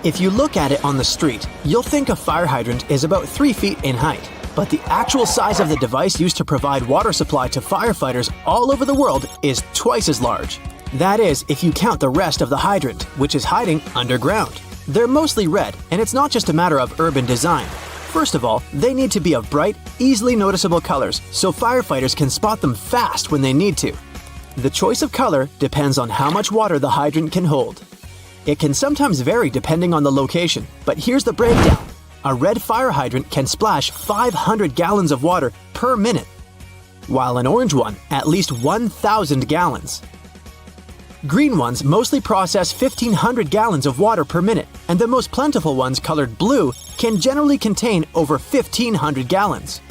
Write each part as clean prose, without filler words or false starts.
If you look at it on the street, you'll think a fire hydrant is about 3 feet in height. But the actual size of the device used to provide water supply to firefighters all over the world is twice as large. That is, if you count the rest of the hydrant, which is hiding underground. They're mostly red, and it's not just a matter of urban design. First of all, they need to be of bright, easily noticeable colors so firefighters can spot them fast when they need to. The choice of color depends on how much water the hydrant can hold. It can sometimes vary depending on the location, but here's the breakdown. A red fire hydrant can splash 500 gallons of water per minute, while an orange one at least 1,000 gallons. Green ones mostly process 1,500 gallons of water per minute, and the most plentiful ones colored blue can generally contain over 1,500 gallons.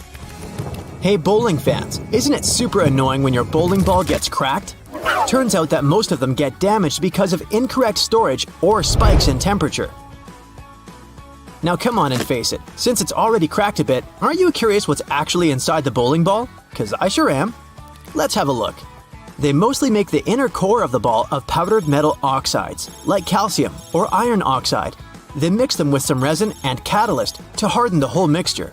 Hey bowling fans, isn't it super annoying when your bowling ball gets cracked? Turns out that most of them get damaged because of incorrect storage or spikes in temperature. Now come on and face it, since it's already cracked a bit, aren't you curious what's actually inside the bowling ball? 'Cause I sure am. Let's have a look. They mostly make the inner core of the ball of powdered metal oxides, like calcium or iron oxide. They mix them with some resin and catalyst to harden the whole mixture.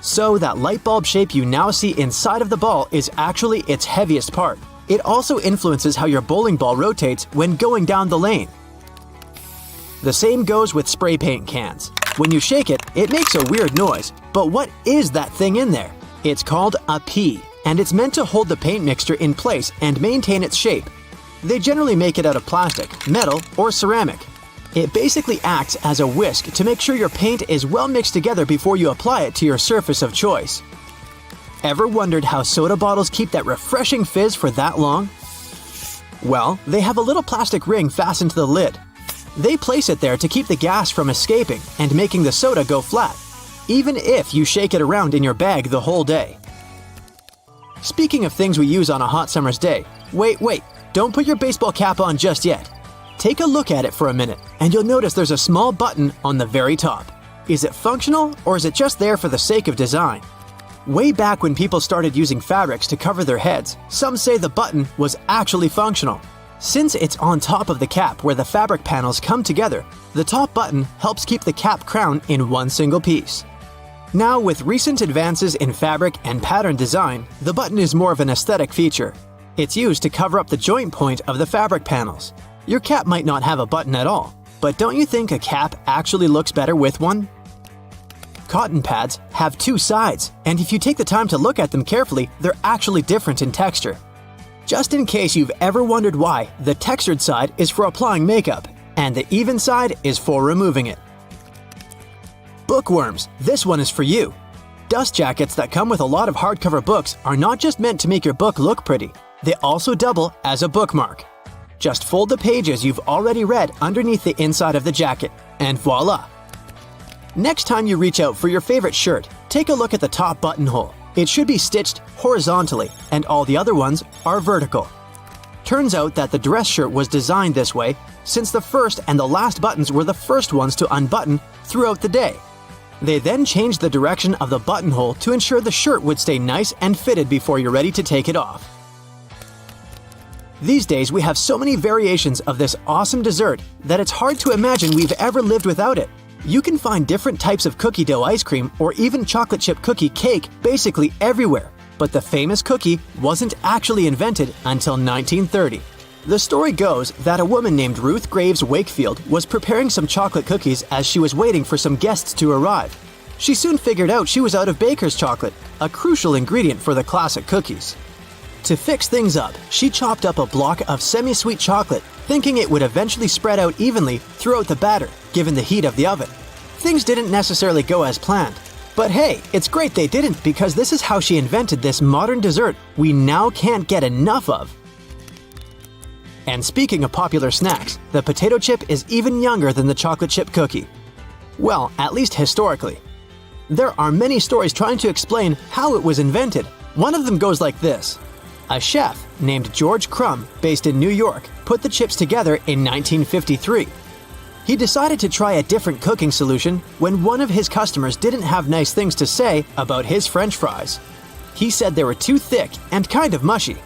So that light bulb shape you now see inside of the ball is actually its heaviest part. It also influences how your bowling ball rotates when going down the lane. The same goes with spray paint cans. When you shake it, it makes a weird noise. But what is that thing in there? It's called a pea, and it's meant to hold the paint mixture in place and maintain its shape. They generally make it out of plastic, metal, or ceramic. It basically acts as a whisk to make sure your paint is well mixed together before you apply it to your surface of choice. Ever wondered how soda bottles keep that refreshing fizz for that long? Well, they have a little plastic ring fastened to the lid. They place it there to keep the gas from escaping and making the soda go flat, even if you shake it around in your bag the whole day. Speaking of things we use on a hot summer's day, wait, don't put your baseball cap on just yet. Take a look at it for a minute, and you'll notice there's a small button on the very top. Is it functional, or is it just there for the sake of design? Way back when people started using fabrics to cover their heads, some say the button was actually functional. Since it's on top of the cap where the fabric panels come together, the top button helps keep the cap crown in one single piece. Now, with recent advances in fabric and pattern design, the button is more of an aesthetic feature. It's used to cover up the joint point of the fabric panels. Your cap might not have a button at all, but don't you think a cap actually looks better with one? Cotton pads have two sides, and if you take the time to look at them carefully, they're actually different in texture. Just in case you've ever wondered why, the textured side is for applying makeup, and the even side is for removing it. Bookworms, this one is for you. Dust jackets that come with a lot of hardcover books are not just meant to make your book look pretty, they also double as a bookmark. Just fold the pages you've already read underneath the inside of the jacket, and voila! Next time you reach out for your favorite shirt, take a look at the top buttonhole. It should be stitched horizontally, and all the other ones are vertical. Turns out that the dress shirt was designed this way since the first and the last buttons were the first ones to unbutton throughout the day. They then changed the direction of the buttonhole to ensure the shirt would stay nice and fitted before you're ready to take it off. These days we have so many variations of this awesome dessert that it's hard to imagine we've ever lived without it. You can find different types of cookie dough ice cream or even chocolate chip cookie cake basically everywhere, but the famous cookie wasn't actually invented until 1930. The story goes that a woman named Ruth Graves Wakefield was preparing some chocolate cookies as she was waiting for some guests to arrive. She soon figured out she was out of baker's chocolate, a crucial ingredient for the classic cookies. To fix things up, she chopped up a block of semi-sweet chocolate, thinking it would eventually spread out evenly throughout the batter, given the heat of the oven. Things didn't necessarily go as planned. But hey, it's great they didn't, because this is how she invented this modern dessert we now can't get enough of. And speaking of popular snacks, the potato chip is even younger than the chocolate chip cookie. Well, at least historically. There are many stories trying to explain how it was invented. One of them goes like this. A chef named George Crumb, based in New York, put the chips together in 1953. He decided to try a different cooking solution when one of his customers didn't have nice things to say about his French fries. He said they were too thick and kind of mushy.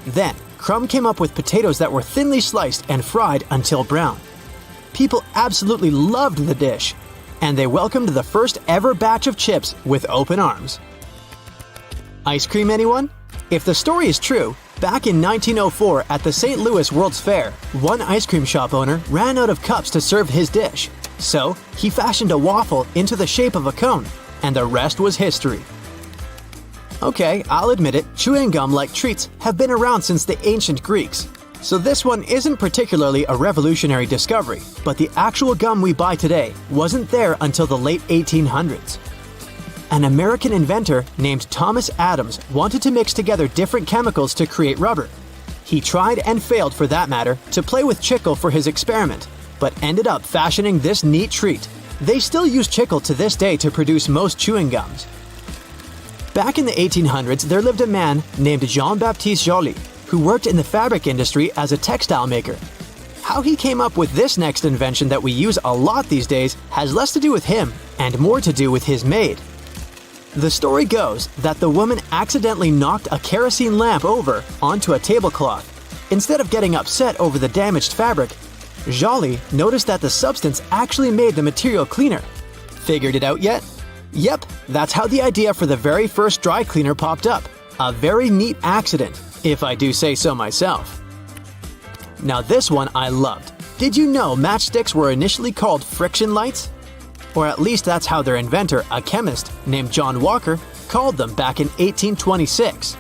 Then, Crumb came up with potatoes that were thinly sliced and fried until brown. People absolutely loved the dish, and they welcomed the first ever batch of chips with open arms. Ice cream, anyone? If the story is true, back in 1904 at the St. Louis World's Fair, one ice cream shop owner ran out of cups to serve his dish. So, he fashioned a waffle into the shape of a cone, and the rest was history. Okay, I'll admit it, chewing gum-like treats have been around since the ancient Greeks. So this one isn't particularly a revolutionary discovery, but the actual gum we buy today wasn't there until the late 1800s. An American inventor named Thomas Adams wanted to mix together different chemicals to create rubber. He tried and failed, for that matter, to play with chicle for his experiment, but ended up fashioning this neat treat. They still use chicle to this day to produce most chewing gums. Back in the 1800s, there lived a man named Jean-Baptiste Joly, who worked in the fabric industry as a textile maker. How he came up with this next invention that we use a lot these days has less to do with him and more to do with his maid. The story goes that the woman accidentally knocked a kerosene lamp over onto a tablecloth. Instead of getting upset over the damaged fabric, Joly noticed that the substance actually made the material cleaner. Figured it out yet? Yep, that's how the idea for the very first dry cleaner popped up. A very neat accident, if I do say so myself. Now this one I loved. Did you know matchsticks were initially called friction lights? Or at least that's how their inventor, a chemist named John Walker, called them back in 1826.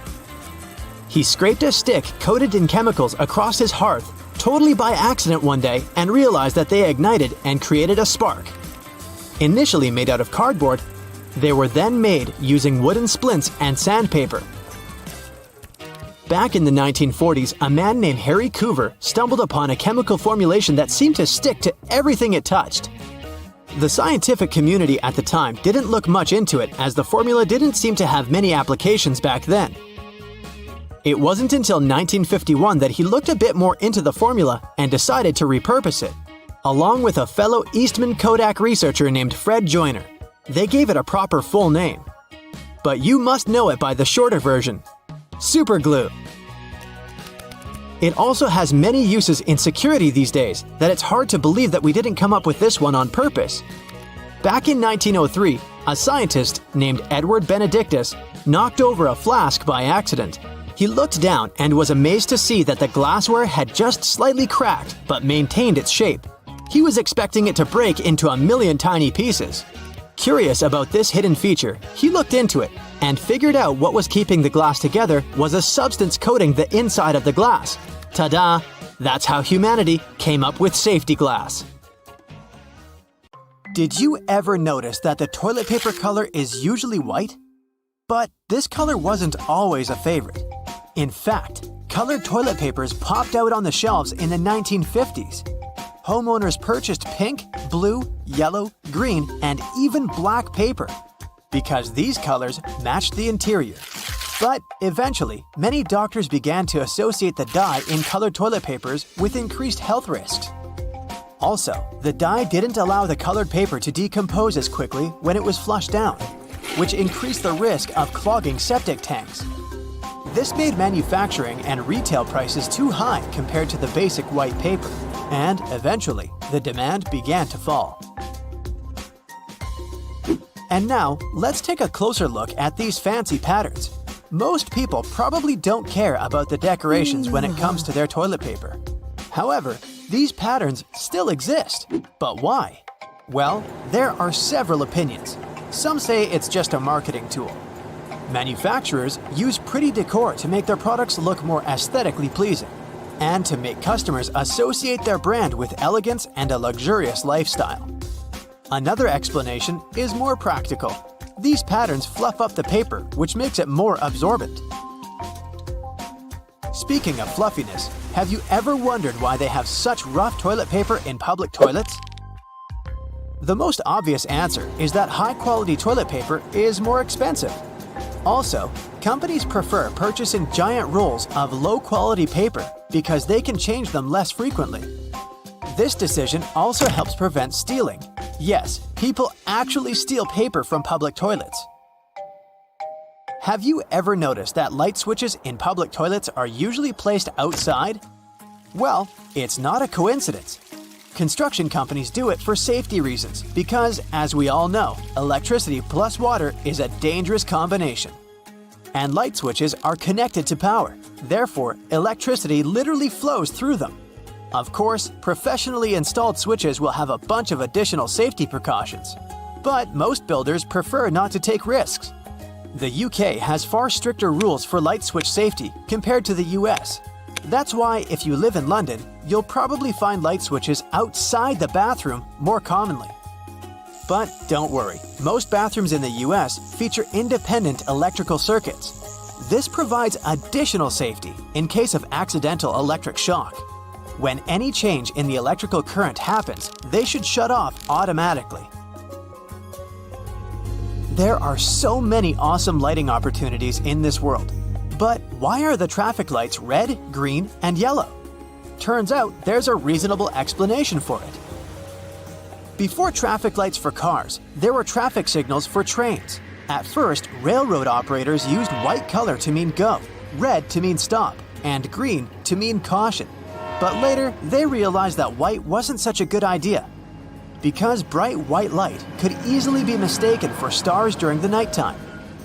He scraped a stick coated in chemicals across his hearth, totally by accident one day, and realized that they ignited and created a spark. Initially made out of cardboard, they were then made using wooden splints and sandpaper. Back in the 1940s, a man named Harry Coover stumbled upon a chemical formulation that seemed to stick to everything it touched. The scientific community at the time didn't look much into it, as the formula didn't seem to have many applications back then. It wasn't until 1951 that he looked a bit more into the formula and decided to repurpose it, along with a fellow Eastman Kodak researcher named Fred Joyner. They gave it a proper full name. But you must know it by the shorter version: super glue. It also has many uses in security these days that it's hard to believe that we didn't come up with this one on purpose. Back in 1903, a scientist named Edward Benedictus knocked over a flask by accident. He looked down and was amazed to see that the glassware had just slightly cracked but maintained its shape. He was expecting it to break into a million tiny pieces. Curious about this hidden feature, he looked into it and figured out what was keeping the glass together was a substance coating the inside of the glass. Ta-da! That's how humanity came up with safety glass. Did you ever notice that the toilet paper color is usually white? But this color wasn't always a favorite. In fact, colored toilet papers popped out on the shelves in the 1950s. Homeowners purchased pink, blue, yellow, green, and even black paper because these colors matched the interior. But eventually, many doctors began to associate the dye in colored toilet papers with increased health risks. Also, the dye didn't allow the colored paper to decompose as quickly when it was flushed down, which increased the risk of clogging septic tanks. This made manufacturing and retail prices too high compared to the basic white paper, and eventually, the demand began to fall. And now, let's take a closer look at these fancy patterns. Most people probably don't care about the decorations when it comes to their toilet paper. However, these patterns still exist. But why? Well, there are several opinions. Some say it's just a marketing tool. Manufacturers use pretty decor to make their products look more aesthetically pleasing, and to make customers associate their brand with elegance and a luxurious lifestyle. Another explanation is more practical. These patterns fluff up the paper, which makes it more absorbent. Speaking of fluffiness, have you ever wondered why they have such rough toilet paper in public toilets? The most obvious answer is that high-quality toilet paper is more expensive. Also, companies prefer purchasing giant rolls of low-quality paper because they can change them less frequently. This decision also helps prevent stealing. Yes, people actually steal paper from public toilets. Have you ever noticed that light switches in public toilets are usually placed outside? Well, it's not a coincidence. Construction companies do it for safety reasons because, as we all know, electricity plus water is a dangerous combination. And light switches are connected to power. Therefore, electricity literally flows through them. Of course, professionally installed switches will have a bunch of additional safety precautions. But most builders prefer not to take risks. The UK has far stricter rules for light switch safety compared to the US. That's why if you live in London, you'll probably find light switches outside the bathroom more commonly. But don't worry, most bathrooms in the US feature independent electrical circuits. This provides additional safety in case of accidental electric shock. When any change in the electrical current happens, they should shut off automatically. There are so many awesome lighting opportunities in this world. But why are the traffic lights red, green, and yellow? Turns out there's a reasonable explanation for it. Before traffic lights for cars, there were traffic signals for trains. At first, railroad operators used white color to mean go, red to mean stop, and green to mean caution. But later, they realized that white wasn't such a good idea, because bright white light could easily be mistaken for stars during the nighttime.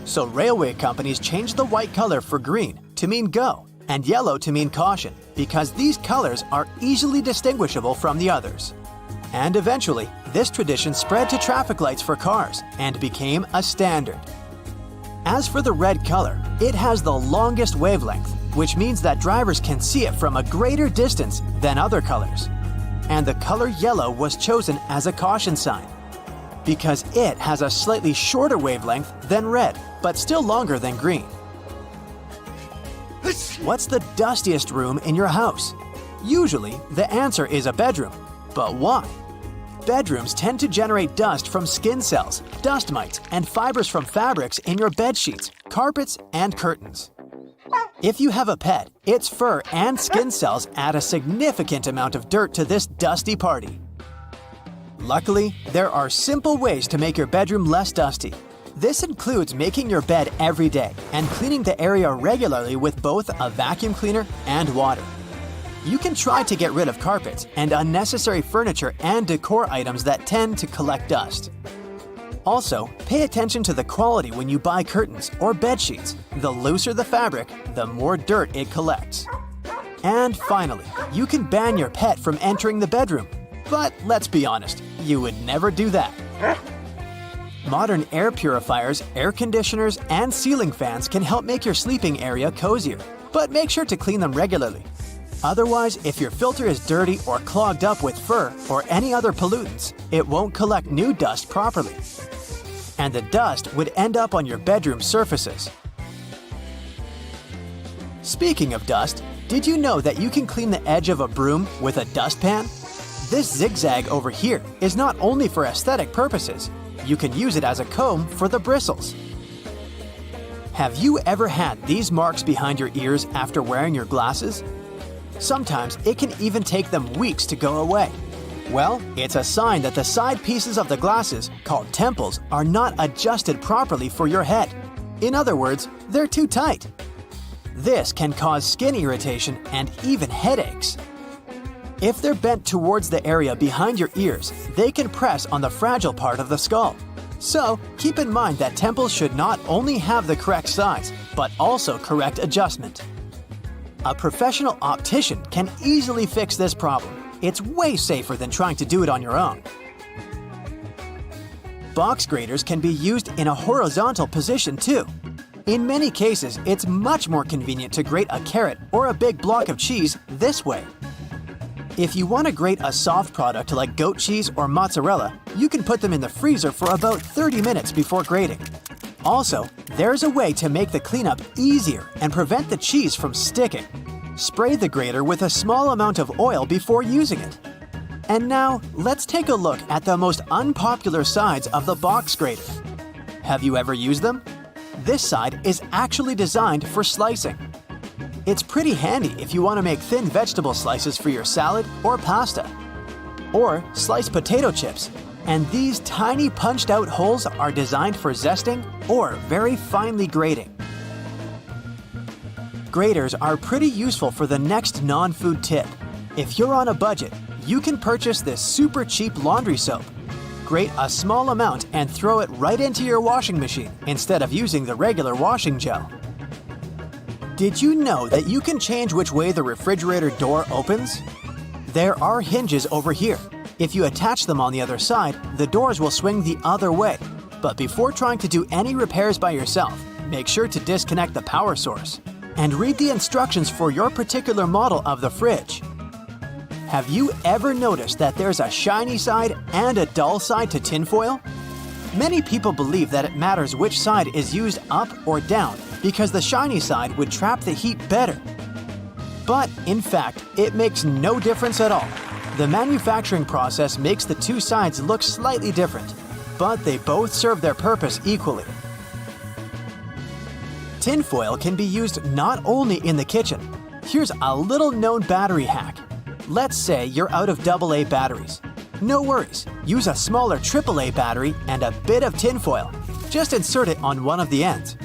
So railway companies changed the white color for green to mean go and yellow to mean caution, because these colors are easily distinguishable from the others. And eventually, this tradition spread to traffic lights for cars and became a standard. As for the red color, it has the longest wavelength, which means that drivers can see it from a greater distance than other colors. And the color yellow was chosen as a caution sign, because it has a slightly shorter wavelength than red, but still longer than green. What's the dustiest room in your house? Usually, the answer is a bedroom. But why? Bedrooms tend to generate dust from skin cells, dust mites, and fibers from fabrics in your bed sheets, carpets, and curtains. If you have a pet, its fur and skin cells add a significant amount of dirt to this dusty party. Luckily, there are simple ways to make your bedroom less dusty. This includes making your bed every day and cleaning the area regularly with both a vacuum cleaner and water. You can try to get rid of carpets and unnecessary furniture and decor items that tend to collect dust. Also, pay attention to the quality when you buy curtains or bed sheets. The looser the fabric, the more dirt it collects. And finally, you can ban your pet from entering the bedroom. But let's be honest, you would never do that. Modern air purifiers, air conditioners, and ceiling fans can help make your sleeping area cozier, but make sure to clean them regularly. Otherwise, if your filter is dirty or clogged up with fur or any other pollutants, it won't collect new dust properly. And the dust would end up on your bedroom surfaces. Speaking of dust, did you know that you can clean the edge of a broom with a dustpan? This zigzag over here is not only for aesthetic purposes, you can use it as a comb for the bristles. Have you ever had these marks behind your ears after wearing your glasses? Sometimes it can even take them weeks to go away. Well, it's a sign that the side pieces of the glasses, called temples, are not adjusted properly for your head. In other words, they're too tight. This can cause skin irritation and even headaches. If they're bent towards the area behind your ears, they can press on the fragile part of the skull. So, keep in mind that temples should not only have the correct size, but also correct adjustment. A professional optician can easily fix this problem. It's way safer than trying to do it on your own. Box graters can be used in a horizontal position too. In many cases, it's much more convenient to grate a carrot or a big block of cheese this way. If you want to grate a soft product like goat cheese or mozzarella, you can put them in the freezer for about 30 minutes before grating. Also, there's a way to make the cleanup easier and prevent the cheese from sticking. Spray the grater with a small amount of oil before using it. And now, let's take a look at the most unpopular sides of the box grater. Have you ever used them? This side is actually designed for slicing. It's pretty handy if you want to make thin vegetable slices for your salad or pasta. Or sliced potato chips. And these tiny punched-out holes are designed for zesting or very finely grating. Graters are pretty useful for the next non-food tip. If you're on a budget, you can purchase this super cheap laundry soap. Grate a small amount and throw it right into your washing machine instead of using the regular washing gel. Did you know that you can change which way the refrigerator door opens? There are hinges over here. If you attach them on the other side, the doors will swing the other way. But before trying to do any repairs by yourself, make sure to disconnect the power source and read the instructions for your particular model of the fridge. Have you ever noticed that there's a shiny side and a dull side to tinfoil? Many people believe that it matters which side is used up or down because the shiny side would trap the heat better. But in fact, it makes no difference at all. The manufacturing process makes the two sides look slightly different, but they both serve their purpose equally. Tinfoil can be used not only in the kitchen. Here's a little-known battery hack. Let's say you're out of AA batteries. No worries, use a smaller AAA battery and a bit of tinfoil. Just insert it on one of the ends.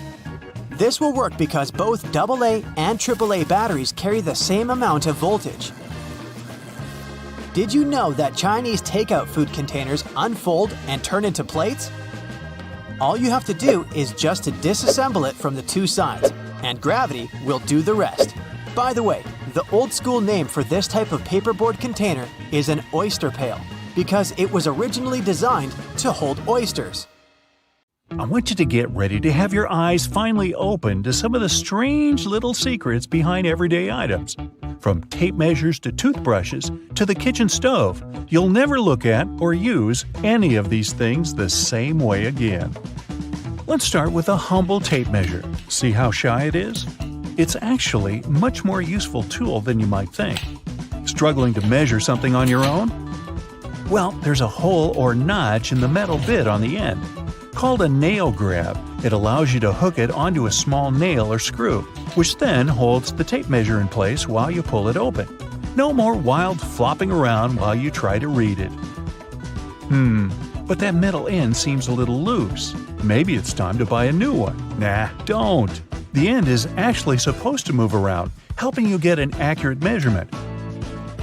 This will work because both AA and AAA batteries carry the same amount of voltage. Did you know that Chinese takeout food containers unfold and turn into plates? All you have to do is just to disassemble it from the two sides, and gravity will do the rest. By the way, the old school name for this type of paperboard container is an oyster pail, because it was originally designed to hold oysters. I want you to get ready to have your eyes finally open to some of the strange little secrets behind everyday items. From tape measures to toothbrushes to the kitchen stove, you'll never look at or use any of these things the same way again. Let's start with a humble tape measure. See how shy it is? It's actually a much more useful tool than you might think. Struggling to measure something on your own? Well, there's a hole or notch in the metal bit on the end. Called a nail grab, it allows you to hook it onto a small nail or screw, which then holds the tape measure in place while you pull it open. No more wild flopping around while you try to read it. But that metal end seems a little loose. Maybe it's time to buy a new one. Nah, don't. The end is actually supposed to move around, helping you get an accurate measurement.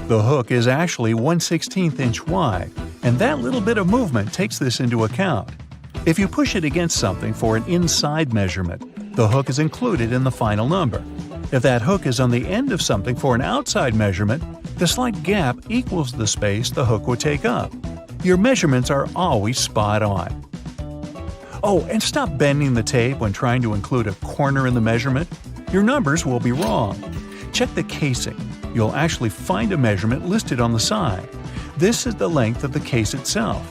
The hook is actually 1/16 inch wide, and that little bit of movement takes this into account. If you push it against something for an inside measurement, the hook is included in the final number. If that hook is on the end of something for an outside measurement, the slight gap equals the space the hook would take up. Your measurements are always spot on. Oh, and stop bending the tape when trying to include a corner in the measurement. Your numbers will be wrong. Check the casing. You'll actually find a measurement listed on the side. This is the length of the case itself.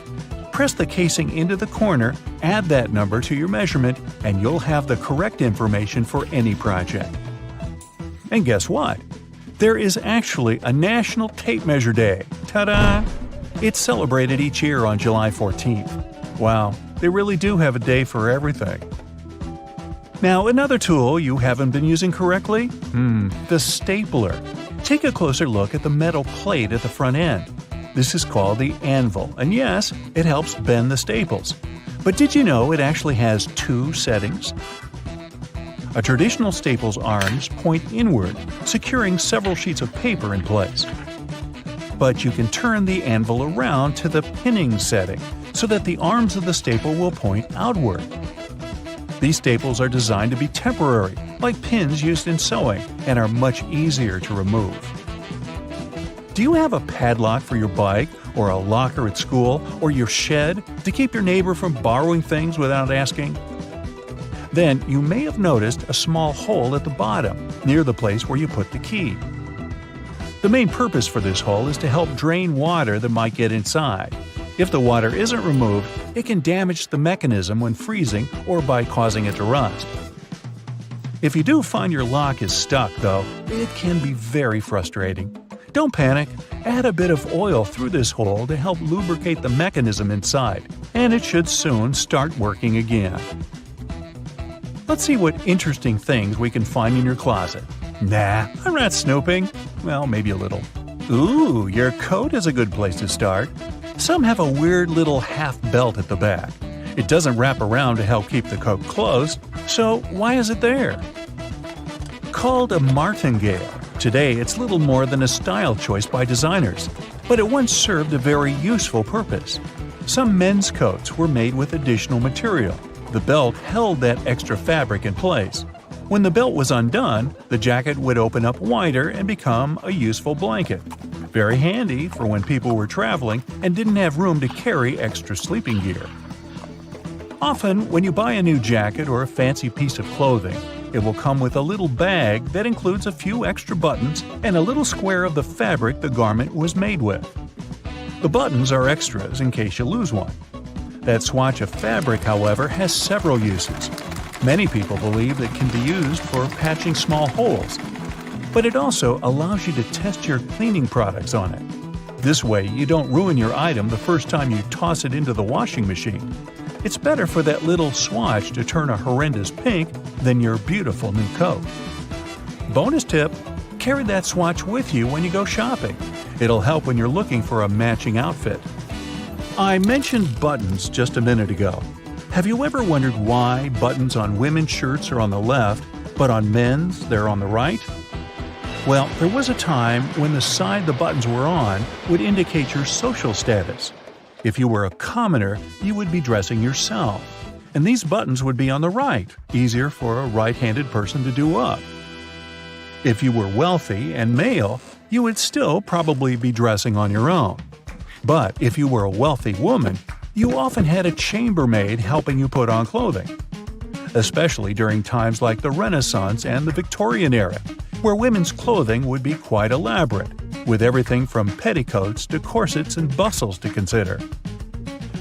Press the casing into the corner, add that number to your measurement, and you'll have the correct information for any project. And guess what? There is actually a National Tape Measure Day. Ta-da! It's celebrated each year on July 14th. Wow, they really do have a day for everything. Now, another tool you haven't been using correctly? The stapler. Take a closer look at the metal plate at the front end. This is called the anvil, and yes, it helps bend the staples. But did you know it actually has two settings? A traditional staple's arms point inward, securing several sheets of paper in place. But you can turn the anvil around to the pinning setting, so that the arms of the staple will point outward. These staples are designed to be temporary, like pins used in sewing, and are much easier to remove. Do you have a padlock for your bike, or a locker at school, or your shed to keep your neighbor from borrowing things without asking? Then you may have noticed a small hole at the bottom, near the place where you put the key. The main purpose for this hole is to help drain water that might get inside. If the water isn't removed, it can damage the mechanism when freezing or by causing it to rust. If you do find your lock is stuck, though, it can be very frustrating. Don't panic. Add a bit of oil through this hole to help lubricate the mechanism inside, and it should soon start working again. Let's see what interesting things we can find in your closet. Nah, I'm not snooping. Well, maybe a little. Ooh, your coat is a good place to start. Some have a weird little half belt at the back. It doesn't wrap around to help keep the coat closed, so why is it there? Called a martingale. Today, it's little more than a style choice by designers. but it once served a very useful purpose. Some men's coats were made with additional material. The belt held that extra fabric in place. When the belt was undone, the jacket would open up wider and become a useful blanket. Very handy for when people were traveling and didn't have room to carry extra sleeping gear. Often, when you buy a new jacket or a fancy piece of clothing, it will come with a little bag that includes a few extra buttons and a little square of the fabric the garment was made with. The buttons are extras in case you lose one. That swatch of fabric, however, has several uses. Many people believe it can be used for patching small holes, but it also allows you to test your cleaning products on it. This way, you don't ruin your item the first time you toss it into the washing machine. It's better for that little swatch to turn a horrendous pink than your beautiful new coat. Bonus tip: carry that swatch with you when you go shopping. It'll help when you're looking for a matching outfit. I mentioned buttons just a minute ago. Have you ever wondered why buttons on women's shirts are on the left, but on men's they're on the right? Well, there was a time when the side the buttons were on would indicate your social status. If you were a commoner, you would be dressing yourself, and these buttons would be on the right, easier for a right-handed person to do up. If you were wealthy and male, you would still probably be dressing on your own. But if you were a wealthy woman, you often had a chambermaid helping you put on clothing. Especially during times like the Renaissance and the Victorian era, where women's clothing would be quite elaborate, with everything from petticoats to corsets and bustles to consider.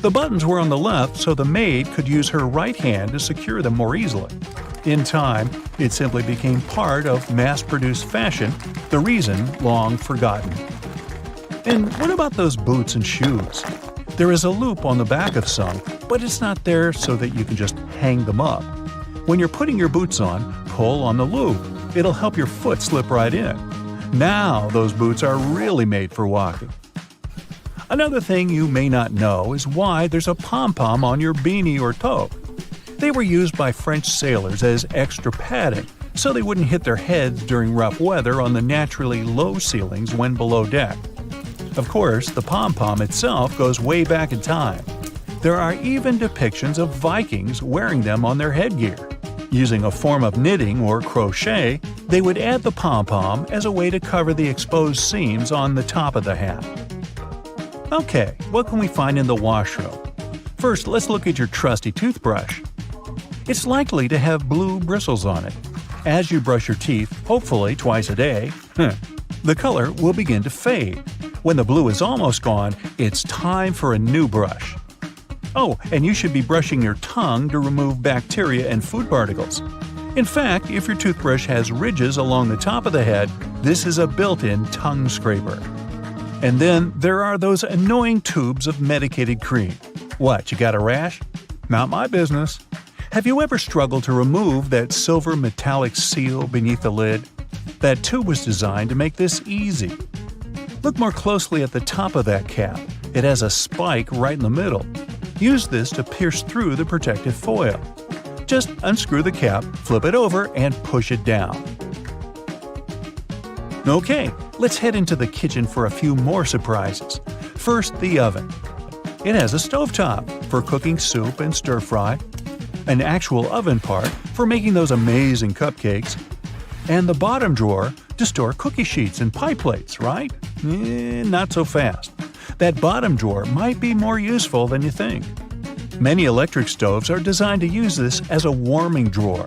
The buttons were on the left so the maid could use her right hand to secure them more easily. In time, it simply became part of mass-produced fashion, the reason long forgotten. And what about those boots and shoes? There is a loop on the back of some, but it's not there so that you can just hang them up. When you're putting your boots on, pull on the loop. It'll help your foot slip right in. Now those boots are really made for walking. Another thing you may not know is why there's a pom-pom on your beanie or toque. They were used by French sailors as extra padding, so they wouldn't hit their heads during rough weather on the naturally low ceilings when below deck. Of course, the pom-pom itself goes way back in time. There are even depictions of Vikings wearing them on their headgear. Using a form of knitting or crochet, they would add the pom-pom as a way to cover the exposed seams on the top of the hat. Okay, what can we find in the washroom? First, let's look at your trusty toothbrush. It's likely to have blue bristles on it. As you brush your teeth, hopefully twice a day, the color will begin to fade. When the blue is almost gone, it's time for a new brush. Oh, and you should be brushing your tongue to remove bacteria and food particles. In fact, if your toothbrush has ridges along the top of the head, this is a built-in tongue scraper. And then there are those annoying tubes of medicated cream. What, you got a rash? Not my business. Have you ever struggled to remove that silver metallic seal beneath the lid? That tube was designed to make this easy. Look more closely at the top of that cap. It has a spike right in the middle. Use this to pierce through the protective foil. Just unscrew the cap, flip it over, and push it down. Okay, let's head into the kitchen for a few more surprises. First, the oven. It has a stovetop for cooking soup and stir-fry, an actual oven part for making those amazing cupcakes, and the bottom drawer to store cookie sheets and pie plates, right? Not so fast. That bottom drawer might be more useful than you think. Many electric stoves are designed to use this as a warming drawer.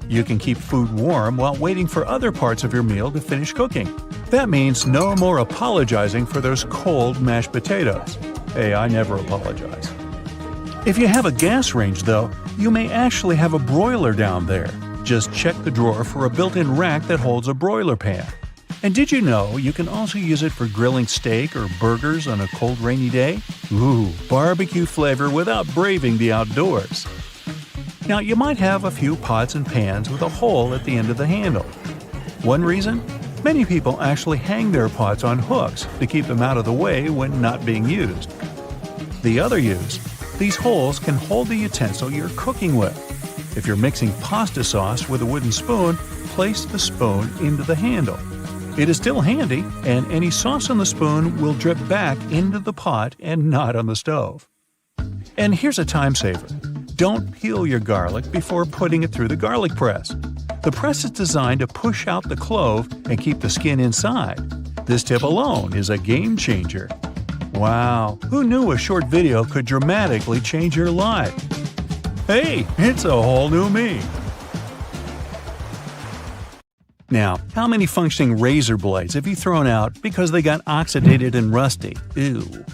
You can keep food warm while waiting for other parts of your meal to finish cooking. That means no more apologizing for those cold mashed potatoes. Hey, I never apologize. If you have a gas range, though, you may actually have a broiler down there. Just check the drawer for a built-in rack that holds a broiler pan. And did you know you can also use it for grilling steak or burgers on a cold, rainy day? Ooh, barbecue flavor without braving the outdoors. Now, you might have a few pots and pans with a hole at the end of the handle. One reason? Many people actually hang their pots on hooks to keep them out of the way when not being used. The other use? These holes can hold the utensil you're cooking with. If you're mixing pasta sauce with a wooden spoon, place the spoon into the handle. It is still handy, and any sauce on the spoon will drip back into the pot and not on the stove. And here's a time saver. Don't peel your garlic before putting it through the garlic press. The press is designed to push out the clove and keep the skin inside. This tip alone is a game changer. Wow, who knew a short video could dramatically change your life? Hey, it's a whole new me! Now, how many functioning razor blades have you thrown out because they got oxidated and rusty? Ew.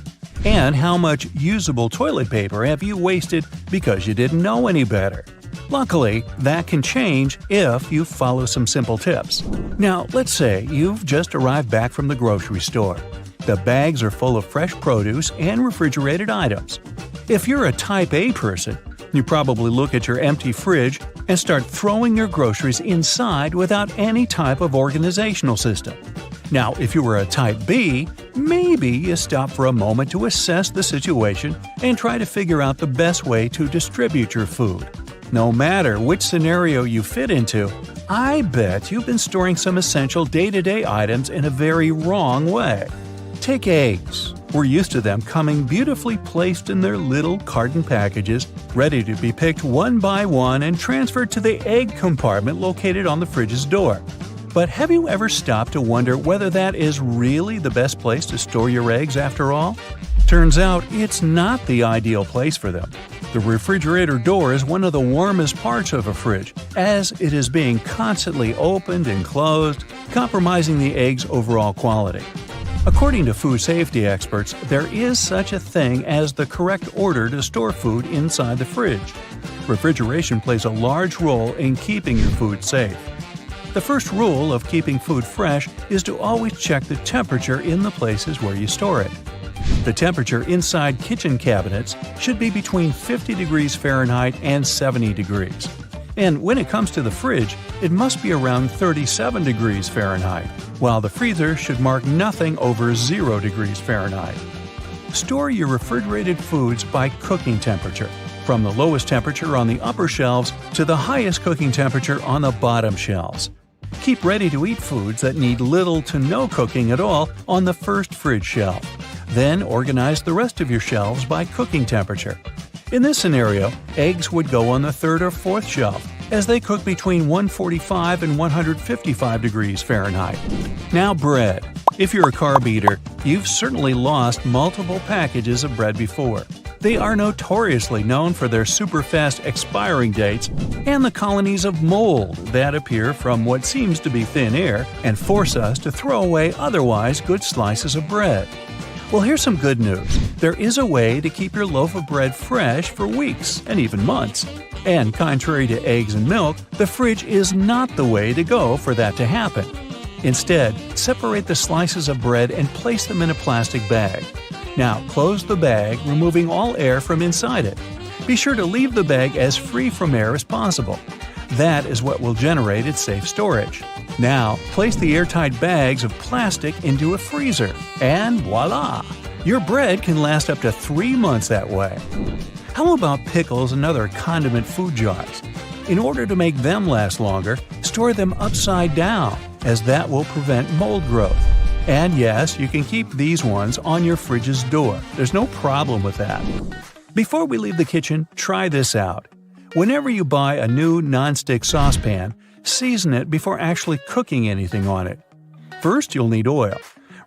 And how much usable toilet paper have you wasted because you didn't know any better? Luckily, that can change if you follow some simple tips. Now, let's say you've just arrived back from the grocery store. The bags are full of fresh produce and refrigerated items. If you're a Type A person, you probably look at your empty fridge and start throwing your groceries inside without any type of organizational system. Now, if you were a Type B, maybe you stop for a moment to assess the situation and try to figure out the best way to distribute your food. No matter which scenario you fit into, I bet you've been storing some essential day-to-day items in a very wrong way. Take eggs. We're used to them coming beautifully placed in their little carton packages, ready to be picked one by one and transferred to the egg compartment located on the fridge's door. But have you ever stopped to wonder whether that is really the best place to store your eggs after all? Turns out it's not the ideal place for them. The refrigerator door is one of the warmest parts of a fridge, as it is being constantly opened and closed, compromising the egg's overall quality. According to food safety experts, there is such a thing as the correct order to store food inside the fridge. Refrigeration plays a large role in keeping your food safe. The first rule of keeping food fresh is to always check the temperature in the places where you store it. The temperature inside kitchen cabinets should be between 50 degrees Fahrenheit and 70 degrees. And when it comes to the fridge, it must be around 37 degrees Fahrenheit, while the freezer should mark nothing over 0 degrees Fahrenheit. Store your refrigerated foods by cooking temperature, from the lowest temperature on the upper shelves to the highest cooking temperature on the bottom shelves. Keep ready-to-eat foods that need little to no cooking at all on the first fridge shelf. Then organize the rest of your shelves by cooking temperature. In this scenario, eggs would go on the third or fourth shelf, as they cook between 145 and 155 degrees Fahrenheit. Now bread. If you're a carb eater, you've certainly lost multiple packages of bread before. They are notoriously known for their super-fast expiring dates and the colonies of mold that appear from what seems to be thin air and force us to throw away otherwise good slices of bread. Well, here's some good news. There is a way to keep your loaf of bread fresh for weeks and even months. And contrary to eggs and milk, the fridge is not the way to go for that to happen. Instead, separate the slices of bread and place them in a plastic bag. Now, close the bag, removing all air from inside it. Be sure to leave the bag as free from air as possible. That is what will generate its safe storage. Now, place the airtight bags of plastic into a freezer, and voila! Your bread can last up to 3 months that way. How about pickles and other condiment food jars? In order to make them last longer, store them upside down, as that will prevent mold growth. And yes, you can keep these ones on your fridge's door. There's no problem with that. Before we leave the kitchen, try this out. Whenever you buy a new non-stick saucepan, season it before actually cooking anything on it. First, you'll need oil.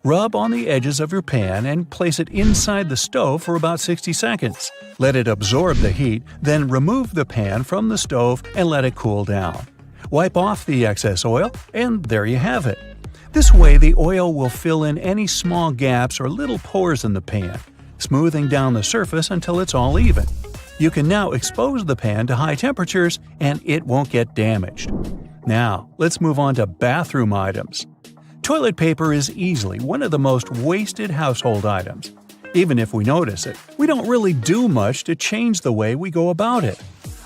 Rub on the edges of your pan and place it inside the stove for about 60 seconds. Let it absorb the heat, then remove the pan from the stove and let it cool down. Wipe off the excess oil, and there you have it. This way, the oil will fill in any small gaps or little pores in the pan, smoothing down the surface until it's all even. You can now expose the pan to high temperatures and it won't get damaged. Now, let's move on to bathroom items. Toilet paper is easily one of the most wasted household items. Even if we notice it, we don't really do much to change the way we go about it.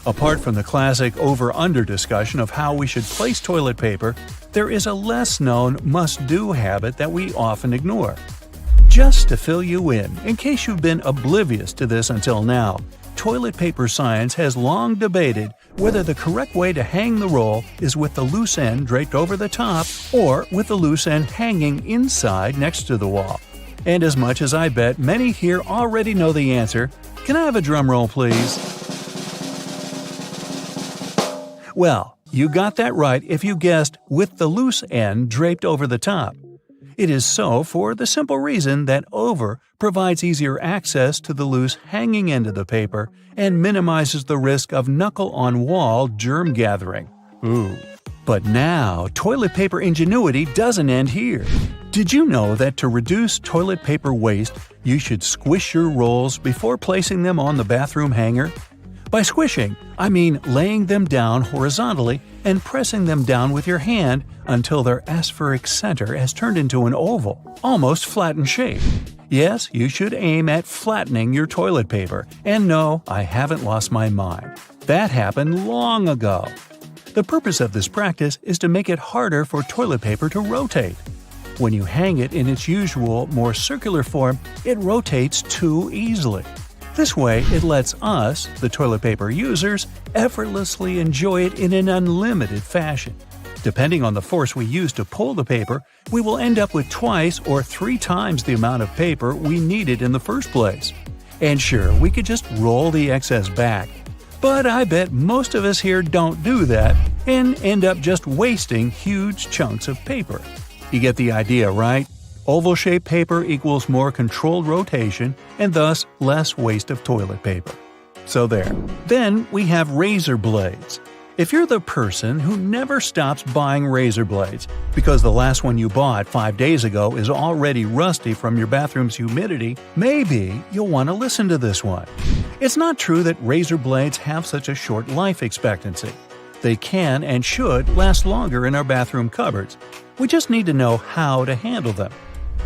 Apart from the classic over-under discussion of how we should place toilet paper, there is a less-known must-do habit that we often ignore. Just to fill you in case you've been oblivious to this until now, toilet paper science has long debated whether the correct way to hang the roll is with the loose end draped over the top or with the loose end hanging inside next to the wall. And as much as I bet many here already know the answer, can I have a drum roll, please? Well, you got that right if you guessed with the loose end draped over the top. It is so for the simple reason that over provides easier access to the loose hanging end of the paper and minimizes the risk of knuckle-on-wall germ gathering. Ooh. But now, toilet paper ingenuity doesn't end here. Did you know that to reduce toilet paper waste, you should squish your rolls before placing them on the bathroom hanger? By squishing, I mean laying them down horizontally and pressing them down with your hand until their aspheric center has turned into an oval, almost flattened shape. Yes, you should aim at flattening your toilet paper. And no, I haven't lost my mind. That happened long ago. The purpose of this practice is to make it harder for toilet paper to rotate. When you hang it in its usual, more circular form, it rotates too easily. This way, it lets us, the toilet paper users, effortlessly enjoy it in an unlimited fashion. Depending on the force we use to pull the paper, we will end up with twice or 3 times the amount of paper we needed in the first place. And sure, we could just roll the excess back. But I bet most of us here don't do that and end up just wasting huge chunks of paper. You get the idea, right? Oval-shaped paper equals more controlled rotation and thus less waste of toilet paper. So there. Then we have razor blades. If you're the person who never stops buying razor blades because the last one you bought 5 days ago is already rusty from your bathroom's humidity, maybe you'll want to listen to this one. It's not true that razor blades have such a short life expectancy. They can and should last longer in our bathroom cupboards. We just need to know how to handle them.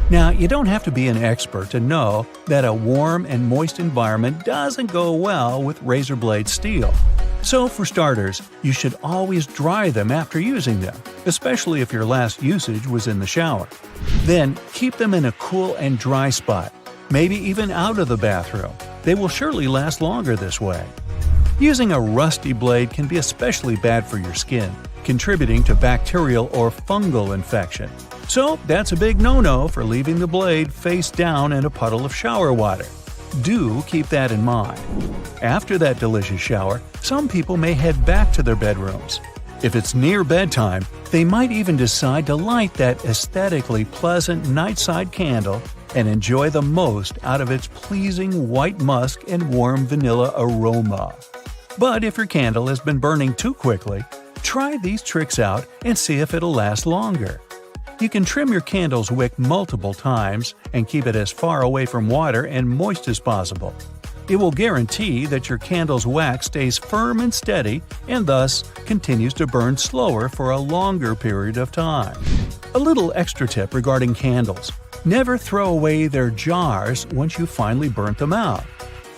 Now, you don't have to be an expert to know that a warm and moist environment doesn't go well with razor blade steel. So, for starters, you should always dry them after using them, especially if your last usage was in the shower. Then, keep them in a cool and dry spot, maybe even out of the bathroom. They will surely last longer this way. Using a rusty blade can be especially bad for your skin, contributing to bacterial or fungal infection. So that's a big no-no for leaving the blade face down in a puddle of shower water. Do keep that in mind. After that delicious shower, some people may head back to their bedrooms. If it's near bedtime, they might even decide to light that aesthetically pleasant nightside candle and enjoy the most out of its pleasing white musk and warm vanilla aroma. But if your candle has been burning too quickly, try these tricks out and see if it'll last longer. You can trim your candle's wick multiple times and keep it as far away from water and moist as possible. It will guarantee that your candle's wax stays firm and steady and thus continues to burn slower for a longer period of time. A little extra tip regarding candles: never throw away their jars once you finally burnt them out.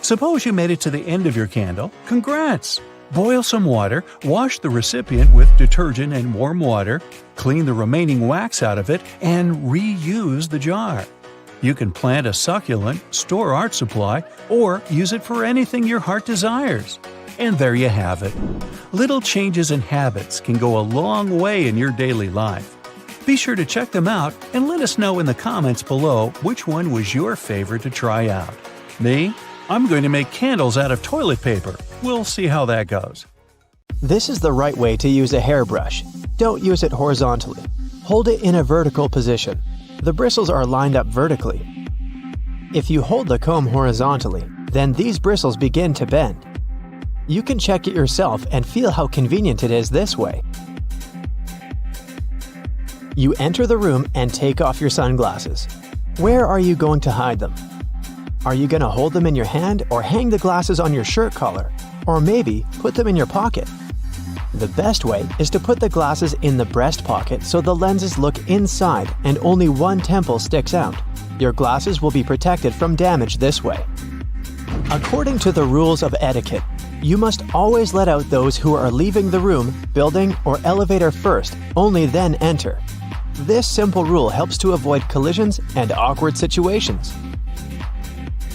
Suppose you made it to the end of your candle. Congrats! Boil some water, wash the recipient with detergent and warm water, clean the remaining wax out of it, and reuse the jar. You can plant a succulent, store art supply, or use it for anything your heart desires. And there you have it. Little changes in habits can go a long way in your daily life. Be sure to check them out and let us know in the comments below which one was your favorite to try out. Me? I'm going to make candles out of toilet paper. We'll see how that goes. This is the right way to use a hairbrush. Don't use it horizontally. Hold it in a vertical position. The bristles are lined up vertically. If you hold the comb horizontally, then these bristles begin to bend. You can check it yourself and feel how convenient it is this way. You enter the room and take off your sunglasses. Where are you going to hide them? Are you going to hold them in your hand or hang the glasses on your shirt collar? Or maybe put them in your pocket? The best way is to put the glasses in the breast pocket so the lenses look inside and only one temple sticks out. Your glasses will be protected from damage this way. According to the rules of etiquette, you must always let out those who are leaving the room, building, or elevator first, only then enter. This simple rule helps to avoid collisions and awkward situations.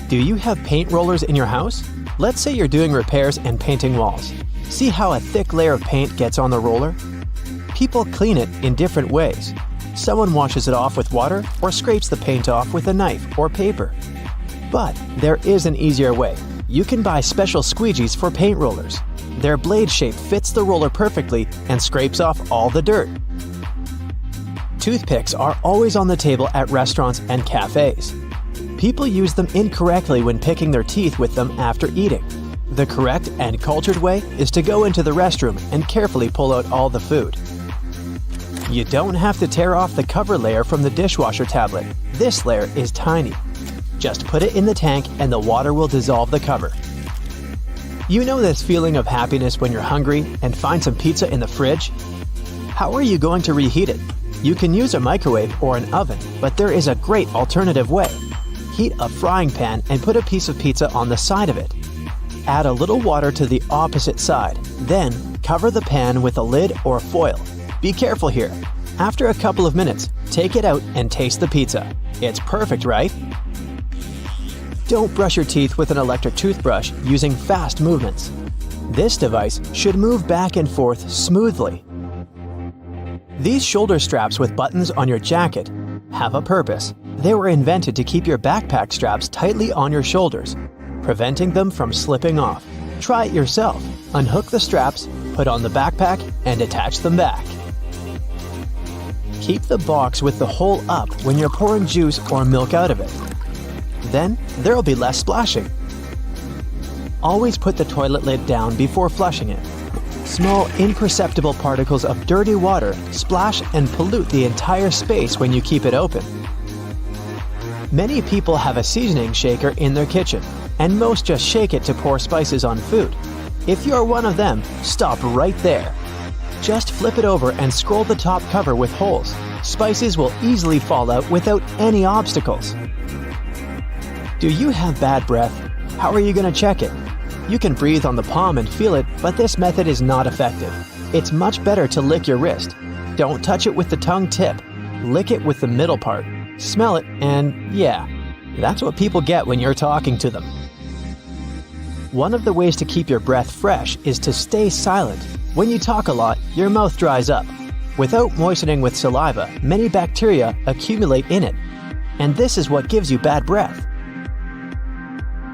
Do you have paint rollers in your house? Let's say you're doing repairs and painting walls. See how a thick layer of paint gets on the roller? People clean it in different ways. Someone washes it off with water or scrapes the paint off with a knife or paper. But there is an easier way. You can buy special squeegees for paint rollers. Their blade shape fits the roller perfectly and scrapes off all the dirt. Toothpicks are always on the table at restaurants and cafes. People use them incorrectly when picking their teeth with them after eating. The correct and cultured way is to go into the restroom and carefully pull out all the food. You don't have to tear off the cover layer from the dishwasher tablet. This layer is tiny. Just put it in the tank and the water will dissolve the cover. You know this feeling of happiness when you're hungry and find some pizza in the fridge? How are you going to reheat it? You can use a microwave or an oven, but there is a great alternative way. Heat a frying pan and put a piece of pizza on the side of it. Add a little water to the opposite side. Then, cover the pan with a lid or foil. Be careful here. After a couple of minutes, take it out and taste the pizza. It's perfect, right? Don't brush your teeth with an electric toothbrush using fast movements. This device should move back and forth smoothly. These shoulder straps with buttons on your jacket have a purpose. They were invented to keep your backpack straps tightly on your shoulders, preventing them from slipping off. Try it yourself. Unhook the straps, put on the backpack, and attach them back. Keep the box with the hole up when you're pouring juice or milk out of it. Then, there'll be less splashing. Always put the toilet lid down before flushing it. Small, imperceptible particles of dirty water splash and pollute the entire space when you keep it open. Many people have a seasoning shaker in their kitchen, and most just shake it to pour spices on food. If you're one of them, stop right there. Just flip it over and scroll the top cover with holes. Spices will easily fall out without any obstacles. Do you have bad breath? How are you going to check it? You can breathe on the palm and feel it, but this method is not effective. It's much better to lick your wrist. Don't touch it with the tongue tip. Lick it with the middle part. Smell it, and yeah, that's what people get when you're talking to them. One of the ways to keep your breath fresh is to stay silent. When you talk a lot, your mouth dries up. Without moistening with saliva, many bacteria accumulate in it, and this is what gives you bad breath.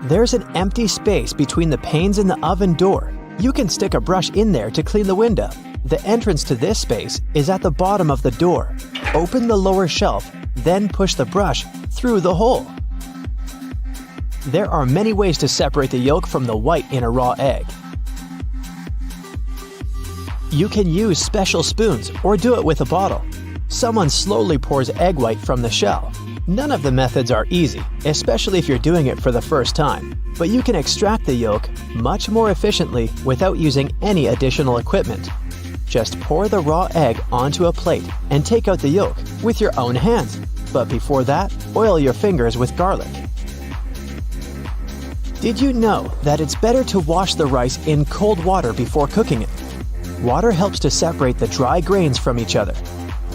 There's an empty space between the panes in the oven door. You can stick a brush in there to clean the window. The entrance to this space is at the bottom of the door. Open the lower shelf, then push the brush through the hole. There are many ways to separate the yolk from the white in a raw egg. You can use special spoons or do it with a bottle. Someone slowly pours egg white from the shell. None of the methods are easy, especially if you're doing it for the first time, but you can extract the yolk much more efficiently without using any additional equipment. Just pour the raw egg onto a plate and take out the yolk with your own hands, but before that, oil your fingers with garlic. Did you know that it's better to wash the rice in cold water before cooking it? Water helps to separate the dry grains from each other.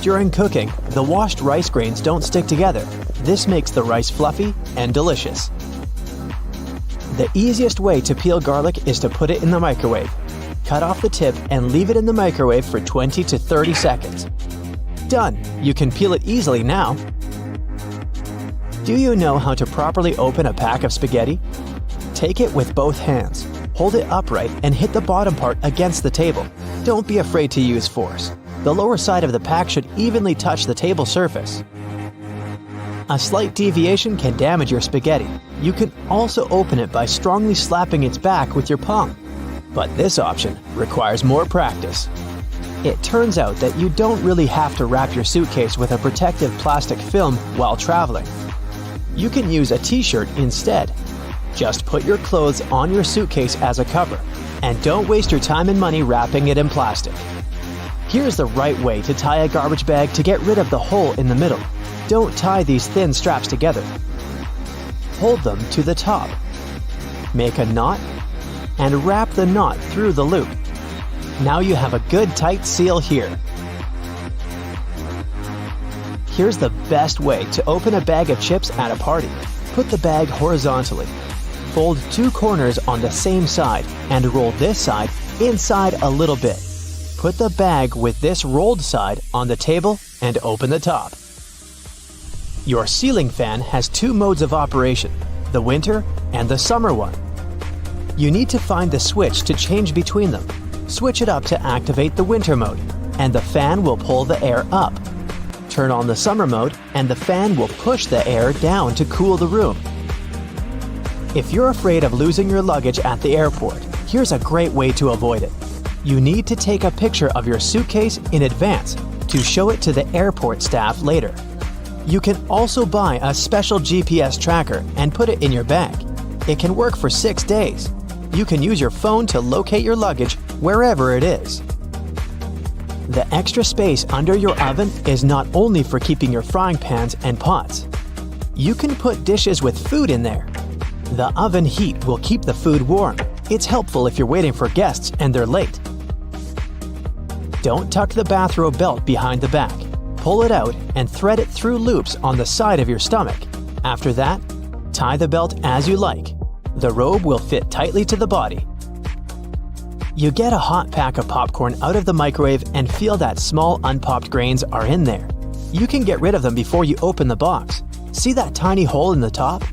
During cooking, the washed rice grains don't stick together. This makes the rice fluffy and delicious. The easiest way to peel garlic is to put it in the microwave. Cut off the tip and leave it in the microwave for 20 to 30 seconds. Done! You can peel it easily now. Do you know how to properly open a pack of spaghetti? Take it with both hands. Hold it upright and hit the bottom part against the table. Don't be afraid to use force. The lower side of the pack should evenly touch the table surface. A slight deviation can damage your spaghetti. You can also open it by strongly slapping its back with your palm. But this option requires more practice. It turns out that you don't really have to wrap your suitcase with a protective plastic film while traveling. You can use a t-shirt instead. Just put your clothes on your suitcase as a cover, and don't waste your time and money wrapping it in plastic. Here's the right way to tie a garbage bag to get rid of the hole in the middle. Don't tie these thin straps together. Hold them to the top. Make a knot and wrap the knot through the loop. Now you have a good tight seal here. Here's the best way to open a bag of chips at a party. Put the bag horizontally. Fold two corners on the same side and roll this side inside a little bit. Put the bag with this rolled side on the table and open the top. Your ceiling fan has two modes of operation, the winter and the summer one. You need to find the switch to change between them. Switch it up to activate the winter mode, and the fan will pull the air up. Turn on the summer mode, and the fan will push the air down to cool the room. If you're afraid of losing your luggage at the airport, here's a great way to avoid it. You need to take a picture of your suitcase in advance to show it to the airport staff later. You can also buy a special GPS tracker and put it in your bag. It can work for 6 days. You can use your phone to locate your luggage wherever it is. The extra space under your oven is not only for keeping your frying pans and pots. You can put dishes with food in there. The oven heat will keep the food warm. It's helpful if you're waiting for guests and they're late. Don't tuck the bathrobe belt behind the back. Pull it out and thread it through loops on the side of your stomach. After that, tie the belt as you like. The robe will fit tightly to the body. You get a hot pack of popcorn out of the microwave and feel that small unpopped grains are in there. You can get rid of them before you open the box. See that tiny hole in the top?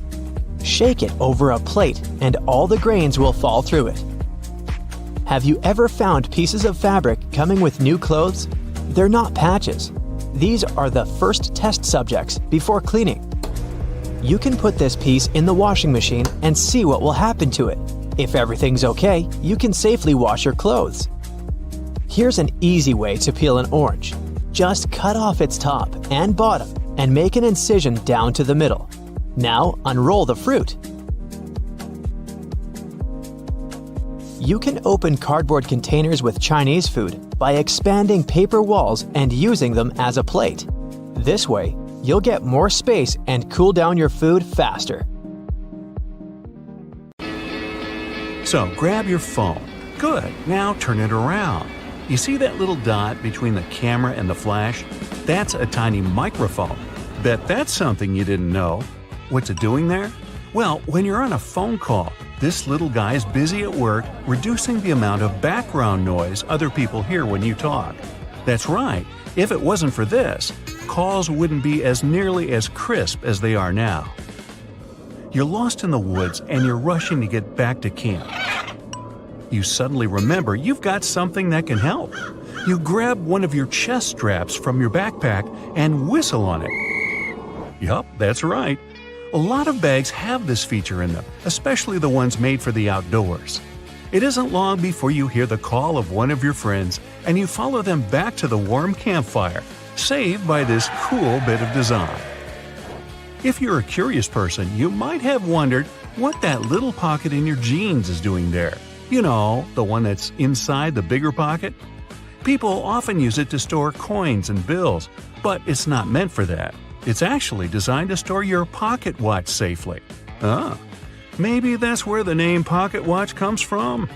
Shake it over a plate and all the grains will fall through it. Have you ever found pieces of fabric coming with new clothes? They're not patches. These are the first test subjects before cleaning. You can put this piece in the washing machine and see what will happen to it. If everything's okay, you can safely wash your clothes. Here's an easy way to peel an orange. Just cut off its top and bottom and make an incision down to the middle. Now unroll the fruit. You can open cardboard containers with Chinese food by expanding paper walls and using them as a plate. This way, you'll get more space and cool down your food faster. So grab your phone. Good, now turn it around. You see that little dot between the camera and the flash? That's a tiny microphone. Bet that's something you didn't know. What's it doing there? Well, when you're on a phone call, this little guy is busy at work reducing the amount of background noise other people hear when you talk. That's right, if it wasn't for this, calls wouldn't be as nearly as crisp as they are now. You're lost in the woods and you're rushing to get back to camp. You suddenly remember you've got something that can help. You grab one of your chest straps from your backpack and whistle on it. Yup, that's right. A lot of bags have this feature in them, especially the ones made for the outdoors. It isn't long before you hear the call of one of your friends and you follow them back to the warm campfire, saved by this cool bit of design. If you're a curious person, you might have wondered what that little pocket in your jeans is doing there. You know, the one that's inside the bigger pocket? People often use it to store coins and bills, but it's not meant for that. It's actually designed to store your pocket watch safely. Ah, maybe that's where the name pocket watch comes from.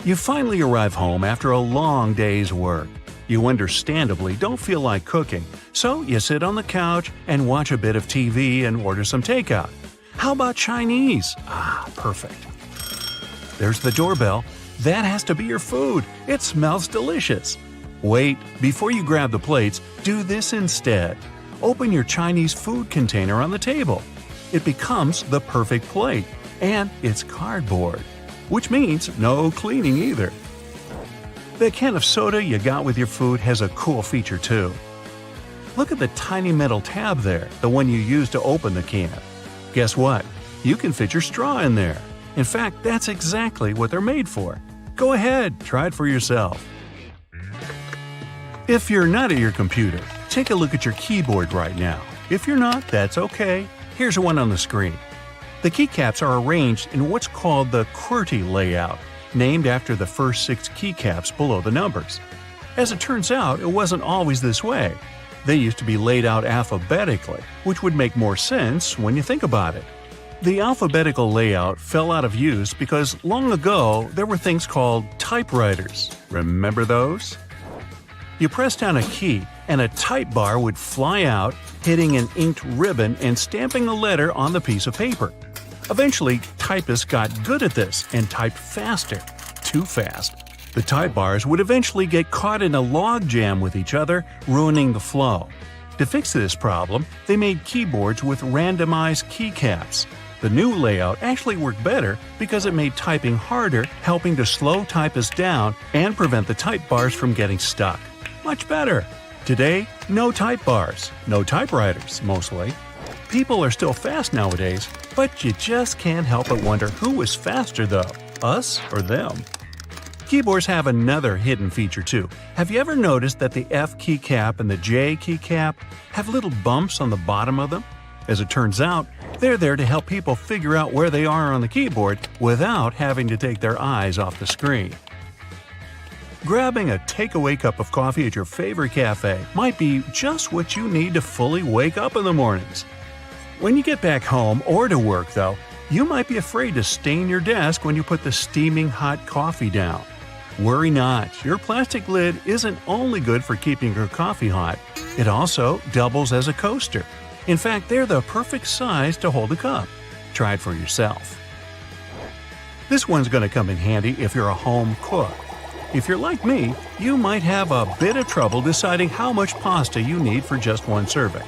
You finally arrive home after a long day's work. You understandably don't feel like cooking, so you sit on the couch and watch a bit of TV and order some takeout. How about Chinese? Ah, perfect. There's the doorbell. That has to be your food. It smells delicious. Wait, before you grab the plates, do this instead. Open your Chinese food container on the table. It becomes the perfect plate, and it's cardboard, which means no cleaning either. The can of soda you got with your food has a cool feature too. Look at the tiny metal tab there, the one you use to open the can. Guess what? You can fit your straw in there. In fact, that's exactly what they're made for. Go ahead, try it for yourself. If you're not at your computer, take a look at your keyboard right now. If you're not, that's okay. Here's one on the screen. The keycaps are arranged in what's called the QWERTY layout, named after the first 6 keycaps below the numbers. As it turns out, it wasn't always this way. They used to be laid out alphabetically, which would make more sense when you think about it. The alphabetical layout fell out of use because long ago there were things called typewriters. Remember those? You press down a key and a type bar would fly out, hitting an inked ribbon and stamping a letter on the piece of paper. Eventually, typists got good at this and typed faster. Too fast. The type bars would eventually get caught in a log jam with each other, ruining the flow. To fix this problem, they made keyboards with randomized keycaps. The new layout actually worked better because it made typing harder, helping to slow typists down and prevent the type bars from getting stuck. Much better! Today, no type bars, no typewriters, mostly. People are still fast nowadays, but you just can't help but wonder who is faster though, us or them. Keyboards have another hidden feature too. Have you ever noticed that the F keycap and the J keycap have little bumps on the bottom of them? As it turns out, they're there to help people figure out where they are on the keyboard without having to take their eyes off the screen. Grabbing a takeaway cup of coffee at your favorite cafe might be just what you need to fully wake up in the mornings. When you get back home or to work, though, you might be afraid to stain your desk when you put the steaming hot coffee down. Worry not, your plastic lid isn't only good for keeping your coffee hot, it also doubles as a coaster. In fact, they're the perfect size to hold a cup. Try it for yourself. This one's going to come in handy if you're a home cook. If you're like me, you might have a bit of trouble deciding how much pasta you need for just one serving.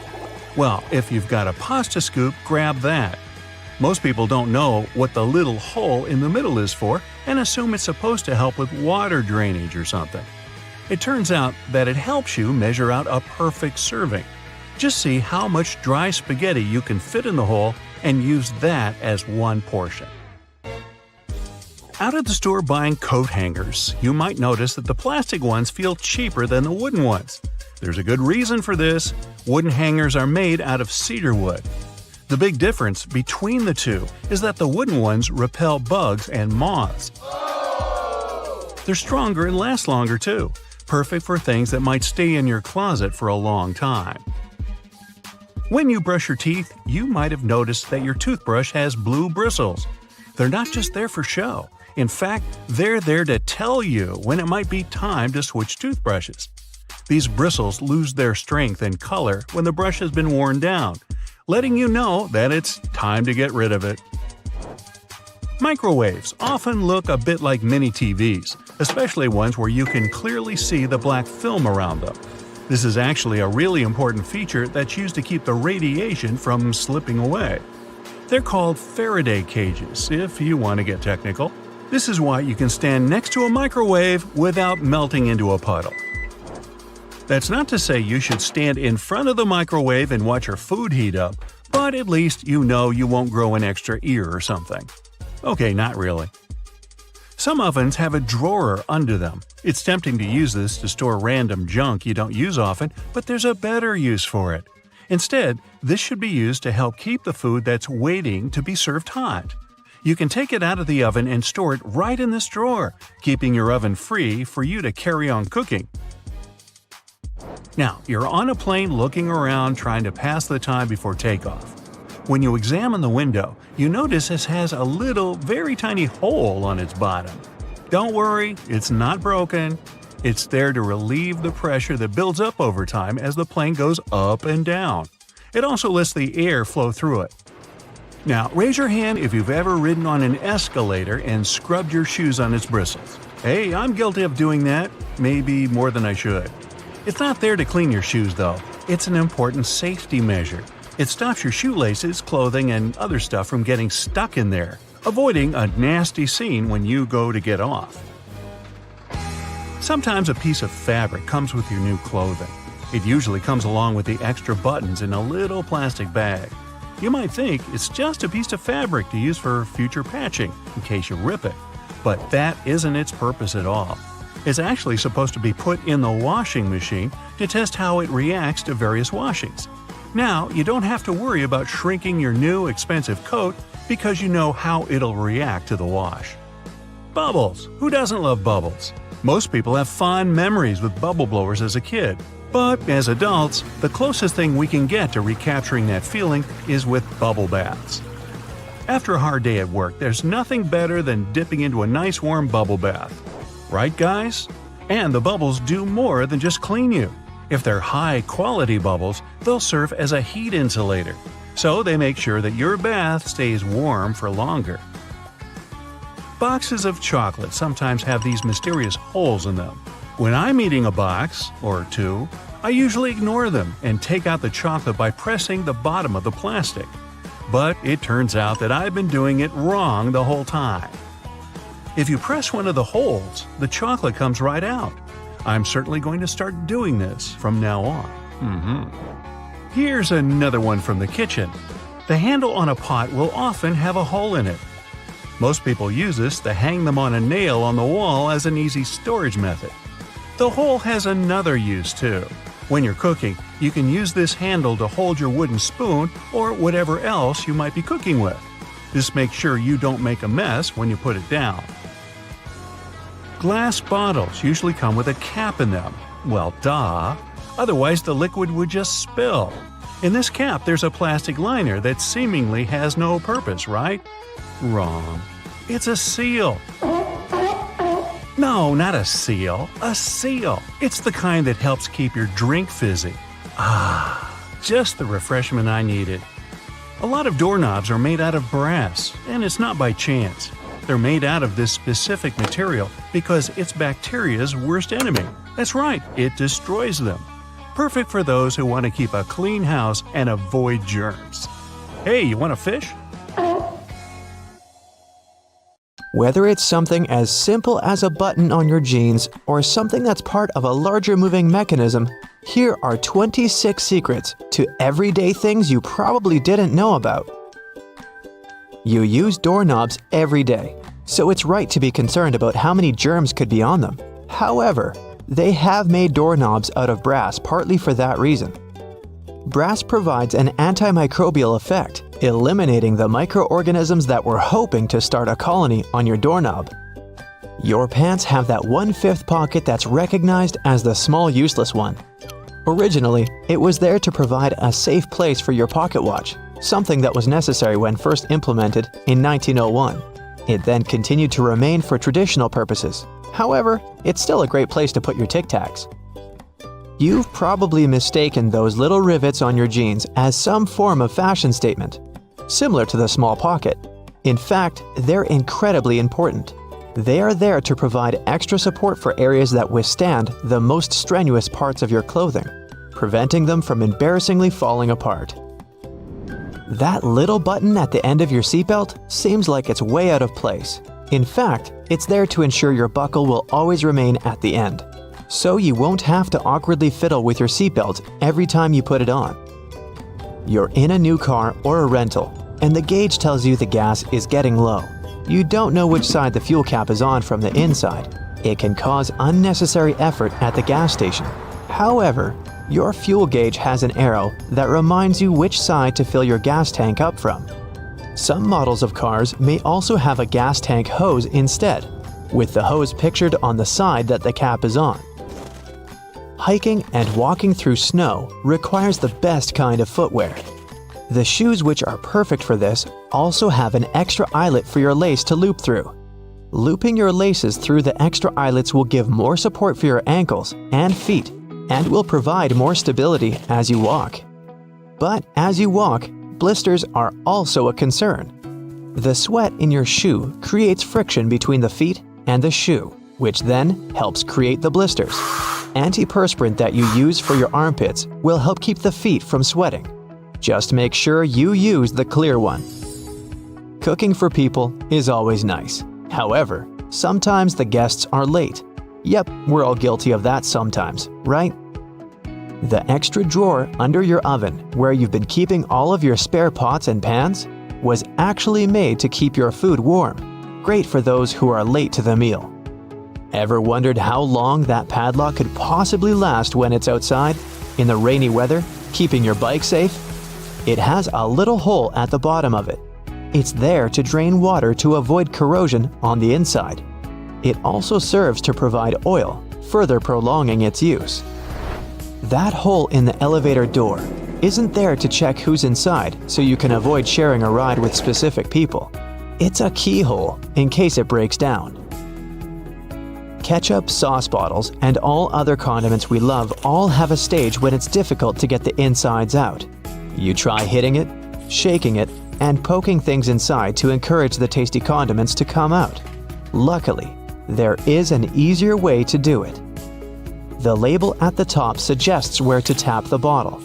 Well, if you've got a pasta scoop, grab that. Most people don't know what the little hole in the middle is for and assume it's supposed to help with water drainage or something. It turns out that it helps you measure out a perfect serving. Just see how much dry spaghetti you can fit in the hole and use that as one portion. Out at the store buying coat hangers, you might notice that the plastic ones feel cheaper than the wooden ones. There's a good reason for this. Wooden hangers are made out of cedar wood. The big difference between the two is that the wooden ones repel bugs and moths. They're stronger and last longer too, perfect for things that might stay in your closet for a long time. When you brush your teeth, you might have noticed that your toothbrush has blue bristles. They're not just there for show. In fact, they're there to tell you when it might be time to switch toothbrushes. These bristles lose their strength and color when the brush has been worn down, letting you know that it's time to get rid of it. Microwaves often look a bit like mini TVs, especially ones where you can clearly see the black film around them. This is actually a really important feature that's used to keep the radiation from slipping away. They're called Faraday cages, if you want to get technical. This is why you can stand next to a microwave without melting into a puddle. That's not to say you should stand in front of the microwave and watch your food heat up, but at least you know you won't grow an extra ear or something. Okay, not really. Some ovens have a drawer under them. It's tempting to use this to store random junk you don't use often, but there's a better use for it. Instead, this should be used to help keep the food that's waiting to be served hot. You can take it out of the oven and store it right in this drawer, keeping your oven free for you to carry on cooking. Now, you're on a plane looking around trying to pass the time before takeoff. When you examine the window, you notice this has a little, very tiny hole on its bottom. Don't worry, it's not broken. It's there to relieve the pressure that builds up over time as the plane goes up and down. It also lets the air flow through it. Now, raise your hand if you've ever ridden on an escalator and scrubbed your shoes on its bristles. Hey, I'm guilty of doing that, maybe more than I should. It's not there to clean your shoes, though. It's an important safety measure. It stops your shoelaces, clothing, and other stuff from getting stuck in there, avoiding a nasty scene when you go to get off. Sometimes a piece of fabric comes with your new clothing. It usually comes along with the extra buttons in a little plastic bag. You might think it's just a piece of fabric to use for future patching, in case you rip it. But that isn't its purpose at all. It's actually supposed to be put in the washing machine to test how it reacts to various washings. Now, you don't have to worry about shrinking your new expensive coat because you know how it'll react to the wash. Bubbles! Who doesn't love bubbles? Most people have fond memories with bubble blowers as a kid. But as adults, the closest thing we can get to recapturing that feeling is with bubble baths. After a hard day at work, there's nothing better than dipping into a nice warm bubble bath. Right, guys? And the bubbles do more than just clean you. If they're high-quality bubbles, they'll serve as a heat insulator. so they make sure that your bath stays warm for longer. Boxes of chocolate sometimes have these mysterious holes in them. When I'm eating a box, or two, I usually ignore them and take out the chocolate by pressing the bottom of the plastic. But it turns out that I've been doing it wrong the whole time. If you press one of the holes, the chocolate comes right out. I'm certainly going to start doing this from now on. Here's another one from the kitchen. The handle on a pot will often have a hole in it. Most people use this to hang them on a nail on the wall as an easy storage method. The hole has another use too. When you're cooking, you can use this handle to hold your wooden spoon or whatever else you might be cooking with. This makes sure you don't make a mess when you put it down. Glass bottles usually come with a cap in them. Well, duh. Otherwise, the liquid would just spill. In this cap, there's a plastic liner that seemingly has no purpose, right? Wrong. It's a seal. No, not a seal. A seal. It's the kind that helps keep your drink fizzy. Just the refreshment I needed. A lot of doorknobs are made out of brass, and it's not by chance. They're made out of this specific material because it's bacteria's worst enemy. That's right, it destroys them. Perfect for those who want to keep a clean house and avoid germs. Hey, you want a fish? Whether it's something as simple as a button on your jeans or something that's part of a larger moving mechanism, here are 26 secrets to everyday things you probably didn't know about. You use doorknobs every day, so it's right to be concerned about how many germs could be on them. However, they have made doorknobs out of brass partly for that reason. Brass provides an antimicrobial effect, eliminating the microorganisms that were hoping to start a colony on your doorknob. Your pants have that 1/5 pocket that's recognized as the small useless one. Originally, it was there to provide a safe place for your pocket watch, something that was necessary when first implemented in 1901. It then continued to remain for traditional purposes. However, it's still a great place to put your Tic Tacs. You've probably mistaken those little rivets on your jeans as some form of fashion statement, similar to the small pocket. In fact, they're incredibly important. They are there to provide extra support for areas that withstand the most strenuous parts of your clothing, preventing them from embarrassingly falling apart. That little button at the end of your seatbelt seems like it's way out of place. In fact, it's there to ensure your buckle will always remain at the end, so you won't have to awkwardly fiddle with your seatbelt every time you put it on. You're in a new car or a rental, and the gauge tells you the gas is getting low. You don't know which side the fuel cap is on from the inside. It can cause unnecessary effort at the gas station. However, your fuel gauge has an arrow that reminds you which side to fill your gas tank up from. Some models of cars may also have a gas tank hose instead, with the hose pictured on the side that the cap is on. Hiking and walking through snow requires the best kind of footwear. The shoes which are perfect for this also have an extra eyelet for your lace to loop through. Looping your laces through the extra eyelets will give more support for your ankles and feet and will provide more stability as you walk. But as you walk, blisters are also a concern. The sweat in your shoe creates friction between the feet and the shoe, which then helps create the blisters. Antiperspirant that you use for your armpits will help keep the feet from sweating. Just make sure you use the clear one. Cooking for people is always nice. However, sometimes the guests are late. Yep, we're all guilty of that sometimes, right? The extra drawer under your oven, where you've been keeping all of your spare pots and pans, was actually made to keep your food warm. Great for those who are late to the meal. Ever wondered how long that padlock could possibly last when it's outside, in the rainy weather, keeping your bike safe? It has a little hole at the bottom of it. It's there to drain water to avoid corrosion on the inside. It also serves to provide oil, further prolonging its use. That hole in the elevator door isn't there to check who's inside so you can avoid sharing a ride with specific people. It's a keyhole in case it breaks down. Ketchup, sauce bottles, and all other condiments we love all have a stage when it's difficult to get the insides out. You try hitting it, shaking it, and poking things inside to encourage the tasty condiments to come out. Luckily, there is an easier way to do it. The label at the top suggests where to tap the bottle.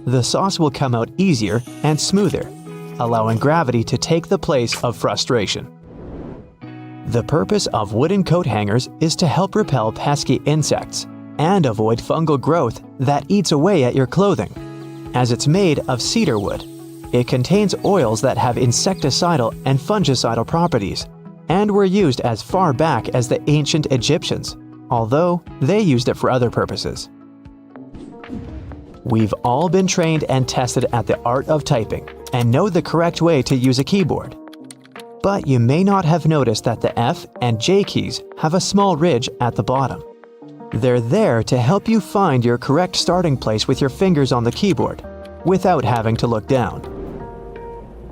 The sauce will come out easier and smoother, allowing gravity to take the place of frustration. The purpose of wooden coat hangers is to help repel pesky insects and avoid fungal growth that eats away at your clothing. As it's made of cedar wood, it contains oils that have insecticidal and fungicidal properties and were used as far back as the ancient Egyptians, although they used it for other purposes. We've all been trained and tested at the art of typing and know the correct way to use a keyboard. But you may not have noticed that the F and J keys have a small ridge at the bottom. They're there to help you find your correct starting place with your fingers on the keyboard, without having to look down.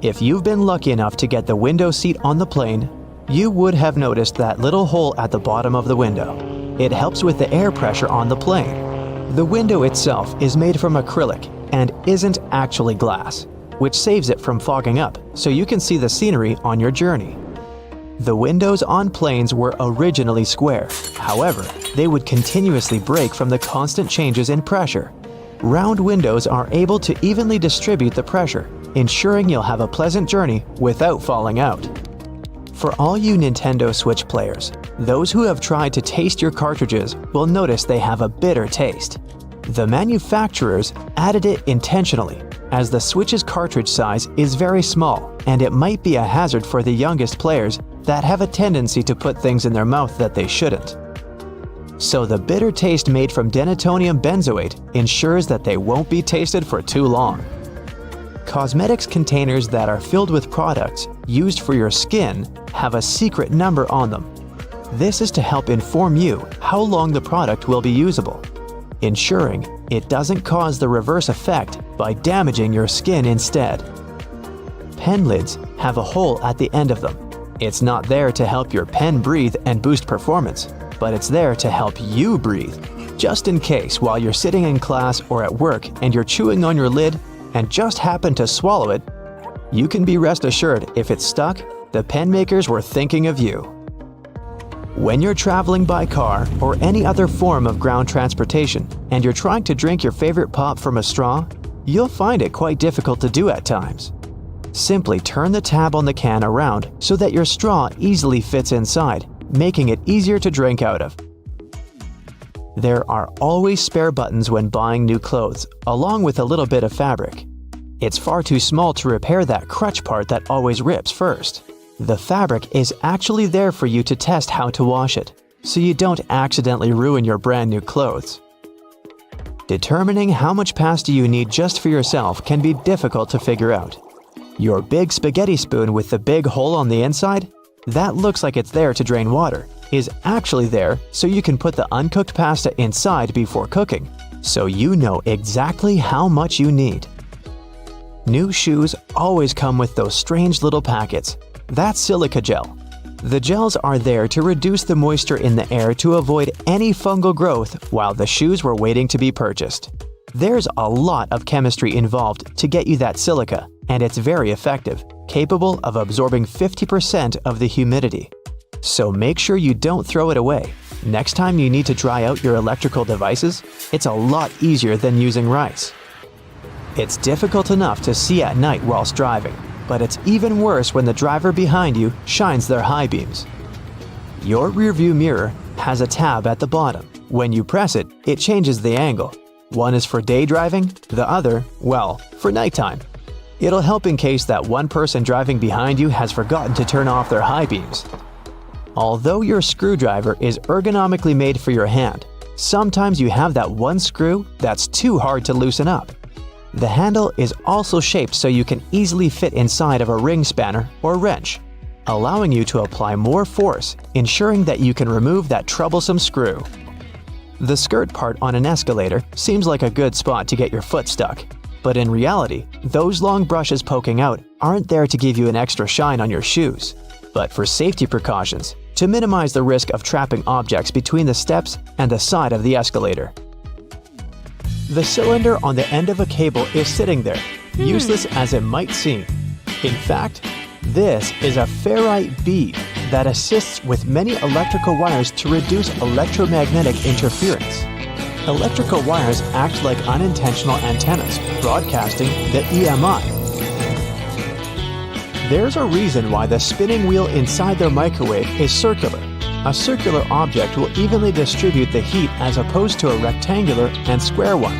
If you've been lucky enough to get the window seat on the plane, you would have noticed that little hole at the bottom of the window. It helps with the air pressure on the plane. The window itself is made from acrylic and isn't actually glass, which saves it from fogging up so you can see the scenery on your journey. The windows on planes were originally square. However, they would continuously break from the constant changes in pressure. Round windows are able to evenly distribute the pressure, ensuring you'll have a pleasant journey without falling out. For all you Nintendo Switch players, those who have tried to taste your cartridges will notice they have a bitter taste. The manufacturers added it intentionally, as the Switch's cartridge size is very small and it might be a hazard for the youngest players that have a tendency to put things in their mouth that they shouldn't. So the bitter taste made from denatonium benzoate ensures that they won't be tasted for too long. Cosmetics containers that are filled with products used for your skin have a secret number on them. This is to help inform you how long the product will be usable, ensuring it doesn't cause the reverse effect by damaging your skin instead. Pen lids have a hole at the end of them. It's not there to help your pen breathe and boost performance, but it's there to help you breathe, just in case while you're sitting in class or at work and you're chewing on your lid and just happen to swallow it. You can be rest assured if it's stuck, the pen makers were thinking of you. When you're traveling by car or any other form of ground transportation and you're trying to drink your favorite pop from a straw, you'll find it quite difficult to do at times. Simply turn the tab on the can around so that your straw easily fits inside, making it easier to drink out of. There are always spare buttons when buying new clothes, along with a little bit of fabric. It's far too small to repair that crutch part that always rips first. The fabric is actually there for you to test how to wash it, so you don't accidentally ruin your brand new clothes. Determining how much pasta you need just for yourself can be difficult to figure out. Your big spaghetti spoon with the big hole on the inside, that looks like it's there to drain water, is actually there so you can put the uncooked pasta inside before cooking, so you know exactly how much you need. New shoes always come with those strange little packets. That's silica gel. The gels are there to reduce the moisture in the air to avoid any fungal growth while the shoes were waiting to be purchased. There's a lot of chemistry involved to get you that silica, and it's very effective, capable of absorbing 50% of the humidity. So make sure you don't throw it away. Next time you need to dry out your electrical devices, it's a lot easier than using rice. It's difficult enough to see at night whilst driving, but it's even worse when the driver behind you shines their high beams. Your rearview mirror has a tab at the bottom. When you press it, it changes the angle. One is for day driving, the other, well, for nighttime. It'll help in case that one person driving behind you has forgotten to turn off their high beams. Although your screwdriver is ergonomically made for your hand, sometimes you have that one screw that's too hard to loosen up. The handle is also shaped so you can easily fit inside of a ring spanner or wrench, allowing you to apply more force, ensuring that you can remove that troublesome screw. The skirt part on an escalator seems like a good spot to get your foot stuck, but in reality, those long brushes poking out aren't there to give you an extra shine on your shoes, but for safety precautions, to minimize the risk of trapping objects between the steps and the side of the escalator. The cylinder on the end of a cable is sitting there, useless as it might seem. In fact, this is a ferrite bead that assists with many electrical wires to reduce electromagnetic interference. Electrical wires act like unintentional antennas, broadcasting the EMI. There's a reason why the spinning wheel inside their microwave is circular. A circular object will evenly distribute the heat as opposed to a rectangular and square one.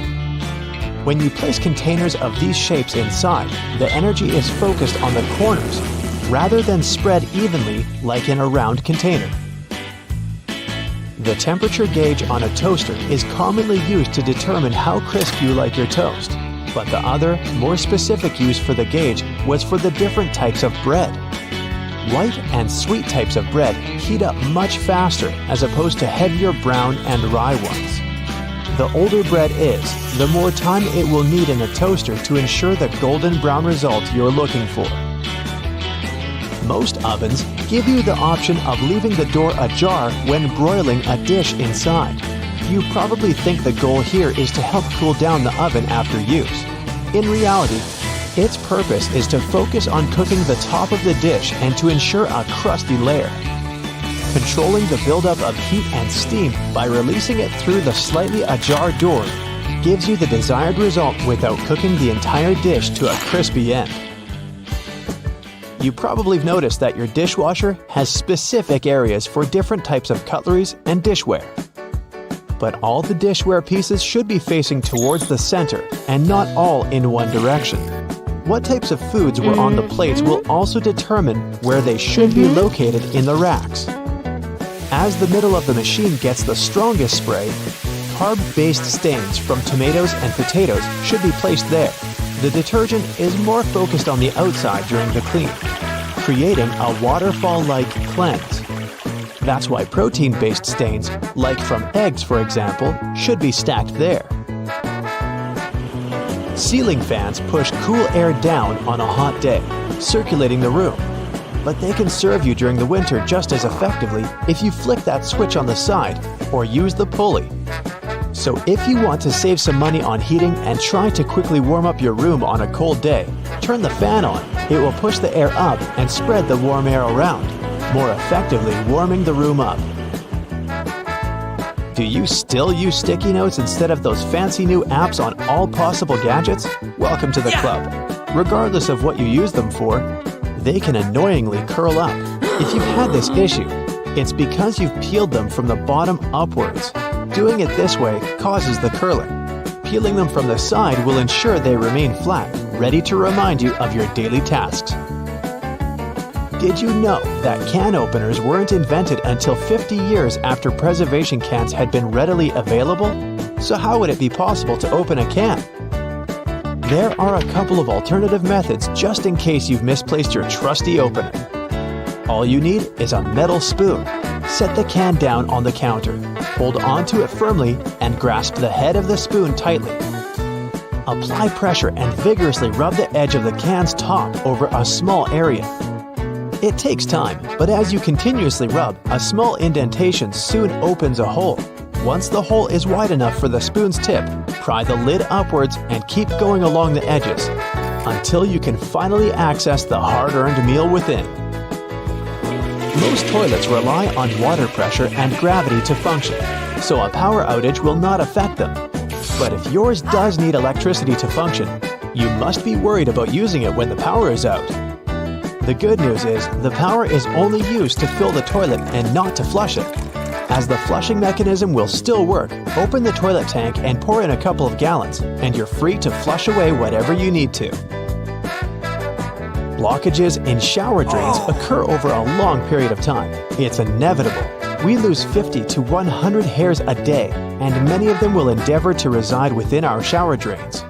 When you place containers of these shapes inside, the energy is focused on the corners rather than spread evenly like in a round container. The temperature gauge on a toaster is commonly used to determine how crisp you like your toast, but the other, more specific use for the gauge was for the different types of bread. White and sweet types of bread heat up much faster as opposed to heavier brown and rye ones. The older bread is, the more time it will need in the toaster to ensure the golden brown result you're looking for. Most ovens give you the option of leaving the door ajar when broiling a dish inside. You probably think the goal here is to help cool down the oven after use. In reality, its purpose is to focus on cooking the top of the dish and to ensure a crusty layer. Controlling the buildup of heat and steam by releasing it through the slightly ajar door gives you the desired result without cooking the entire dish to a crispy end. You probably have noticed that your dishwasher has specific areas for different types of cutleries and dishware. But all the dishware pieces should be facing towards the center and not all in one direction. What types of foods were on the plates will also determine where they should be located in the racks. As the middle of the machine gets the strongest spray, carb-based stains from tomatoes and potatoes should be placed there. The detergent is more focused on the outside during the clean, creating a waterfall-like cleanse. That's why protein-based stains, like from eggs for example, should be stacked there. Ceiling fans push cool air down on a hot day, circulating the room. But they can serve you during the winter just as effectively if you flick that switch on the side or use the pulley. So if you want to save some money on heating and try to quickly warm up your room on a cold day, turn the fan on. It will push the air up and spread the warm air around, more effectively warming the room up. Do you still use sticky notes instead of those fancy new apps on all possible gadgets? Welcome to the club. Regardless of what you use them for, they can annoyingly curl up. If you've had this issue, it's because you've peeled them from the bottom upwards. Doing it this way causes the curling. Peeling them from the side will ensure they remain flat, ready to remind you of your daily tasks. Did you know that can openers weren't invented until 50 years after preservation cans had been readily available? So how would it be possible to open a can? There are a couple of alternative methods just in case you've misplaced your trusty opener. All you need is a metal spoon. Set the can down on the counter. Hold onto it firmly and grasp the head of the spoon tightly. Apply pressure and vigorously rub the edge of the can's top over a small area. It takes time, but as you continuously rub, a small indentation soon opens a hole. Once the hole is wide enough for the spoon's tip, pry the lid upwards and keep going along the edges until you can finally access the hard-earned meal within. Most toilets rely on water pressure and gravity to function, so a power outage will not affect them. But if yours does need electricity to function, you must be worried about using it when the power is out. The good news is the power is only used to fill the toilet and not to flush it. As the flushing mechanism will still work, open the toilet tank and pour in a couple of gallons, and you're free to flush away whatever you need to. Blockages in shower drains occur over a long period of time. It's inevitable. We lose 50 to 100 hairs a day, and many of them will endeavor to reside within our shower drains.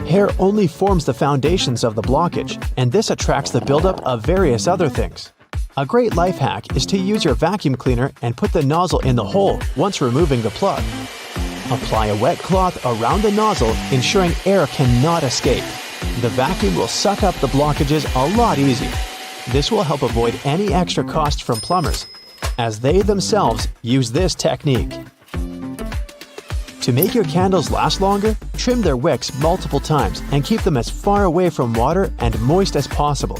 Hair only forms the foundations of the blockage, and this attracts the buildup of various other things. A great life hack is to use your vacuum cleaner and put the nozzle in the hole once removing the plug. Apply a wet cloth around the nozzle, ensuring air cannot escape. The vacuum will suck up the blockages a lot easier. This will help avoid any extra cost from plumbers, as they themselves use this technique. To make your candles last longer, trim their wicks multiple times and keep them as far away from water and moist as possible.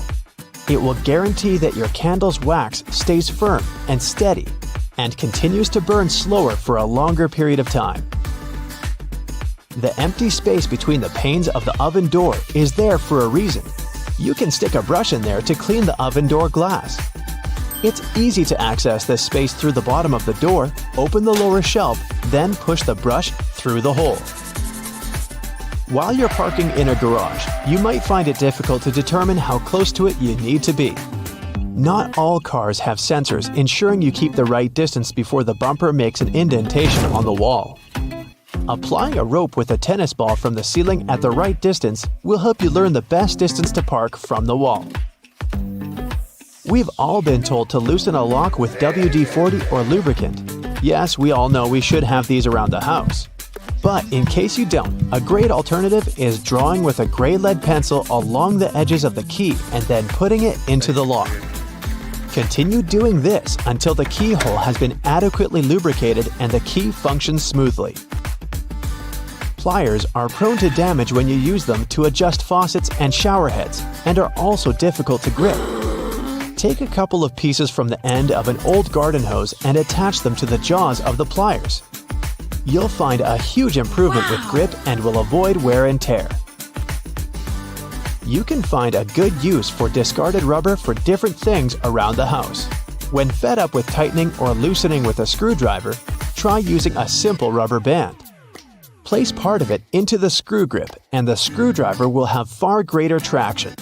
It will guarantee that your candle's wax stays firm and steady and continues to burn slower for a longer period of time. The empty space between the panes of the oven door is there for a reason. You can stick a brush in there to clean the oven door glass. It's easy to access this space through the bottom of the door, open the lower shelf, then push the brush through the hole. While you're parking in a garage, you might find it difficult to determine how close to it you need to be. Not all cars have sensors ensuring you keep the right distance before the bumper makes an indentation on the wall. Applying a rope with a tennis ball from the ceiling at the right distance will help you learn the best distance to park from the wall. We've all been told to loosen a lock with WD-40 or lubricant. Yes, we all know we should have these around the house. But in case you don't, a great alternative is drawing with a gray lead pencil along the edges of the key and then putting it into the lock. Continue doing this until the keyhole has been adequately lubricated and the key functions smoothly. Pliers are prone to damage when you use them to adjust faucets and shower heads and are also difficult to grip. Take a couple of pieces from the end of an old garden hose and attach them to the jaws of the pliers. You'll find a huge improvement with grip and will avoid wear and tear. You can find a good use for discarded rubber for different things around the house. When fed up with tightening or loosening with a screwdriver, try using a simple rubber band. Place part of it into the screw grip and the screwdriver will have far greater traction.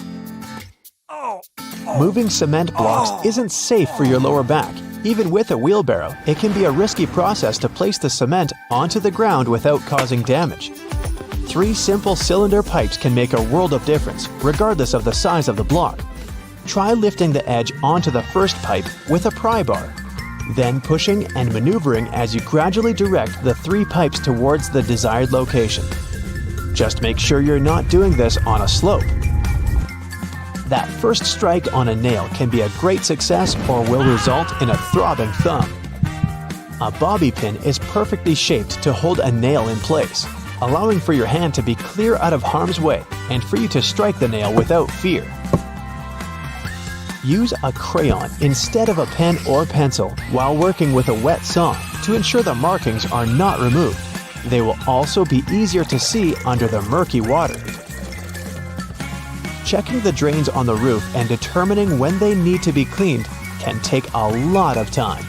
Moving cement blocks isn't safe for your lower back. Even with a wheelbarrow, it can be a risky process to place the cement onto the ground without causing damage. 3 simple cylinder pipes can make a world of difference, regardless of the size of the block. Try lifting the edge onto the first pipe with a pry bar, then pushing and maneuvering as you gradually direct the 3 pipes towards the desired location. Just make sure you're not doing this on a slope. That first strike on a nail can be a great success or will result in a throbbing thumb. A bobby pin is perfectly shaped to hold a nail in place, allowing for your hand to be clear out of harm's way and for you to strike the nail without fear. Use a crayon instead of a pen or pencil while working with a wet saw to ensure the markings are not removed. They will also be easier to see under the murky water. Checking the drains on the roof and determining when they need to be cleaned can take a lot of time.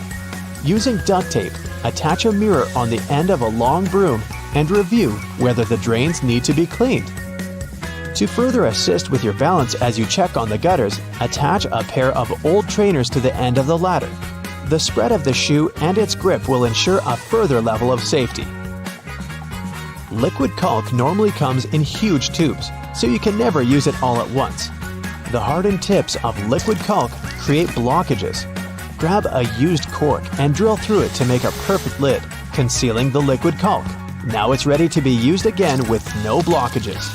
Using duct tape, attach a mirror on the end of a long broom and review whether the drains need to be cleaned. To further assist with your balance as you check on the gutters, attach a pair of old trainers to the end of the ladder. The spread of the shoe and its grip will ensure a further level of safety. Liquid caulk normally comes in huge tubes, so you can never use it all at once. The hardened tips of liquid caulk create blockages. Grab a used cork and drill through it to make a perfect lid, concealing the liquid caulk. Now it's ready to be used again with no blockages.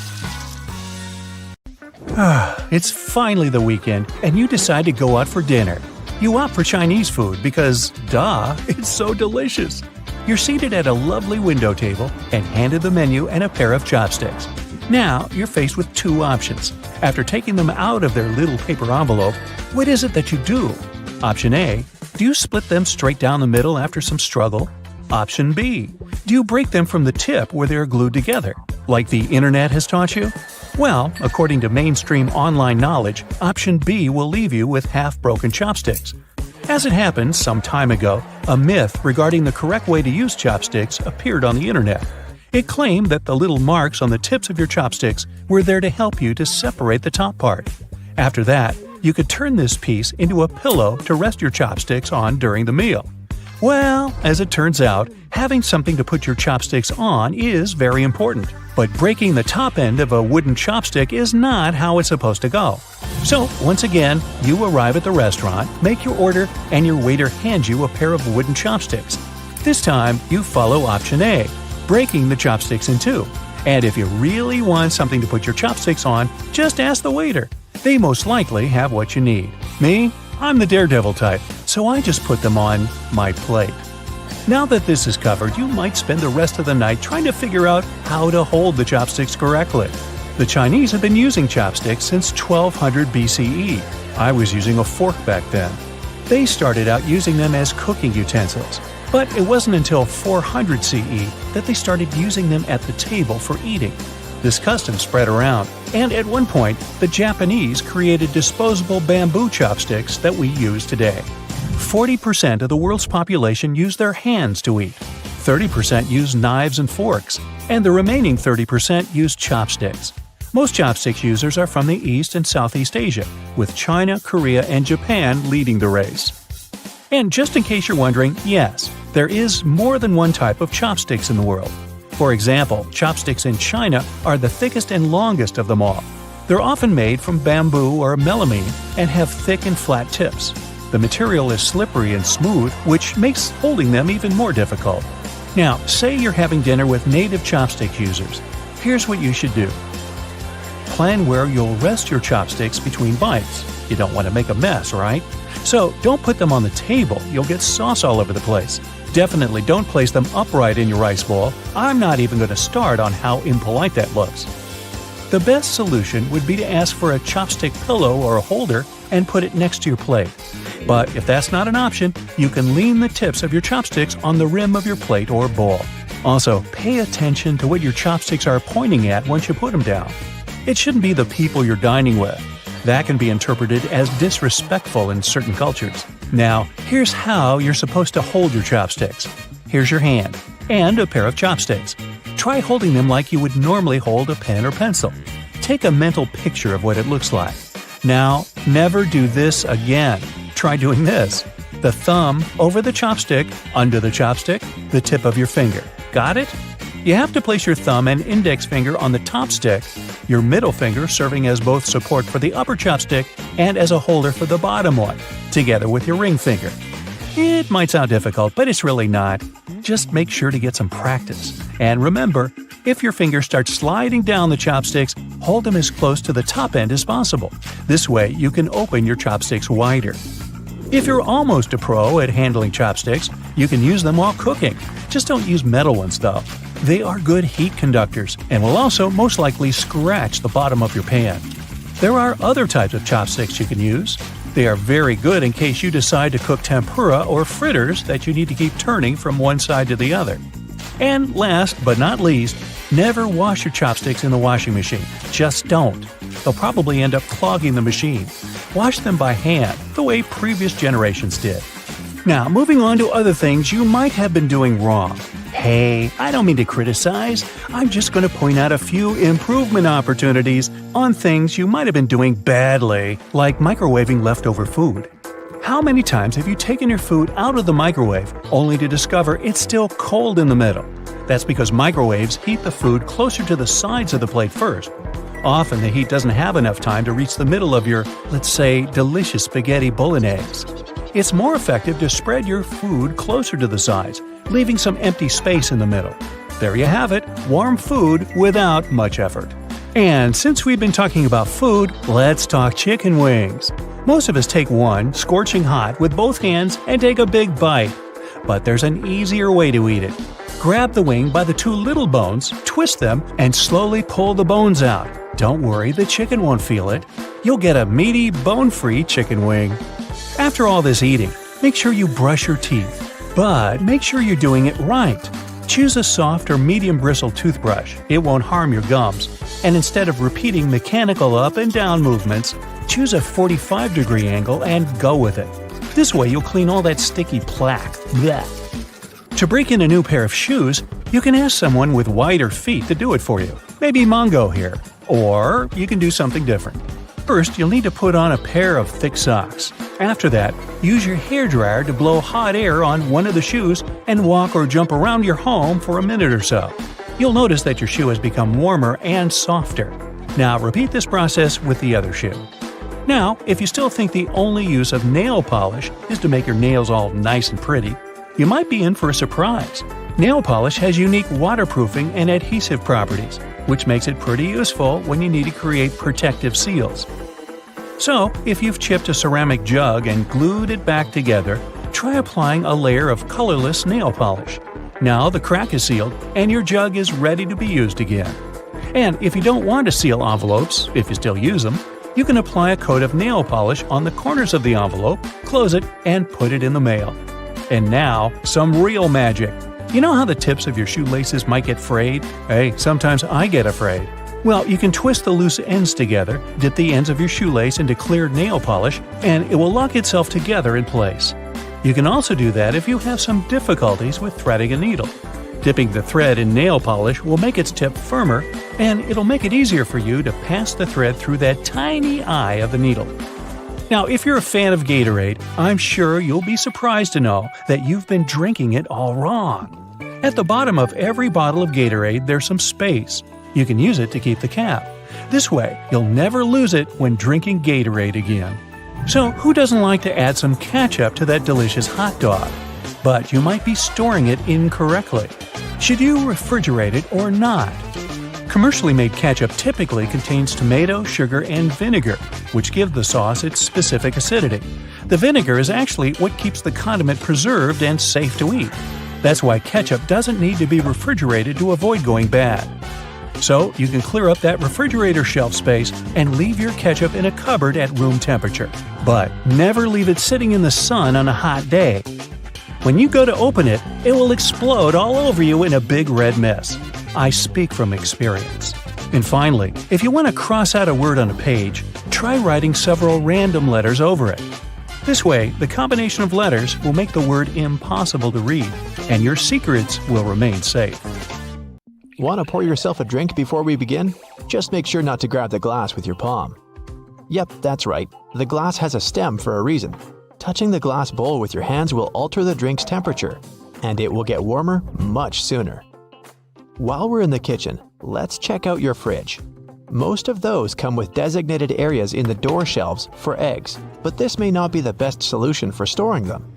It's finally the weekend, and you decide to go out for dinner. You opt for Chinese food because, duh, it's so delicious. You're seated at a lovely window table and handed the menu and a pair of chopsticks. Now, you're faced with 2 options. After taking them out of their little paper envelope, what is it that you do? Option A. Do you split them straight down the middle after some struggle? Option B. Do you break them from the tip where they are glued together, like the internet has taught you? Well, according to mainstream online knowledge, option B will leave you with half-broken chopsticks. As it happened some time ago, a myth regarding the correct way to use chopsticks appeared on the internet. It claimed that the little marks on the tips of your chopsticks were there to help you to separate the top part. After that, you could turn this piece into a pillow to rest your chopsticks on during the meal. Well, as it turns out, having something to put your chopsticks on is very important. But breaking the top end of a wooden chopstick is not how it's supposed to go. So, once again, you arrive at the restaurant, make your order, and your waiter hands you a pair of wooden chopsticks. This time, you follow option A, breaking the chopsticks in 2. And if you really want something to put your chopsticks on, just ask the waiter. They most likely have what you need. Me? I'm the daredevil type, so I just put them on my plate. Now that this is covered, you might spend the rest of the night trying to figure out how to hold the chopsticks correctly. The Chinese have been using chopsticks since 1200 BCE. I was using a fork back then. They started out using them as cooking utensils, but it wasn't until 400 CE that they started using them at the table for eating. This custom spread around, and at one point, the Japanese created disposable bamboo chopsticks that we use today. 40% of the world's population use their hands to eat, 30% use knives and forks, and the remaining 30% use chopsticks. Most chopsticks users are from the East and Southeast Asia, with China, Korea, and Japan leading the race. And just in case you're wondering, yes, there is more than one type of chopsticks in the world. For example, chopsticks in China are the thickest and longest of them all. They're often made from bamboo or melamine and have thick and flat tips. The material is slippery and smooth, which makes holding them even more difficult. Now, say you're having dinner with native chopstick users. Here's what you should do. Plan where you'll rest your chopsticks between bites. You don't want to make a mess, right? So don't put them on the table, you'll get sauce all over the place. Definitely don't place them upright in your rice bowl. I'm not even going to start on how impolite that looks. The best solution would be to ask for a chopstick pillow or a holder and put it next to your plate. But if that's not an option, you can lean the tips of your chopsticks on the rim of your plate or bowl. Also, pay attention to what your chopsticks are pointing at once you put them down. It shouldn't be the people you're dining with. That can be interpreted as disrespectful in certain cultures. Now, here's how you're supposed to hold your chopsticks. Here's your hand, and a pair of chopsticks. Try holding them like you would normally hold a pen or pencil. Take a mental picture of what it looks like. Now, never do this again. Try doing this. The thumb over the chopstick, under the chopstick, the tip of your finger. Got it? You have to place your thumb and index finger on the top stick, your middle finger serving as both support for the upper chopstick and as a holder for the bottom one, together with your ring finger. It might sound difficult, but it's really not. Just make sure to get some practice. And remember, if your fingers start sliding down the chopsticks, hold them as close to the top end as possible. This way, you can open your chopsticks wider. If you're almost a pro at handling chopsticks, you can use them while cooking. Just don't use metal ones, though. They are good heat conductors and will also most likely scratch the bottom of your pan. There are other types of chopsticks you can use. They are very good in case you decide to cook tempura or fritters that you need to keep turning from one side to the other. And last but not least, never wash your chopsticks in the washing machine. Just don't. They'll probably end up clogging the machine. Wash them by hand, the way previous generations did. Now, moving on to other things you might have been doing wrong. Hey, I don't mean to criticize. I'm just going to point out a few improvement opportunities on things you might have been doing badly, like microwaving leftover food. How many times have you taken your food out of the microwave only to discover it's still cold in the middle? That's because microwaves heat the food closer to the sides of the plate first. Often the heat doesn't have enough time to reach the middle of your, let's say, delicious spaghetti bolognese. It's more effective to spread your food closer to the sides, leaving some empty space in the middle. There you have it, warm food without much effort. And since we've been talking about food, let's talk chicken wings. Most of us take one, scorching hot, with both hands and take a big bite. But there's an easier way to eat it. Grab the wing by the two little bones, twist them, and slowly pull the bones out. Don't worry, the chicken won't feel it. You'll get a meaty, bone-free chicken wing. After all this eating, make sure you brush your teeth. But make sure you're doing it right. Choose a soft or medium bristle toothbrush. It won't harm your gums. And instead of repeating mechanical up and down movements, choose a 45-degree angle and go with it. This way you'll clean all that sticky plaque. Blech. To break in a new pair of shoes, you can ask someone with wider feet to do it for you. Maybe Mongo here. Or you can do something different. First, you'll need to put on a pair of thick socks. After that, use your hairdryer to blow hot air on one of the shoes and walk or jump around your home for a minute or so. You'll notice that your shoe has become warmer and softer. Now repeat this process with the other shoe. Now, if you still think the only use of nail polish is to make your nails all nice and pretty, you might be in for a surprise. Nail polish has unique waterproofing and adhesive properties, which makes it pretty useful when you need to create protective seals. So, if you've chipped a ceramic jug and glued it back together, try applying a layer of colorless nail polish. Now the crack is sealed and your jug is ready to be used again. And if you don't want to seal envelopes, if you still use them, you can apply a coat of nail polish on the corners of the envelope, close it, and put it in the mail. And now, some real magic. You know how the tips of your shoelaces might get frayed? Hey, sometimes I get afraid. Well, you can twist the loose ends together, dip the ends of your shoelace into clear nail polish, and it will lock itself together in place. You can also do that if you have some difficulties with threading a needle. Dipping the thread in nail polish will make its tip firmer, and it'll make it easier for you to pass the thread through that tiny eye of the needle. Now, if you're a fan of Gatorade, I'm sure you'll be surprised to know that you've been drinking it all wrong. At the bottom of every bottle of Gatorade, there's some space. You can use it to keep the cap. This way, you'll never lose it when drinking Gatorade again. So, who doesn't like to add some ketchup to that delicious hot dog? But you might be storing it incorrectly. Should you refrigerate it or not? Commercially made ketchup typically contains tomato, sugar, and vinegar, which give the sauce its specific acidity. The vinegar is actually what keeps the condiment preserved and safe to eat. That's why ketchup doesn't need to be refrigerated to avoid going bad. So, you can clear up that refrigerator shelf space and leave your ketchup in a cupboard at room temperature. But never leave it sitting in the sun on a hot day. When you go to open it, it will explode all over you in a big red mess. I speak from experience. And finally, if you want to cross out a word on a page, try writing several random letters over it. This way, the combination of letters will make the word impossible to read, and your secrets will remain safe. Want to pour yourself a drink before we begin? Just make sure not to grab the glass with your palm. Yep, that's right. The glass has a stem for a reason. Touching the glass bowl with your hands will alter the drink's temperature, and it will get warmer much sooner. While we're in the kitchen, let's check out your fridge. Most of those come with designated areas in the door shelves for eggs, but this may not be the best solution for storing them.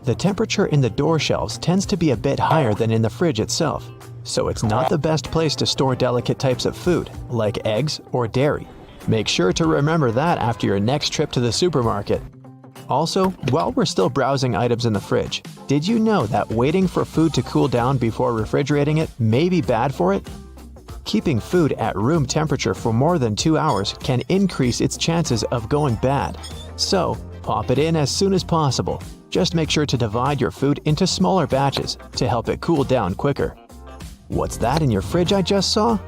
The temperature in the door shelves tends to be a bit higher than in the fridge itself, so it's not the best place to store delicate types of food, like eggs or dairy. Make sure to remember that after your next trip to the supermarket. Also, while we're still browsing items in the fridge, did you know that waiting for food to cool down before refrigerating it may be bad for it? Keeping food at room temperature for more than 2 hours can increase its chances of going bad. So, pop it in as soon as possible. Just make sure to divide your food into smaller batches to help it cool down quicker. What's that in your fridge I just saw?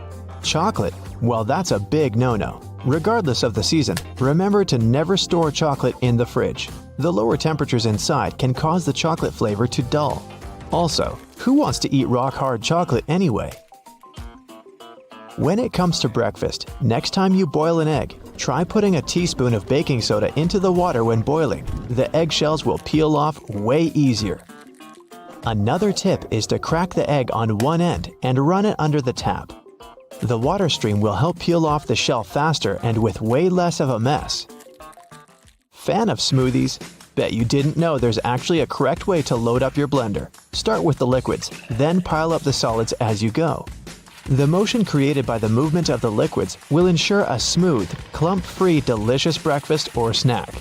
Chocolate. Well, that's a big no-no. Regardless of the season, remember to never store chocolate in the fridge. The lower temperatures inside can cause the chocolate flavor to dull. Also, who wants to eat rock-hard chocolate anyway? When it comes to breakfast, next time you boil an egg, try putting a teaspoon of baking soda into the water when boiling. The eggshells will peel off way easier. Another tip is to crack the egg on one end and run it under the tap. The water stream will help peel off the shell faster and with way less of a mess. Fan of smoothies? Bet you didn't know there's actually a correct way to load up your blender. Start with the liquids, then pile up the solids as you go. The motion created by the movement of the liquids will ensure a smooth, clump-free, delicious breakfast or snack.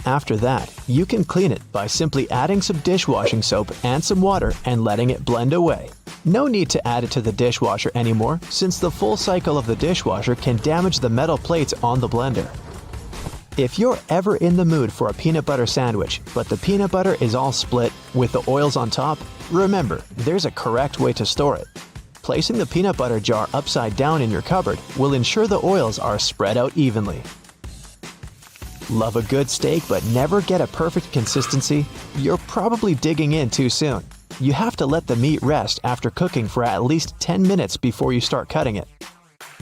After that, you can clean it by simply adding some dishwashing soap and some water and letting it blend away. No need to add it to the dishwasher anymore, since the full cycle of the dishwasher can damage the metal plates on the blender. If you're ever in the mood for a peanut butter sandwich, but the peanut butter is all split with the oils on top, remember, there's a correct way to store it. Placing the peanut butter jar upside down in your cupboard will ensure the oils are spread out evenly. Love a good steak but never get a perfect consistency? You're probably digging in too soon. You have to let the meat rest after cooking for at least 10 minutes before you start cutting it.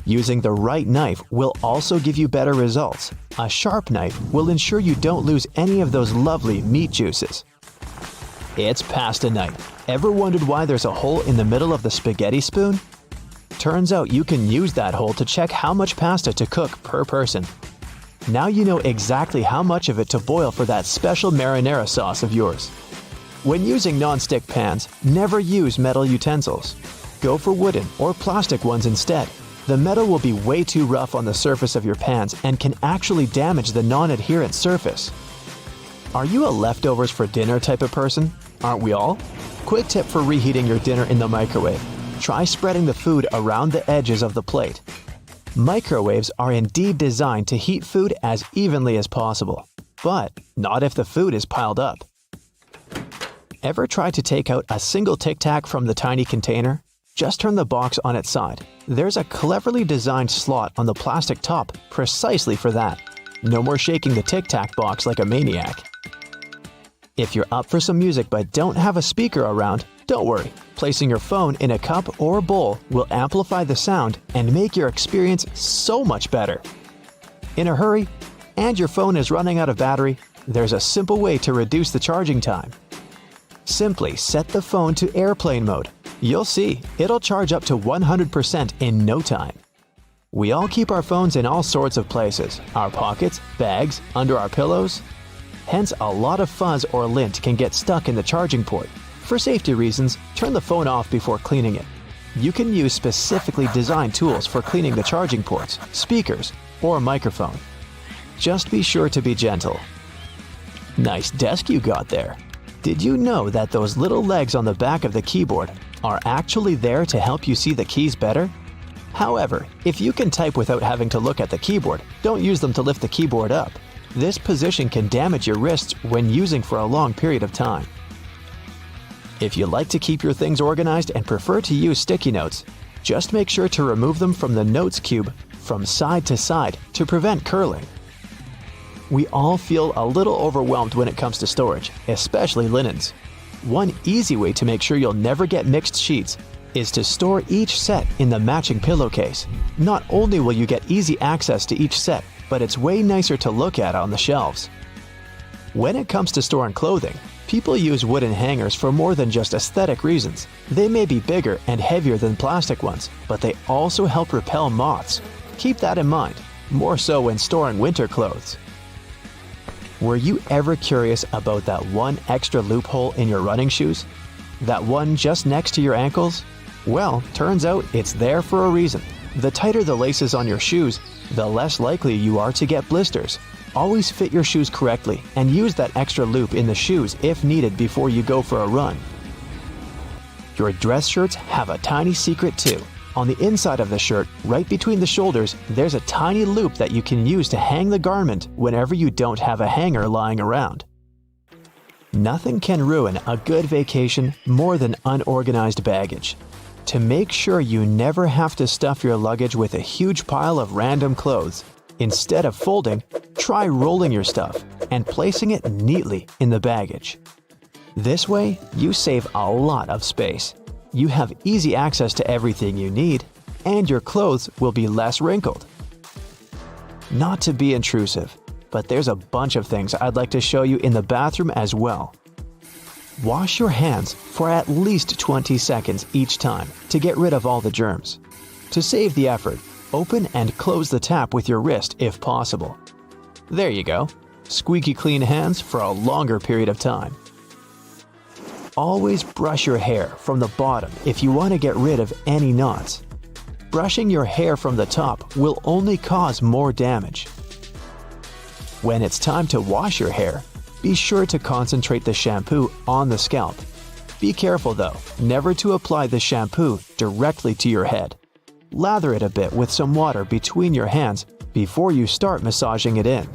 Using the right knife will also give you better results. A sharp knife will ensure you don't lose any of those lovely meat juices. It's pasta night. Ever wondered why there's a hole in the middle of the spaghetti spoon? Turns out you can use that hole to check how much pasta to cook per person. Now you know exactly how much of it to boil for that special marinara sauce of yours. When using non-stick pans, never use metal utensils. Go for wooden or plastic ones instead. The metal will be way too rough on the surface of your pans and can actually damage the non-adherent surface. Are you a leftovers for dinner type of person? Aren't we all? Quick tip for reheating your dinner in the microwave. Try spreading the food around the edges of the plate. Microwaves are indeed designed to heat food as evenly as possible, but not if the food is piled up. Ever try to take out a single Tic Tac from the tiny container? Just turn the box on its side. There's a cleverly designed slot on the plastic top precisely for that. No more shaking the Tic Tac box like a maniac. If you're up for some music but don't have a speaker around, don't worry. Placing your phone in a cup or bowl will amplify the sound and make your experience so much better. In a hurry, and your phone is running out of battery, there's a simple way to reduce the charging time. Simply set the phone to airplane mode. You'll see, it'll charge up to 100% in no time. We all keep our phones in all sorts of places: our pockets, bags, under our pillows. Hence, a lot of fuzz or lint can get stuck in the charging port. For safety reasons, turn the phone off before cleaning it. You can use specifically designed tools for cleaning the charging ports, speakers, or microphone. Just be sure to be gentle. Nice desk you got there. Did you know that those little legs on the back of the keyboard are actually there to help you see the keys better? However, if you can type without having to look at the keyboard, don't use them to lift the keyboard up. This position can damage your wrists when using for a long period of time. If you like to keep your things organized and prefer to use sticky notes, just make sure to remove them from the notes cube from side to side to prevent curling. We all feel a little overwhelmed when it comes to storage, especially linens. One easy way to make sure you'll never get mixed sheets is to store each set in the matching pillowcase. Not only will you get easy access to each set, but it's way nicer to look at on the shelves. When it comes to storing clothing, people use wooden hangers for more than just aesthetic reasons. They may be bigger and heavier than plastic ones, but they also help repel moths. Keep that in mind, more so when storing winter clothes. Were you ever curious about that one extra loophole in your running shoes? That one just next to your ankles? Well, turns out it's there for a reason. The tighter the laces on your shoes, the less likely you are to get blisters. Always fit your shoes correctly and use that extra loop in the shoes if needed before you go for a run. Your dress shirts have a tiny secret too. On the inside of the shirt, right between the shoulders, there's a tiny loop that you can use to hang the garment whenever you don't have a hanger lying around. Nothing can ruin a good vacation more than unorganized baggage. To make sure you never have to stuff your luggage with a huge pile of random clothes, instead of folding, try rolling your stuff and placing it neatly in the baggage. This way, you save a lot of space. You have easy access to everything you need, and your clothes will be less wrinkled. Not to be intrusive, but there's a bunch of things I'd like to show you in the bathroom as well. Wash your hands for at least 20 seconds each time to get rid of all the germs. To save the effort, open and close the tap with your wrist if possible. There you go. Squeaky clean hands for a longer period of time. Always brush your hair from the bottom if you want to get rid of any knots. Brushing your hair from the top will only cause more damage. When it's time to wash your hair, be sure to concentrate the shampoo on the scalp. Be careful though, never to apply the shampoo directly to your head. Lather it a bit with some water between your hands before you start massaging it in.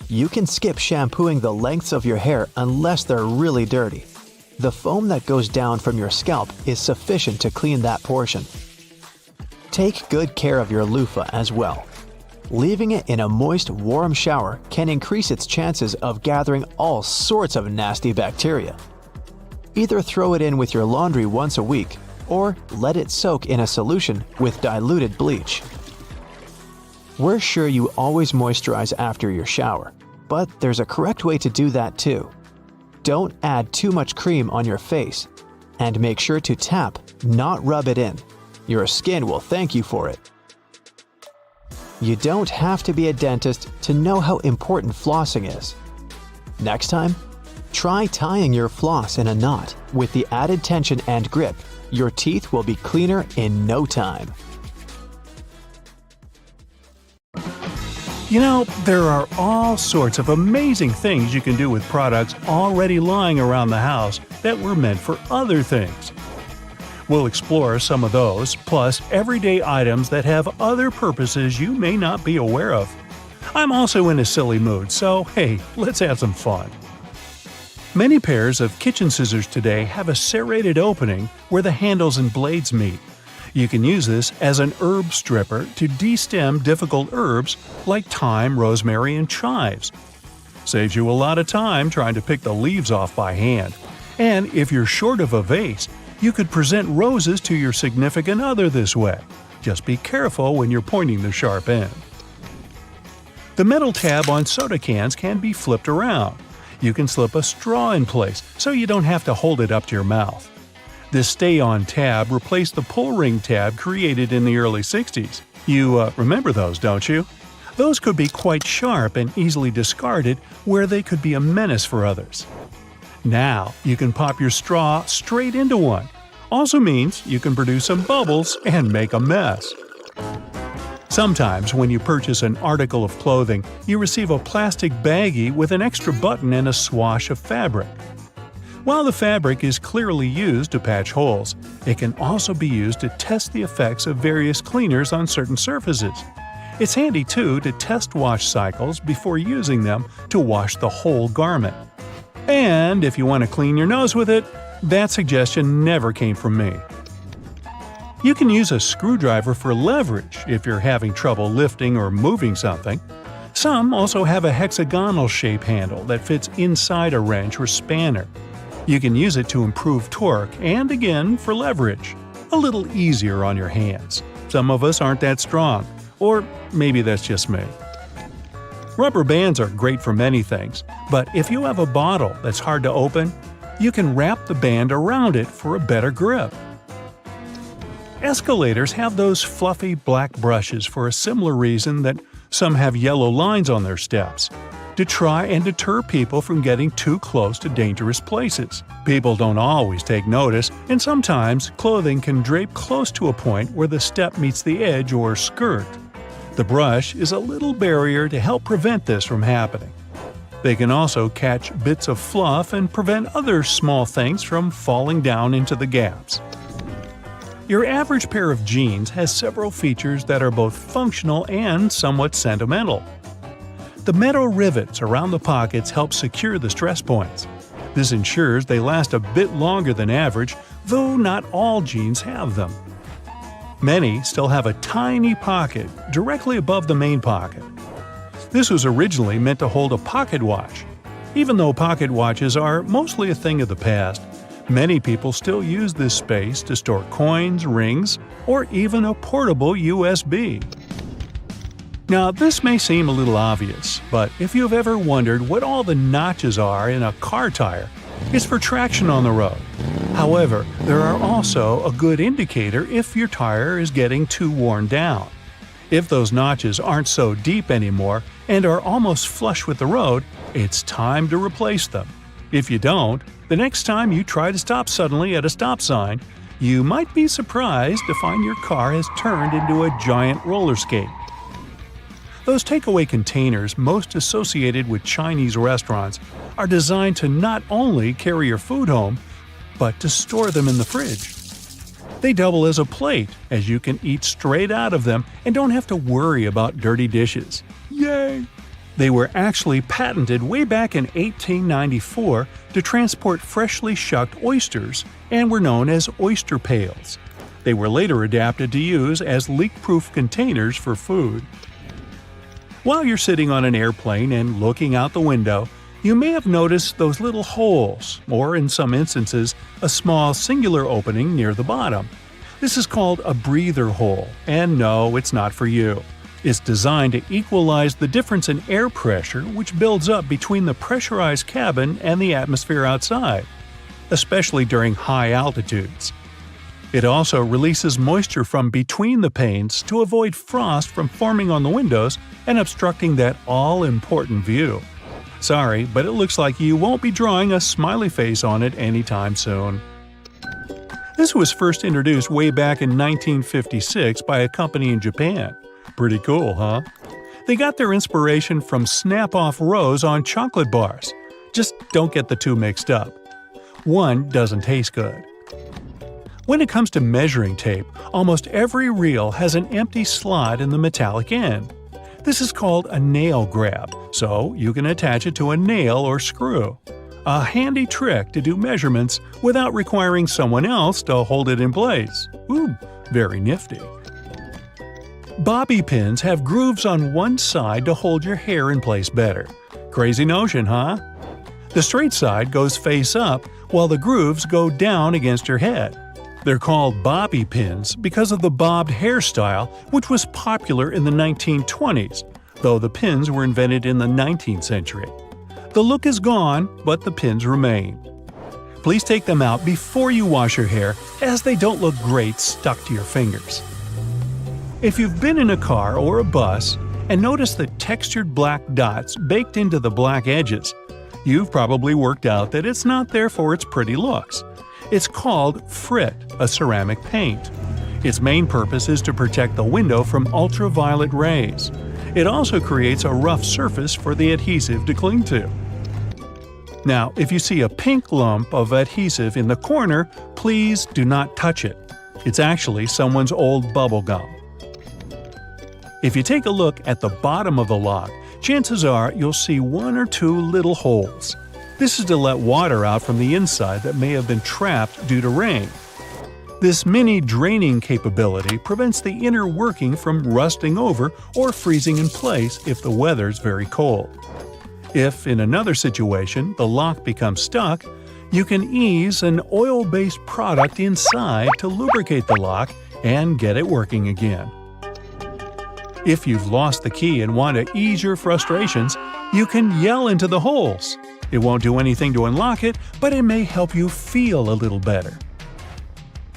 You can skip shampooing the lengths of your hair unless they're really dirty. The foam that goes down from your scalp is sufficient to clean that portion. Take good care of your loofah as well. Leaving it in a moist, warm shower can increase its chances of gathering all sorts of nasty bacteria. Either throw it in with your laundry once a week, or let it soak in a solution with diluted bleach. We're sure you always moisturize after your shower, but there's a correct way to do that too. Don't add too much cream on your face, and make sure to tap, not rub it in. Your skin will thank you for it. You don't have to be a dentist to know how important flossing is. Next time, try tying your floss in a knot. With the added tension and grip, your teeth will be cleaner in no time. You know, there are all sorts of amazing things you can do with products already lying around the house that were meant for other things. We'll explore some of those, plus everyday items that have other purposes you may not be aware of. I'm also in a silly mood, so hey, let's have some fun. Many pairs of kitchen scissors today have a serrated opening where the handles and blades meet. You can use this as an herb stripper to de-stem difficult herbs like thyme, rosemary, and chives. Saves you a lot of time trying to pick the leaves off by hand. And if you're short of a vase, you could present roses to your significant other this way. Just be careful when you're pointing the sharp end. The metal tab on soda cans can be flipped around. You can slip a straw in place so you don't have to hold it up to your mouth. This stay-on tab replaced the pull-ring tab created in the early 60s. You remember those, don't you? Those could be quite sharp and easily discarded where they could be a menace for others. Now, you can pop your straw straight into one. Also means you can produce some bubbles and make a mess. Sometimes when you purchase an article of clothing, you receive a plastic baggie with an extra button and a swash of fabric. While the fabric is clearly used to patch holes, it can also be used to test the effects of various cleaners on certain surfaces. It's handy too to test wash cycles before using them to wash the whole garment. And if you want to clean your nose with it, that suggestion never came from me. You can use a screwdriver for leverage if you're having trouble lifting or moving something. Some also have a hexagonal shape handle that fits inside a wrench or spanner. You can use it to improve torque and, again, for leverage. A little easier on your hands. Some of us aren't that strong. Or maybe that's just me. Rubber bands are great for many things, but if you have a bottle that's hard to open, you can wrap the band around it for a better grip. Escalators have those fluffy black brushes for a similar reason that some have yellow lines on their steps. To try and deter people from getting too close to dangerous places. People don't always take notice, and sometimes clothing can drape close to a point where the step meets the edge or skirt. The brush is a little barrier to help prevent this from happening. They can also catch bits of fluff and prevent other small things from falling down into the gaps. Your average pair of jeans has several features that are both functional and somewhat sentimental. The metal rivets around the pockets help secure the stress points. This ensures they last a bit longer than average, though not all jeans have them. Many still have a tiny pocket directly above the main pocket. This was originally meant to hold a pocket watch. Even though pocket watches are mostly a thing of the past, many people still use this space to store coins, rings, or even a portable USB. Now, this may seem a little obvious, but if you've ever wondered what all the notches are in a car tire, it's for traction on the road. However, there are also a good indicator if your tire is getting too worn down. If those notches aren't so deep anymore and are almost flush with the road, it's time to replace them. If you don't, the next time you try to stop suddenly at a stop sign, you might be surprised to find your car has turned into a giant roller skate. Those takeaway containers most associated with Chinese restaurants are designed to not only carry your food home, but to store them in the fridge. They double as a plate, as you can eat straight out of them and don't have to worry about dirty dishes. Yay! They were actually patented way back in 1894 to transport freshly shucked oysters and were known as oyster pails. They were later adapted to use as leak-proof containers for food. While you're sitting on an airplane and looking out the window, you may have noticed those little holes, or in some instances, a small singular opening near the bottom. This is called a breather hole, and no, it's not for you. It's designed to equalize the difference in air pressure which builds up between the pressurized cabin and the atmosphere outside, especially during high altitudes. It also releases moisture from between the panes to avoid frost from forming on the windows and obstructing that all-important view. Sorry, but it looks like you won't be drawing a smiley face on it anytime soon. This was first introduced way back in 1956 by a company in Japan. Pretty cool, huh? They got their inspiration from snap-off rows on chocolate bars. Just don't get the two mixed up. One doesn't taste good. When it comes to measuring tape, almost every reel has an empty slot in the metallic end. This is called a nail grab, so you can attach it to a nail or screw. A handy trick to do measurements without requiring someone else to hold it in place. Ooh, very nifty. Bobby pins have grooves on one side to hold your hair in place better. Crazy notion, huh? The straight side goes face up, while the grooves go down against your head. They're called bobby pins because of the bobbed hairstyle, which was popular in the 1920s, though the pins were invented in the 19th century. The look is gone, but the pins remain. Please take them out before you wash your hair, as they don't look great stuck to your fingers. If you've been in a car or a bus and noticed the textured black dots baked into the black edges, you've probably worked out that it's not there for its pretty looks. It's called frit, a ceramic paint. Its main purpose is to protect the window from ultraviolet rays. It also creates a rough surface for the adhesive to cling to. Now, if you see a pink lump of adhesive in the corner, please do not touch it. It's actually someone's old bubble gum. If you take a look at the bottom of the lock, chances are you'll see one or two little holes. This is to let water out from the inside that may have been trapped due to rain. This mini draining capability prevents the inner working from rusting over or freezing in place if the weather's very cold. If, in another situation, the lock becomes stuck, you can ease an oil-based product inside to lubricate the lock and get it working again. If you've lost the key and want to ease your frustrations, you can yell into the holes. It won't do anything to unlock it, but it may help you feel a little better.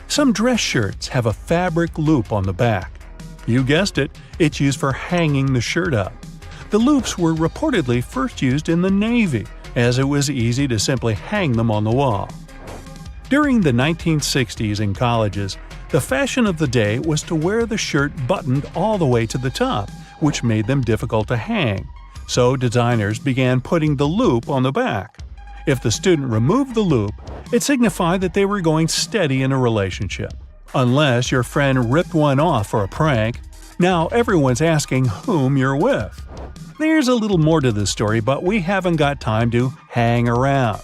Some dress shirts have a fabric loop on the back. You guessed it, it's used for hanging the shirt up. The loops were reportedly first used in the Navy, as it was easy to simply hang them on the wall. During the 1960s in colleges, the fashion of the day was to wear the shirt buttoned all the way to the top, which made them difficult to hang. So designers began putting the loop on the back. If the student removed the loop, it signified that they were going steady in a relationship. Unless your friend ripped one off for a prank, now everyone's asking whom you're with. There's a little more to this story, but we haven't got time to hang around.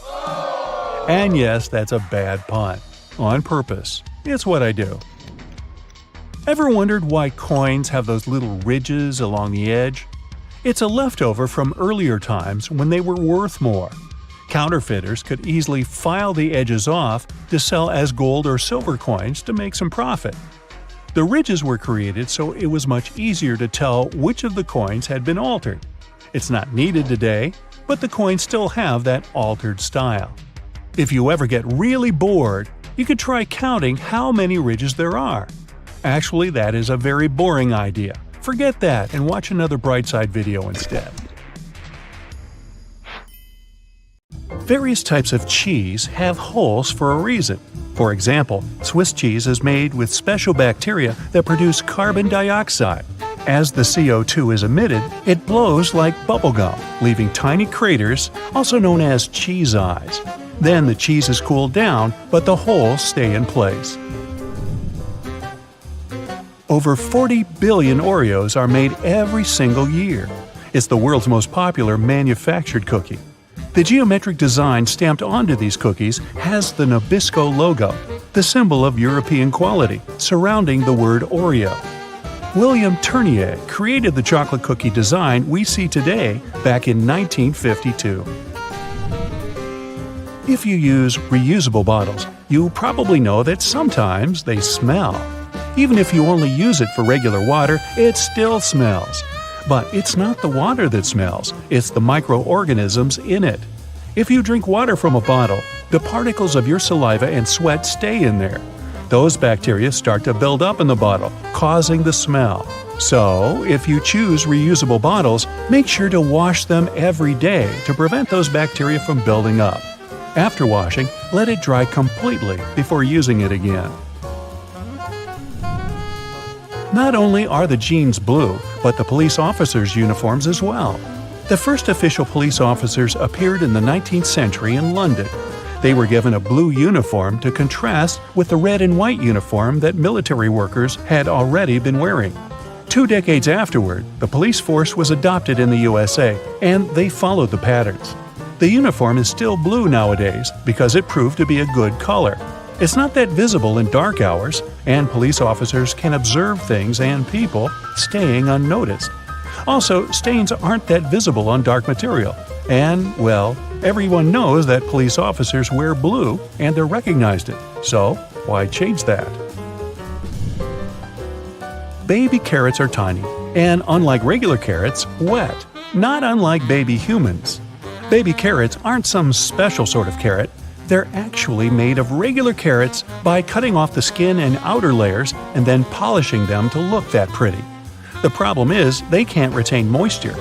And yes, that's a bad pun. On purpose. It's what I do. Ever wondered why coins have those little ridges along the edge? It's a leftover from earlier times when they were worth more. Counterfeiters could easily file the edges off to sell as gold or silver coins to make some profit. The ridges were created so it was much easier to tell which of the coins had been altered. It's not needed today, but the coins still have that altered style. If you ever get really bored, you could try counting how many ridges there are. Actually, that is a very boring idea. Forget that and watch another Brightside video instead. Various types of cheese have holes for a reason. For example, Swiss cheese is made with special bacteria that produce carbon dioxide. As the CO2 is emitted, it blows like bubblegum, leaving tiny craters, also known as cheese eyes. Then the cheese is cooled down, but the holes stay in place. Over 40 billion Oreos are made every single year. It's the world's most popular manufactured cookie. The geometric design stamped onto these cookies has the Nabisco logo, the symbol of European quality, surrounding the word Oreo. William Tournier created the chocolate cookie design we see today back in 1952. If you use reusable bottles, you probably know that sometimes they smell. Even if you only use it for regular water, it still smells. But it's not the water that smells, it's the microorganisms in it. If you drink water from a bottle, the particles of your saliva and sweat stay in there. Those bacteria start to build up in the bottle, causing the smell. So, if you choose reusable bottles, make sure to wash them every day to prevent those bacteria from building up. After washing, let it dry completely before using it again. Not only are the jeans blue, but the police officers' uniforms as well. The first official police officers appeared in the 19th century in London. They were given a blue uniform to contrast with the red and white uniform that military workers had already been wearing. 2 decades afterward, the police force was adopted in the USA, and they followed the patterns. The uniform is still blue nowadays because it proved to be a good color. It's not that visible in dark hours, and police officers can observe things and people staying unnoticed. Also, stains aren't that visible on dark material. And, well, everyone knows that police officers wear blue and they're recognized it. So, why change that? Baby carrots are tiny, and unlike regular carrots, wet, not unlike baby humans. Baby carrots aren't some special sort of carrot. They're actually made of regular carrots by cutting off the skin and outer layers and then polishing them to look that pretty. The problem is they can't retain moisture.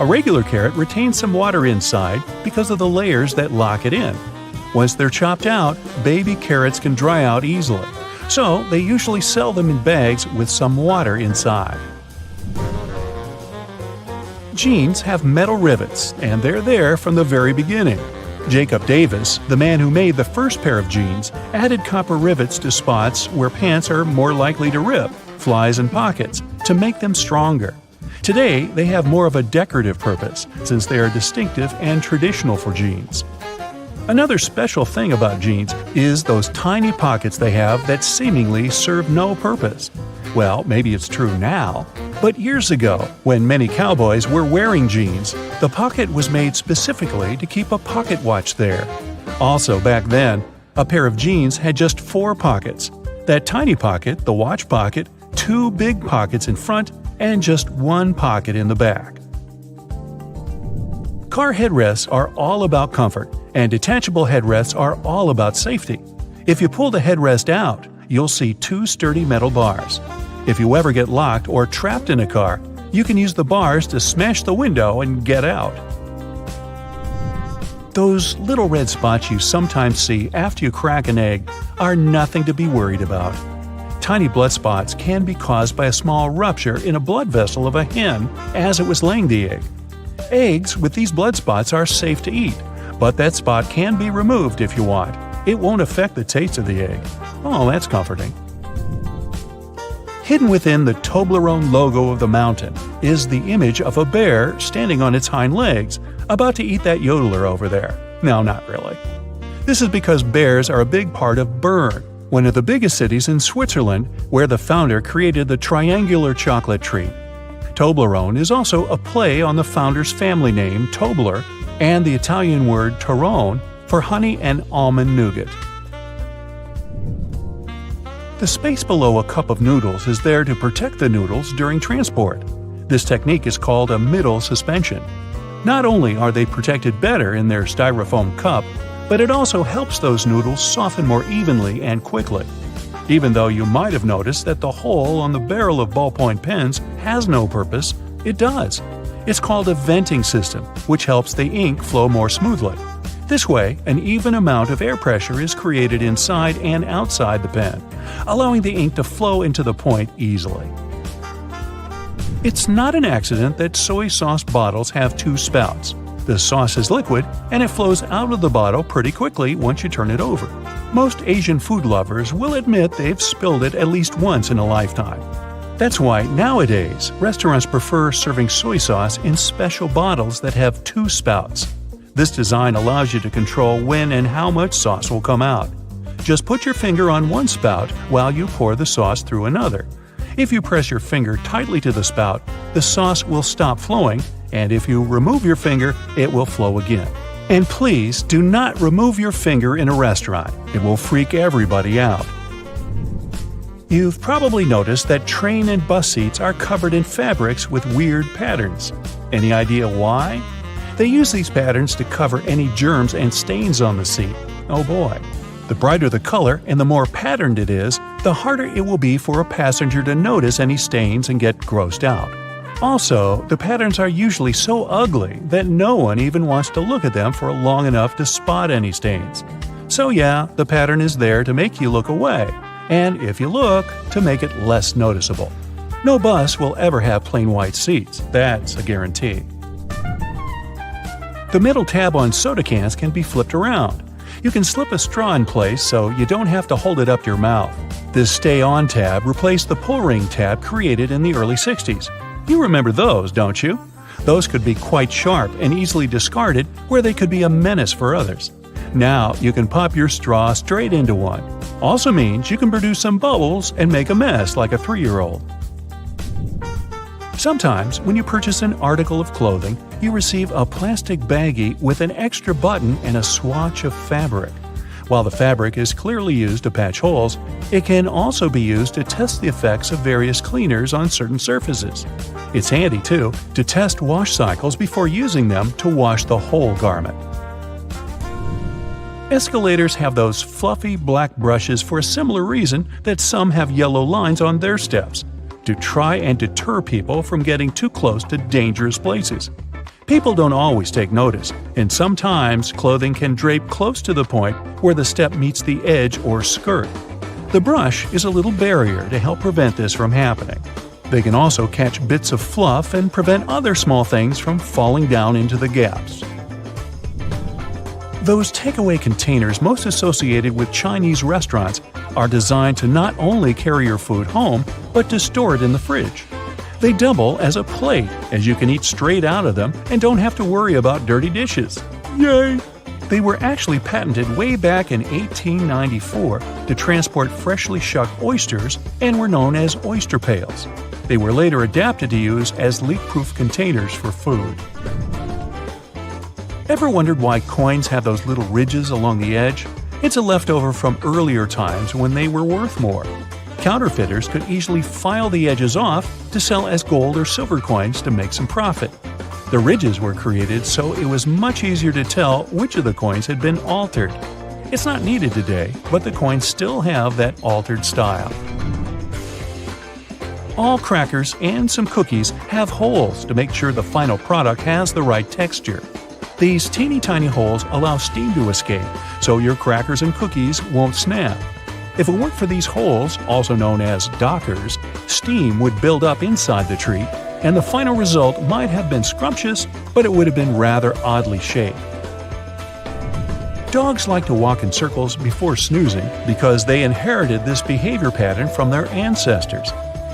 A regular carrot retains some water inside because of the layers that lock it in. Once they're chopped out, baby carrots can dry out easily. So they usually sell them in bags with some water inside. Jeans have metal rivets, and they're there from the very beginning. Jacob Davis, the man who made the first pair of jeans, added copper rivets to spots where pants are more likely to rip, flies and pockets, to make them stronger. Today, they have more of a decorative purpose, since they are distinctive and traditional for jeans. Another special thing about jeans is those tiny pockets they have that seemingly serve no purpose. Well, maybe it's true now, but years ago, when many cowboys were wearing jeans, the pocket was made specifically to keep a pocket watch there. Also, back then, a pair of jeans had just 4 pockets. That tiny pocket, the watch pocket, 2 big pockets in front, and just 1 pocket in the back. Car headrests are all about comfort, and detachable headrests are all about safety. If you pull the headrest out, you'll see 2 sturdy metal bars. If you ever get locked or trapped in a car, you can use the bars to smash the window and get out. Those little red spots you sometimes see after you crack an egg are nothing to be worried about. Tiny blood spots can be caused by a small rupture in a blood vessel of a hen as it was laying the egg. Eggs with these blood spots are safe to eat, but that spot can be removed if you want. It won't affect the taste of the egg. Oh, that's comforting. Hidden within the Toblerone logo of the mountain is the image of a bear standing on its hind legs, about to eat that yodeler over there. No, not really. This is because bears are a big part of Bern, one of the biggest cities in Switzerland, where the founder created the triangular chocolate treat. Toblerone is also a play on the founder's family name, Tobler, and the Italian word Torrone for honey and almond nougat. The space below a cup of noodles is there to protect the noodles during transport. This technique is called a middle suspension. Not only are they protected better in their styrofoam cup, but it also helps those noodles soften more evenly and quickly. Even though you might have noticed that the hole on the barrel of ballpoint pens has no purpose, it does. It's called a venting system, which helps the ink flow more smoothly. This way, an even amount of air pressure is created inside and outside the pen, allowing the ink to flow into the point easily. It's not an accident that soy sauce bottles have 2 spouts. The sauce is liquid, and it flows out of the bottle pretty quickly once you turn it over. Most Asian food lovers will admit they've spilled it at least once in a lifetime. That's why nowadays, restaurants prefer serving soy sauce in special bottles that have 2 spouts. This design allows you to control when and how much sauce will come out. Just put your finger on one spout while you pour the sauce through another. If you press your finger tightly to the spout, the sauce will stop flowing, and if you remove your finger, it will flow again. And please do not remove your finger in a restaurant. It will freak everybody out. You've probably noticed that train and bus seats are covered in fabrics with weird patterns. Any idea why? They use these patterns to cover any germs and stains on the seat. Oh boy. The brighter the color and the more patterned it is, the harder it will be for a passenger to notice any stains and get grossed out. Also, the patterns are usually so ugly that no one even wants to look at them for long enough to spot any stains. So yeah, the pattern is there to make you look away, and if you look, to make it less noticeable. No bus will ever have plain white seats, that's a guarantee. The middle tab on soda cans can be flipped around. You can slip a straw in place so you don't have to hold it up to your mouth. This Stay On tab replaced the pull ring tab created in the early 60s. You remember those, don't you? Those could be quite sharp and easily discarded where they could be a menace for others. Now you can pop your straw straight into one. Also means you can produce some bubbles and make a mess like a 3-year-old. Sometimes, when you purchase an article of clothing, you receive a plastic baggie with an extra button and a swatch of fabric. While the fabric is clearly used to patch holes, it can also be used to test the effects of various cleaners on certain surfaces. It's handy, too, to test wash cycles before using them to wash the whole garment. Escalators have those fluffy black brushes for a similar reason that some have yellow lines on their steps, to try and deter people from getting too close to dangerous places. People don't always take notice, and sometimes clothing can drape close to the point where the step meets the edge or skirt. The brush is a little barrier to help prevent this from happening. They can also catch bits of fluff and prevent other small things from falling down into the gaps. Those takeaway containers most associated with Chinese restaurants are designed to not only carry your food home, but to store it in the fridge. They double as a plate, as you can eat straight out of them and don't have to worry about dirty dishes. Yay! They were actually patented way back in 1894 to transport freshly shucked oysters and were known as oyster pails. They were later adapted to use as leak-proof containers for food. Ever wondered why coins have those little ridges along the edge? It's a leftover from earlier times when they were worth more. Counterfeiters could easily file the edges off to sell as gold or silver coins to make some profit. The ridges were created so it was much easier to tell which of the coins had been altered. It's not needed today, but the coins still have that altered style. All crackers and some cookies have holes to make sure the final product has the right texture. These teeny tiny holes allow steam to escape, so your crackers and cookies won't snap. If it weren't for these holes, also known as dockers, steam would build up inside the treat, and the final result might have been scrumptious, but it would have been rather oddly shaped. Dogs like to walk in circles before snoozing because they inherited this behavior pattern from their ancestors.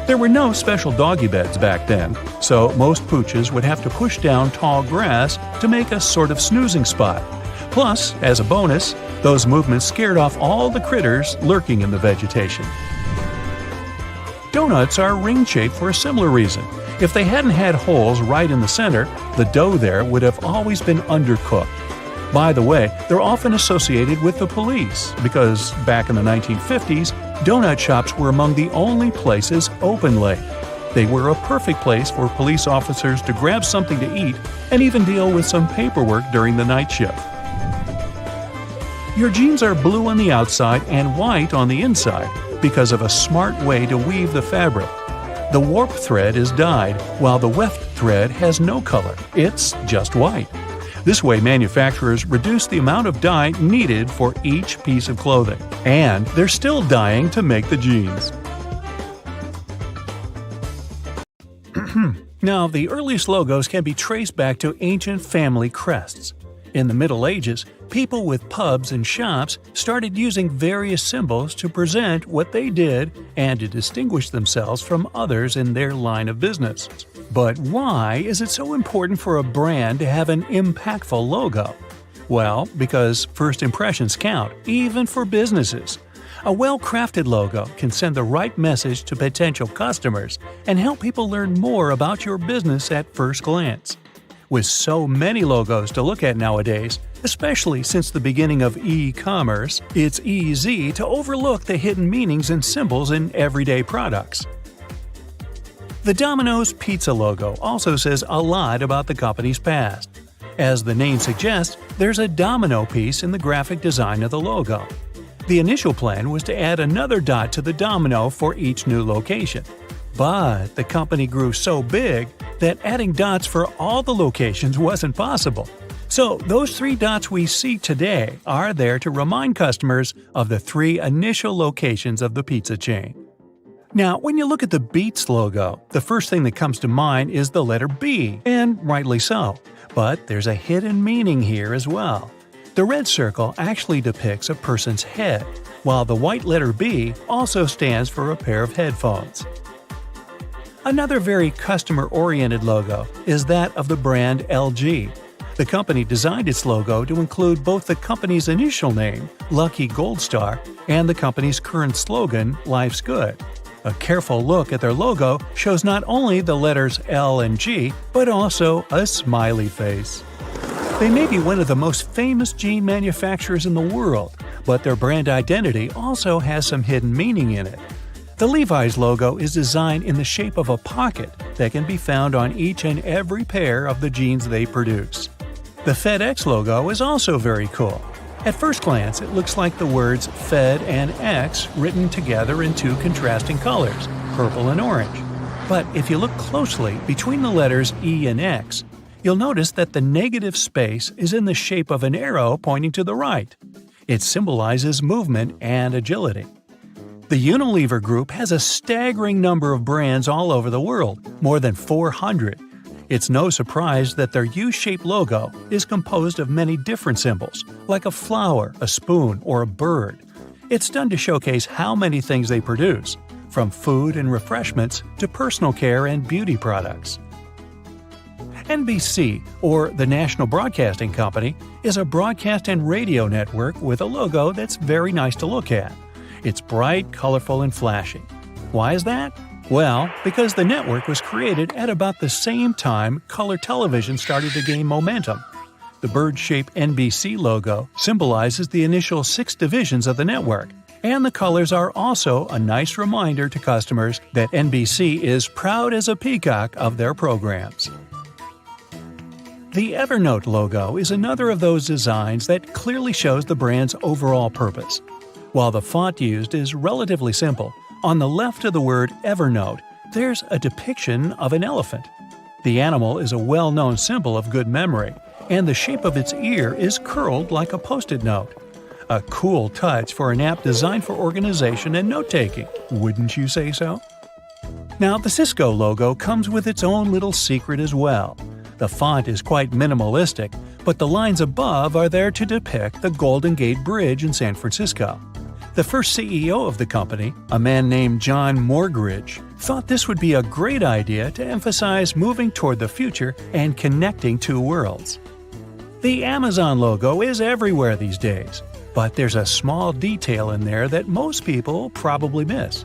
There were no special doggy beds back then, so most pooches would have to push down tall grass to make a sort of snoozing spot. Plus, as a bonus, those movements scared off all the critters lurking in the vegetation. Donuts are ring-shaped for a similar reason. If they hadn't had holes right in the center, the dough there would have always been undercooked. By the way, they're often associated with the police because back in the 1950s, donut shops were among the only places open late. They were a perfect place for police officers to grab something to eat and even deal with some paperwork during the night shift. Your jeans are blue on the outside and white on the inside because of a smart way to weave the fabric. The warp thread is dyed, while the weft thread has no color. It's just white. This way, manufacturers reduce the amount of dye needed for each piece of clothing. And they're still dyeing to make the jeans. Now, the earliest logos can be traced back to ancient family crests. In the Middle Ages, people with pubs and shops started using various symbols to present what they did and to distinguish themselves from others in their line of business. But why is it so important for a brand to have an impactful logo? Well, because first impressions count, even for businesses. A well-crafted logo can send the right message to potential customers and help people learn more about your business at first glance. With so many logos to look at nowadays, especially since the beginning of e-commerce, it's easy to overlook the hidden meanings and symbols in everyday products. The Domino's pizza logo also says a lot about the company's past. As the name suggests, there's a domino piece in the graphic design of the logo. The initial plan was to add another dot to the domino for each new location. But the company grew so big that adding dots for all the locations wasn't possible. So those 3 dots we see today are there to remind customers of the 3 initial locations of the pizza chain. Now, when you look at the Beats logo, the first thing that comes to mind is the letter B, and rightly so. But there's a hidden meaning here as well. The red circle actually depicts a person's head, while the white letter B also stands for a pair of headphones. Another very customer-oriented logo is that of the brand LG. The company designed its logo to include both the company's initial name, Lucky Gold Star, and the company's current slogan, Life's Good. A careful look at their logo shows not only the letters L and G, but also a smiley face. They may be one of the most famous jean manufacturers in the world, but their brand identity also has some hidden meaning in it. The Levi's logo is designed in the shape of a pocket that can be found on each and every pair of the jeans they produce. The FedEx logo is also very cool. At first glance, it looks like the words Fed and X written together in two contrasting colors, purple and orange. But if you look closely between the letters E and X, you'll notice that the negative space is in the shape of an arrow pointing to the right. It symbolizes movement and agility. The Unilever Group has a staggering number of brands all over the world, more than 400. It's no surprise that their U-shaped logo is composed of many different symbols, like a flower, a spoon, or a bird. It's done to showcase how many things they produce, from food and refreshments to personal care and beauty products. NBC, or the National Broadcasting Company, is a broadcast and radio network with a logo that's very nice to look at. It's bright, colorful, and flashy. Why is that? Well, because the network was created at about the same time color television started to gain momentum. The bird-shaped NBC logo symbolizes the initial 6 divisions of the network, and the colors are also a nice reminder to customers that NBC is proud as a peacock of their programs. The Evernote logo is another of those designs that clearly shows the brand's overall purpose. While the font used is relatively simple, on the left of the word Evernote, there's a depiction of an elephant. The animal is a well-known symbol of good memory, and the shape of its ear is curled like a post-it note. A cool touch for an app designed for organization and note-taking, wouldn't you say so? Now, the Cisco logo comes with its own little secret as well. The font is quite minimalistic, but the lines above are there to depict the Golden Gate Bridge in San Francisco. The first CEO of the company, a man named John Morgridge, thought this would be a great idea to emphasize moving toward the future and connecting two worlds. The Amazon logo is everywhere these days, but there's a small detail in there that most people probably miss.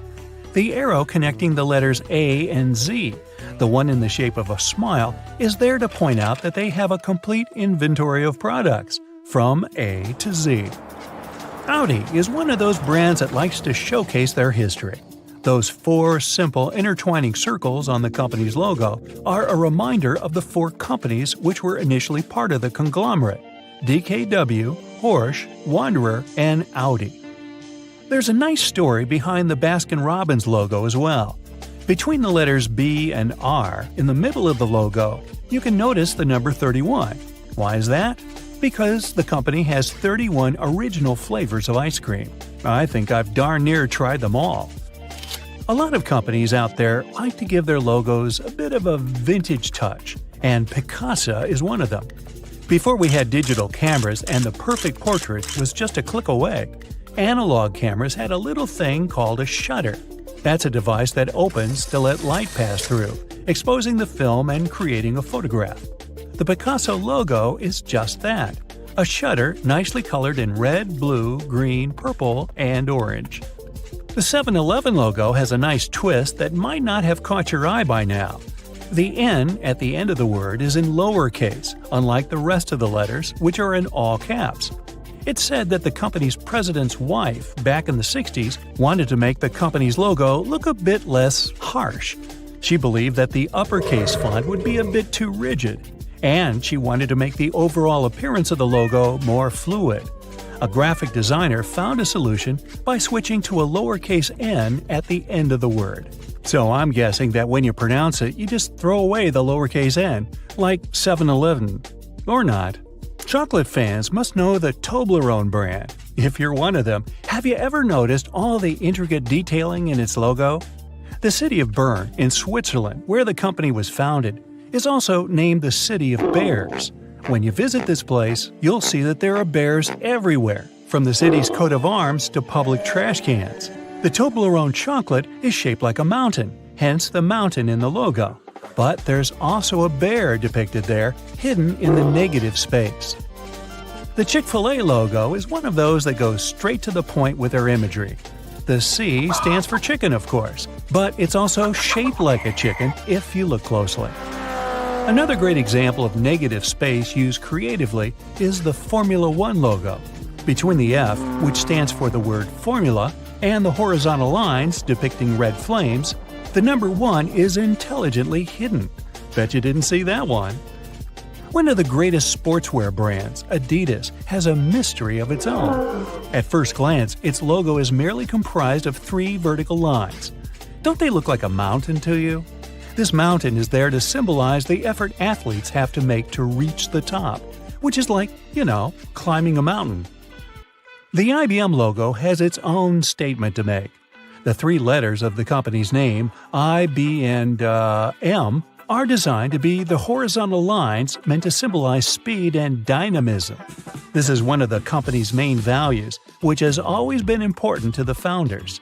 The arrow connecting the letters A and Z, the one in the shape of a smile, is there to point out that they have a complete inventory of products, from A to Z. Audi is one of those brands that likes to showcase their history. Those 4 simple intertwining circles on the company's logo are a reminder of the 4 companies which were initially part of the conglomerate: DKW, Porsche, Wanderer, and Audi. There's a nice story behind the Baskin-Robbins logo as well. Between the letters B and R, in the middle of the logo, you can notice the number 31. Why is that? Because the company has 31 original flavors of ice cream. I think I've darn near tried them all. A lot of companies out there like to give their logos a bit of a vintage touch, and Picasso is one of them. Before we had digital cameras and the perfect portrait was just a click away, analog cameras had a little thing called a shutter. That's a device that opens to let light pass through, exposing the film and creating a photograph. The Picasso logo is just that, a shutter nicely colored in red, blue, green, purple, and orange. The 7-Eleven logo has a nice twist that might not have caught your eye by now. The N at the end of the word is in lowercase, unlike the rest of the letters, which are in all caps. It's said that the company's president's wife, back in the 60s, wanted to make the company's logo look a bit less harsh. She believed that the uppercase font would be a bit too rigid, and she wanted to make the overall appearance of the logo more fluid. A graphic designer found a solution by switching to a lowercase n at the end of the word. So I'm guessing that when you pronounce it, you just throw away the lowercase n, like 7-Eleven. Or not. Chocolate fans must know the Toblerone brand. If you're one of them, have you ever noticed all the intricate detailing in its logo? The city of Bern in Switzerland, where the company was founded, is also named the City of Bears. When you visit this place, you'll see that there are bears everywhere, from the city's coat of arms to public trash cans. The Toblerone chocolate is shaped like a mountain, hence the mountain in the logo. But there's also a bear depicted there, hidden in the negative space. The Chick-fil-A logo is one of those that goes straight to the point with their imagery. The C stands for chicken, of course, but it's also shaped like a chicken if you look closely. Another great example of negative space used creatively is the Formula One logo. Between the F, which stands for the word formula, and the horizontal lines depicting red flames, the number 1 is intelligently hidden. Bet you didn't see that one. One of the greatest sportswear brands, Adidas, has a mystery of its own. At first glance, its logo is merely comprised of 3 vertical lines. Don't they look like a mountain to you? This mountain is there to symbolize the effort athletes have to make to reach the top, which is like, climbing a mountain. The IBM logo has its own statement to make. The 3 letters of the company's name, I, B, and M, are designed to be the horizontal lines meant to symbolize speed and dynamism. This is one of the company's main values, which has always been important to the founders.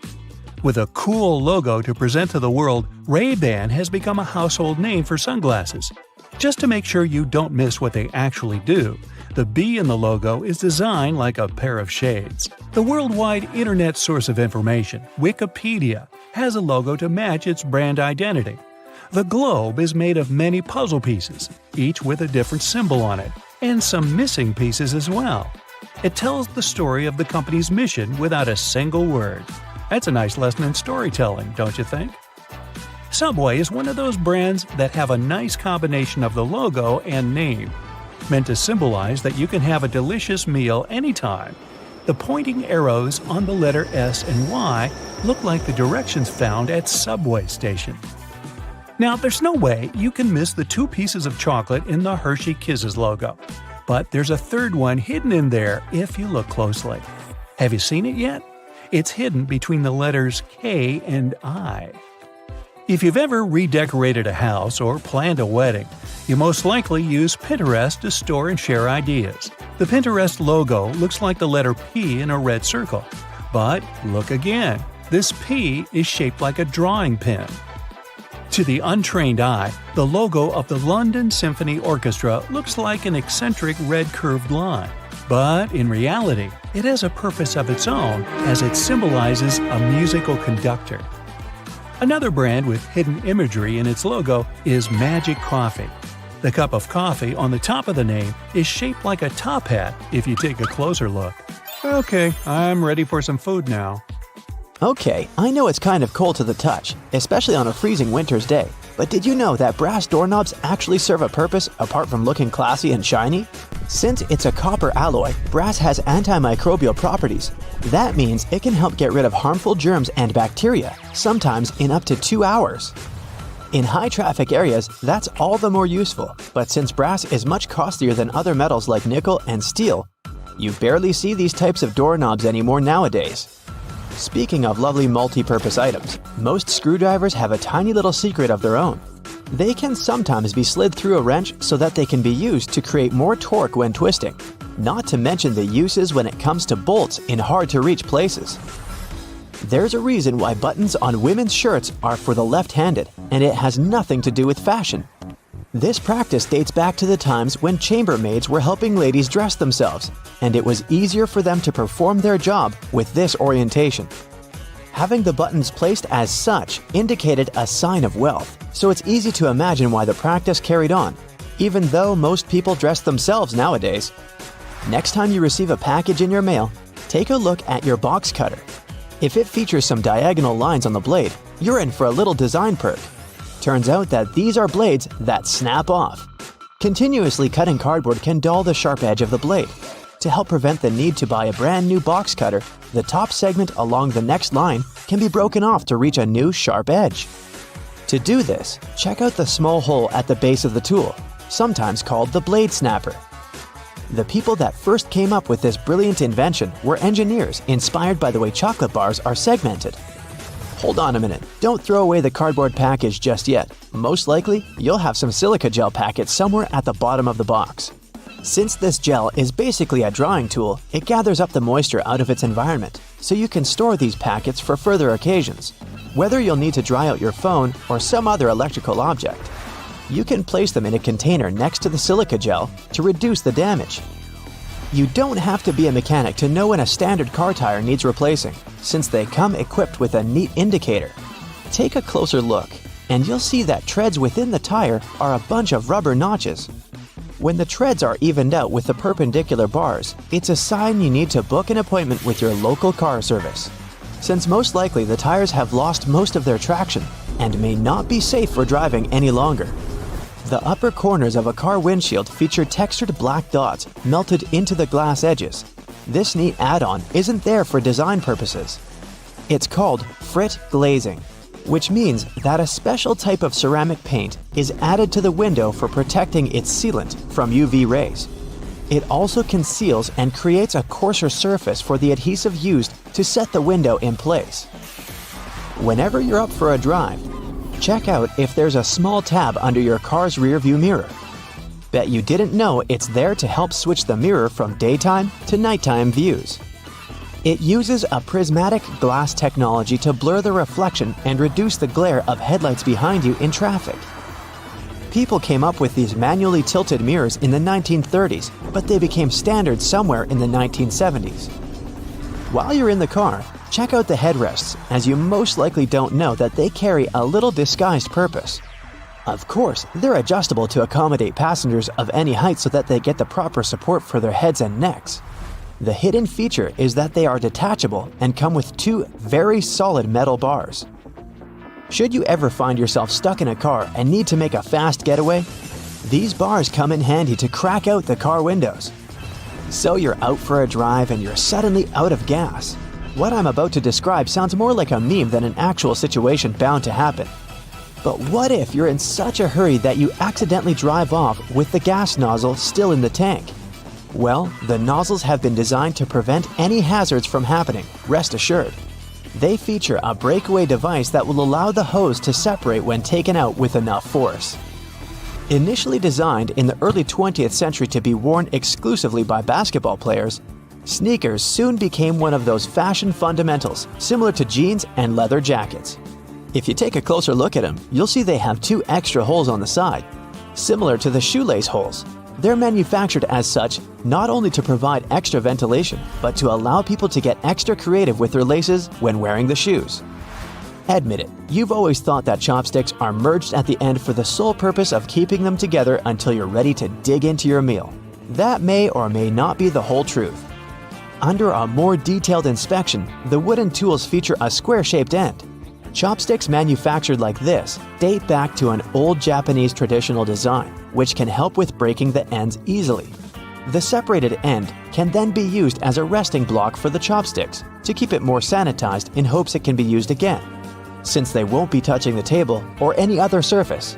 With a cool logo to present to the world, Ray-Ban has become a household name for sunglasses. Just to make sure you don't miss what they actually do, the B in the logo is designed like a pair of shades. The worldwide internet source of information, Wikipedia, has a logo to match its brand identity. The globe is made of many puzzle pieces, each with a different symbol on it, and some missing pieces as well. It tells the story of the company's mission without a single word. That's a nice lesson in storytelling, don't you think? Subway is one of those brands that have a nice combination of the logo and name, meant to symbolize that you can have a delicious meal anytime. The pointing arrows on the letter S and Y look like the directions found at subway stations. Now, there's no way you can miss the 2 pieces of chocolate in the Hershey Kisses logo. But there's a third one hidden in there if you look closely. Have you seen it yet? It's hidden between the letters K and I. If you've ever redecorated a house or planned a wedding, you most likely use Pinterest to store and share ideas. The Pinterest logo looks like the letter P in a red circle. But look again. This P is shaped like a drawing pen. To the untrained eye, the logo of the London Symphony Orchestra looks like an eccentric red curved line. But in reality, it has a purpose of its own as it symbolizes a musical conductor. Another brand with hidden imagery in its logo is Magic Coffee. The cup of coffee on the top of the name is shaped like a top hat if you take a closer look. Okay, I'm ready for some food now. Okay, I know it's kind of cold to the touch, especially on a freezing winter's day, but did you know that brass doorknobs actually serve a purpose apart from looking classy and shiny? Since it's a copper alloy, brass has antimicrobial properties. That means it can help get rid of harmful germs and bacteria, sometimes in up to 2 hours. In high-traffic areas, that's all the more useful, but since brass is much costlier than other metals like nickel and steel, you barely see these types of doorknobs anymore nowadays. Speaking of lovely multi-purpose items, most screwdrivers have a tiny little secret of their own. They can sometimes be slid through a wrench so that they can be used to create more torque when twisting, not to mention the uses when it comes to bolts in hard-to-reach places. There's a reason why buttons on women's shirts are for the left-handed, and it has nothing to do with fashion. This practice dates back to the times when chambermaids were helping ladies dress themselves, and it was easier for them to perform their job with this orientation. Having the buttons placed as such indicated a sign of wealth, so it's easy to imagine why the practice carried on, even though most people dress themselves nowadays. Next time you receive a package in your mail, take a look at your box cutter. If it features some diagonal lines on the blade, you're in for a little design perk. Turns out that these are blades that snap off. Continuously cutting cardboard can dull the sharp edge of the blade. To help prevent the need to buy a brand new box cutter, the top segment along the next line can be broken off to reach a new sharp edge. To do this, check out the small hole at the base of the tool, sometimes called the blade snapper. The people that first came up with this brilliant invention were engineers inspired by the way chocolate bars are segmented. Hold on a minute, don't throw away the cardboard package just yet. Most likely, you'll have some silica gel packets somewhere at the bottom of the box. Since this gel is basically a drying tool, it gathers up the moisture out of its environment, so you can store these packets for further occasions, whether you'll need to dry out your phone or some other electrical object. You can place them in a container next to the silica gel to reduce the damage. You don't have to be a mechanic to know when a standard car tire needs replacing, since they come equipped with a neat indicator. Take a closer look, and you'll see that treads within the tire are a bunch of rubber notches. When the treads are evened out with the perpendicular bars, it's a sign you need to book an appointment with your local car service, since most likely the tires have lost most of their traction and may not be safe for driving any longer. The upper corners of a car windshield feature textured black dots melted into the glass edges. This neat add-on isn't there for design purposes. It's called frit glazing, which means that a special type of ceramic paint is added to the window for protecting its sealant from UV rays. It also conceals and creates a coarser surface for the adhesive used to set the window in place. Whenever you're up for a drive, check out if there's a small tab under your car's rearview mirror. Bet you didn't know it's there to help switch the mirror from daytime to nighttime views. It uses a prismatic glass technology to blur the reflection and reduce the glare of headlights behind you in traffic. People came up with these manually tilted mirrors in the 1930s, but they became standard somewhere in the 1970s. While you're in the car, check out the headrests, as you most likely don't know that they carry a little disguised purpose. Of course, they're adjustable to accommodate passengers of any height so that they get the proper support for their heads and necks. The hidden feature is that they are detachable and come with two very solid metal bars. Should you ever find yourself stuck in a car and need to make a fast getaway, these bars come in handy to crack out the car windows. So you're out for a drive and you're suddenly out of gas. What I'm about to describe sounds more like a meme than an actual situation bound to happen. But what if you're in such a hurry that you accidentally drive off with the gas nozzle still in the tank? Well, the nozzles have been designed to prevent any hazards from happening, rest assured. They feature a breakaway device that will allow the hose to separate when taken out with enough force. Initially designed in the early 20th century to be worn exclusively by basketball players, sneakers soon became one of those fashion fundamentals, similar to jeans and leather jackets. If you take a closer look at them, you'll see they have two extra holes on the side, similar to the shoelace holes. They're manufactured as such not only to provide extra ventilation, but to allow people to get extra creative with their laces when wearing the shoes. Admit it, you've always thought that chopsticks are merged at the end for the sole purpose of keeping them together until you're ready to dig into your meal. That may or may not be the whole truth. Under a more detailed inspection, the wooden tools feature a square-shaped end. Chopsticks manufactured like this date back to an old Japanese traditional design, which can help with breaking the ends easily. The separated end can then be used as a resting block for the chopsticks to keep it more sanitized in hopes it can be used again, since they won't be touching the table or any other surface.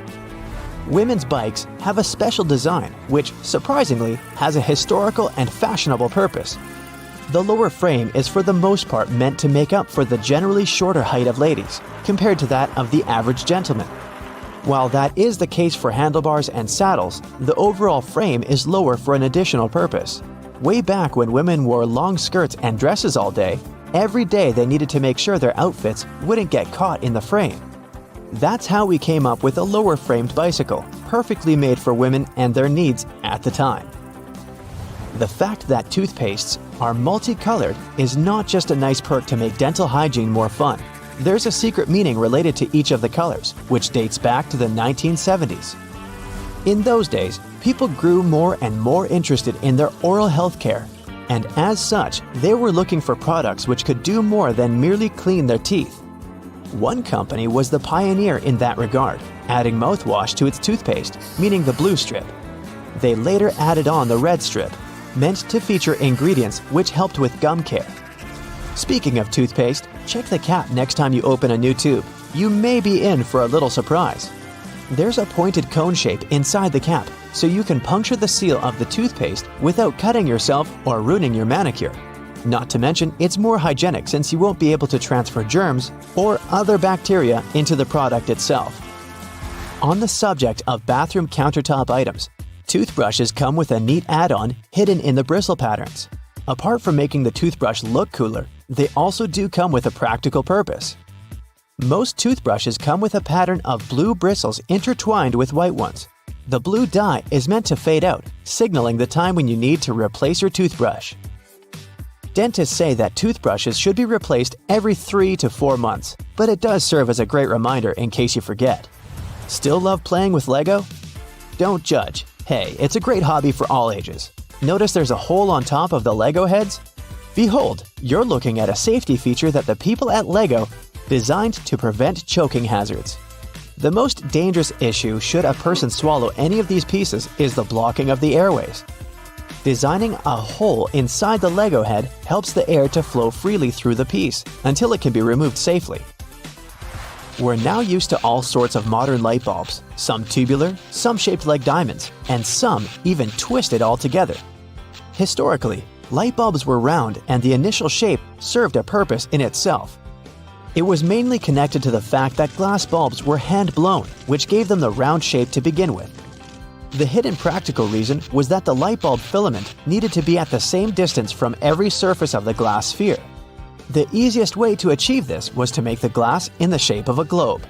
Women's bikes have a special design which, surprisingly, has a historical and fashionable purpose. The lower frame is for the most part meant to make up for the generally shorter height of ladies, compared to that of the average gentleman. While that is the case for handlebars and saddles, the overall frame is lower for an additional purpose. Way back when women wore long skirts and dresses all day, every day they needed to make sure their outfits wouldn't get caught in the frame. That's how we came up with a lower-framed bicycle, perfectly made for women and their needs at the time. The fact that toothpastes are multicolored is not just a nice perk to make dental hygiene more fun. There's a secret meaning related to each of the colors, which dates back to the 1970s. In those days, people grew more and more interested in their oral health care, and as such, they were looking for products which could do more than merely clean their teeth. One company was the pioneer in that regard, adding mouthwash to its toothpaste, meaning the blue strip. They later added on the red strip, meant to feature ingredients which helped with gum care. Speaking of toothpaste, check the cap next time you open a new tube. You may be in for a little surprise. There's a pointed cone shape inside the cap, so you can puncture the seal of the toothpaste without cutting yourself or ruining your manicure. Not to mention, it's more hygienic since you won't be able to transfer germs or other bacteria into the product itself. On the subject of bathroom countertop items, toothbrushes come with a neat add-on hidden in the bristle patterns. Apart from making the toothbrush look cooler, they also do come with a practical purpose. Most toothbrushes come with a pattern of blue bristles intertwined with white ones. The blue dye is meant to fade out, signaling the time when you need to replace your toothbrush. Dentists say that toothbrushes should be replaced every 3 to 4 months, but it does serve as a great reminder in case you forget. Still love playing with Lego? Don't judge. Hey, it's a great hobby for all ages. Notice there's a hole on top of the Lego heads? Behold, you're looking at a safety feature that the people at Lego designed to prevent choking hazards. The most dangerous issue should a person swallow any of these pieces is the blocking of the airways. Designing a hole inside the Lego head helps the air to flow freely through the piece until it can be removed safely. We're now used to all sorts of modern light bulbs, some tubular, some shaped like diamonds, and some even twisted altogether. Historically, light bulbs were round and the initial shape served a purpose in itself. It was mainly connected to the fact that glass bulbs were hand-blown, which gave them the round shape to begin with. The hidden practical reason was that the light bulb filament needed to be at the same distance from every surface of the glass sphere. The easiest way to achieve this was to make the glass in the shape of a globe.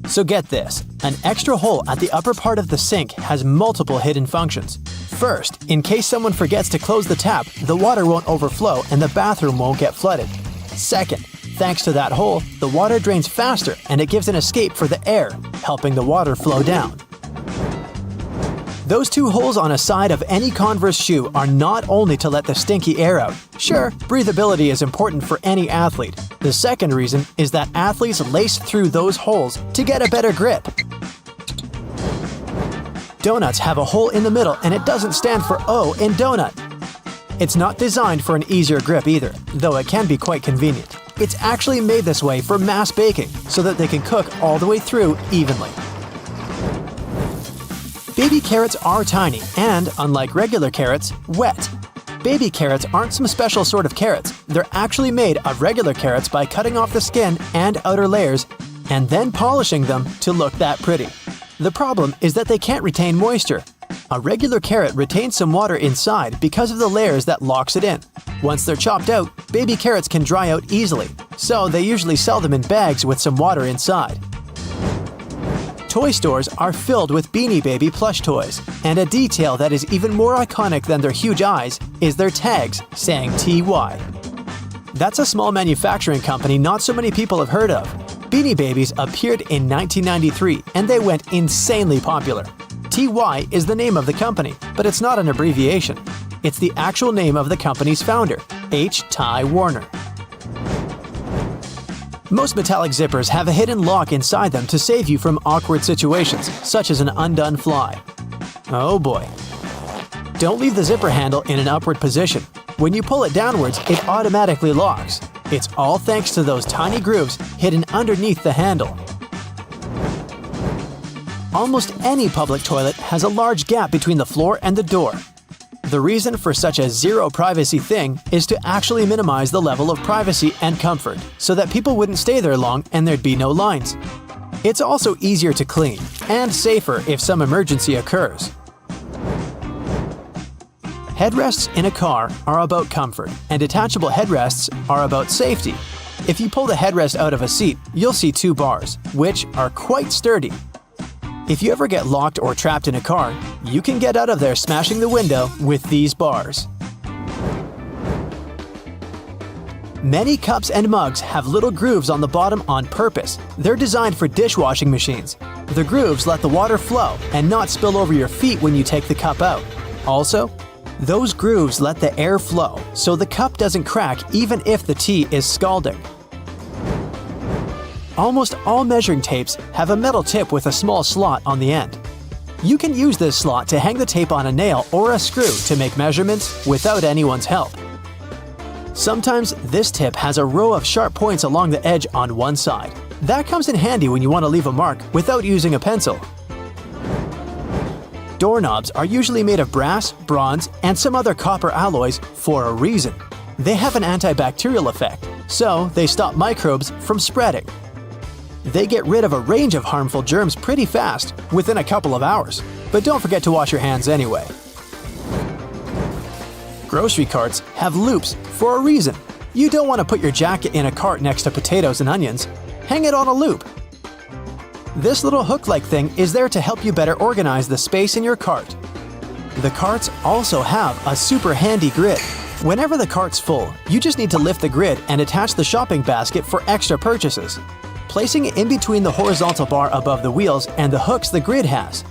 So get this, an extra hole at the upper part of the sink has multiple hidden functions. First, in case someone forgets to close the tap, the water won't overflow and the bathroom won't get flooded. Second, thanks to that hole, the water drains faster and it gives an escape for the air, helping the water flow down. Those two holes on a side of any Converse shoe are not only to let the stinky air out. Sure, breathability is important for any athlete. The second reason is that athletes lace through those holes to get a better grip. Donuts have a hole in the middle and it doesn't stand for O in donut. It's not designed for an easier grip either, though it can be quite convenient. It's actually made this way for mass baking, so that they can cook all the way through evenly. Baby carrots are tiny and, unlike regular carrots, wet. Baby carrots aren't some special sort of carrots. They're actually made of regular carrots by cutting off the skin and outer layers and then polishing them to look that pretty. The problem is that they can't retain moisture. A regular carrot retains some water inside because of the layers that locks it in. Once they're chopped out, baby carrots can dry out easily, so they usually sell them in bags with some water inside. Toy stores are filled with Beanie Baby plush toys, and a detail that is even more iconic than their huge eyes is their tags saying TY. That's a small manufacturing company not so many people have heard of. Beanie Babies appeared in 1993 and they went insanely popular. TY is the name of the company, but it's not an abbreviation. It's the actual name of the company's founder, H. Ty Warner. Most metallic zippers have a hidden lock inside them to save you from awkward situations, such as an undone fly. Oh boy. Don't leave the zipper handle in an upward position. When you pull it downwards, it automatically locks. It's all thanks to those tiny grooves hidden underneath the handle. Almost any public toilet has a large gap between the floor and the door. The reason for such a zero privacy thing is to actually minimize the level of privacy and comfort, so that people wouldn't stay there long and there'd be no lines. It's also easier to clean, and safer if some emergency occurs. Headrests in a car are about comfort, and detachable headrests are about safety. If you pull the headrest out of a seat, you'll see two bars, which are quite sturdy. If you ever get locked or trapped in a car, you can get out of there smashing the window with these bars. Many cups and mugs have little grooves on the bottom on purpose. They're designed for dishwashing machines. The grooves let the water flow and not spill over your feet when you take the cup out. Also, those grooves let the air flow, so the cup doesn't crack even if the tea is scalding. Almost all measuring tapes have a metal tip with a small slot on the end. You can use this slot to hang the tape on a nail or a screw to make measurements without anyone's help. Sometimes this tip has a row of sharp points along the edge on one side. That comes in handy when you want to leave a mark without using a pencil. Doorknobs are usually made of brass, bronze, and some other copper alloys for a reason. They have an antibacterial effect, so they stop microbes from spreading. They get rid of a range of harmful germs pretty fast, within a couple of hours. But don't forget to wash your hands anyway. Grocery carts have loops for a reason. You don't want to put your jacket in a cart next to potatoes and onions. Hang it on a loop. This little hook-like thing is there to help you better organize the space in your cart. The carts also have a super handy grid. Whenever the cart's full, you just need to lift the grid and attach the shopping basket for extra purchases, placing it in between the horizontal bar above the wheels and the hooks the grid has.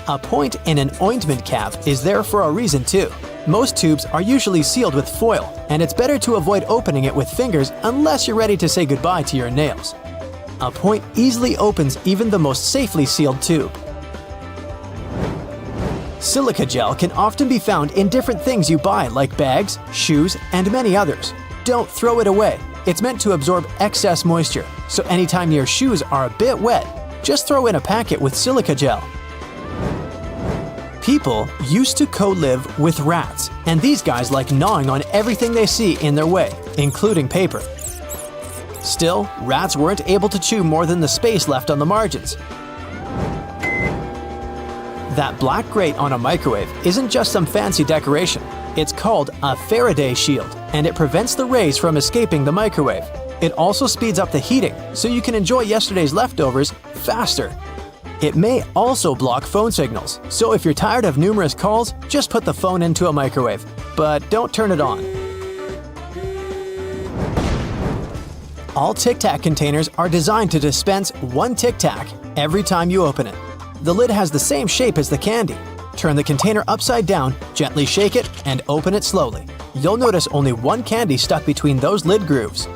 A point in an ointment cap is there for a reason too. Most tubes are usually sealed with foil, and it's better to avoid opening it with fingers unless you're ready to say goodbye to your nails. A point easily opens even the most safely sealed tube. Silica gel can often be found in different things you buy like bags, shoes, and many others. Don't throw it away. It's meant to absorb excess moisture, so anytime your shoes are a bit wet, just throw in a packet with silica gel. People used to co-live with rats, and these guys like gnawing on everything they see in their way, including paper. Still, rats weren't able to chew more than the space left on the margins. That black grate on a microwave isn't just some fancy decoration. It's called a Faraday shield, and it prevents the rays from escaping the microwave. It also speeds up the heating, so you can enjoy yesterday's leftovers faster. It may also block phone signals, so if you're tired of numerous calls, just put the phone into a microwave. But don't turn it on. All Tic Tac containers are designed to dispense one Tic Tac every time you open it. The lid has the same shape as the candy. Turn the container upside down, gently shake it, and open it slowly. You'll notice only one candy stuck between those lid grooves.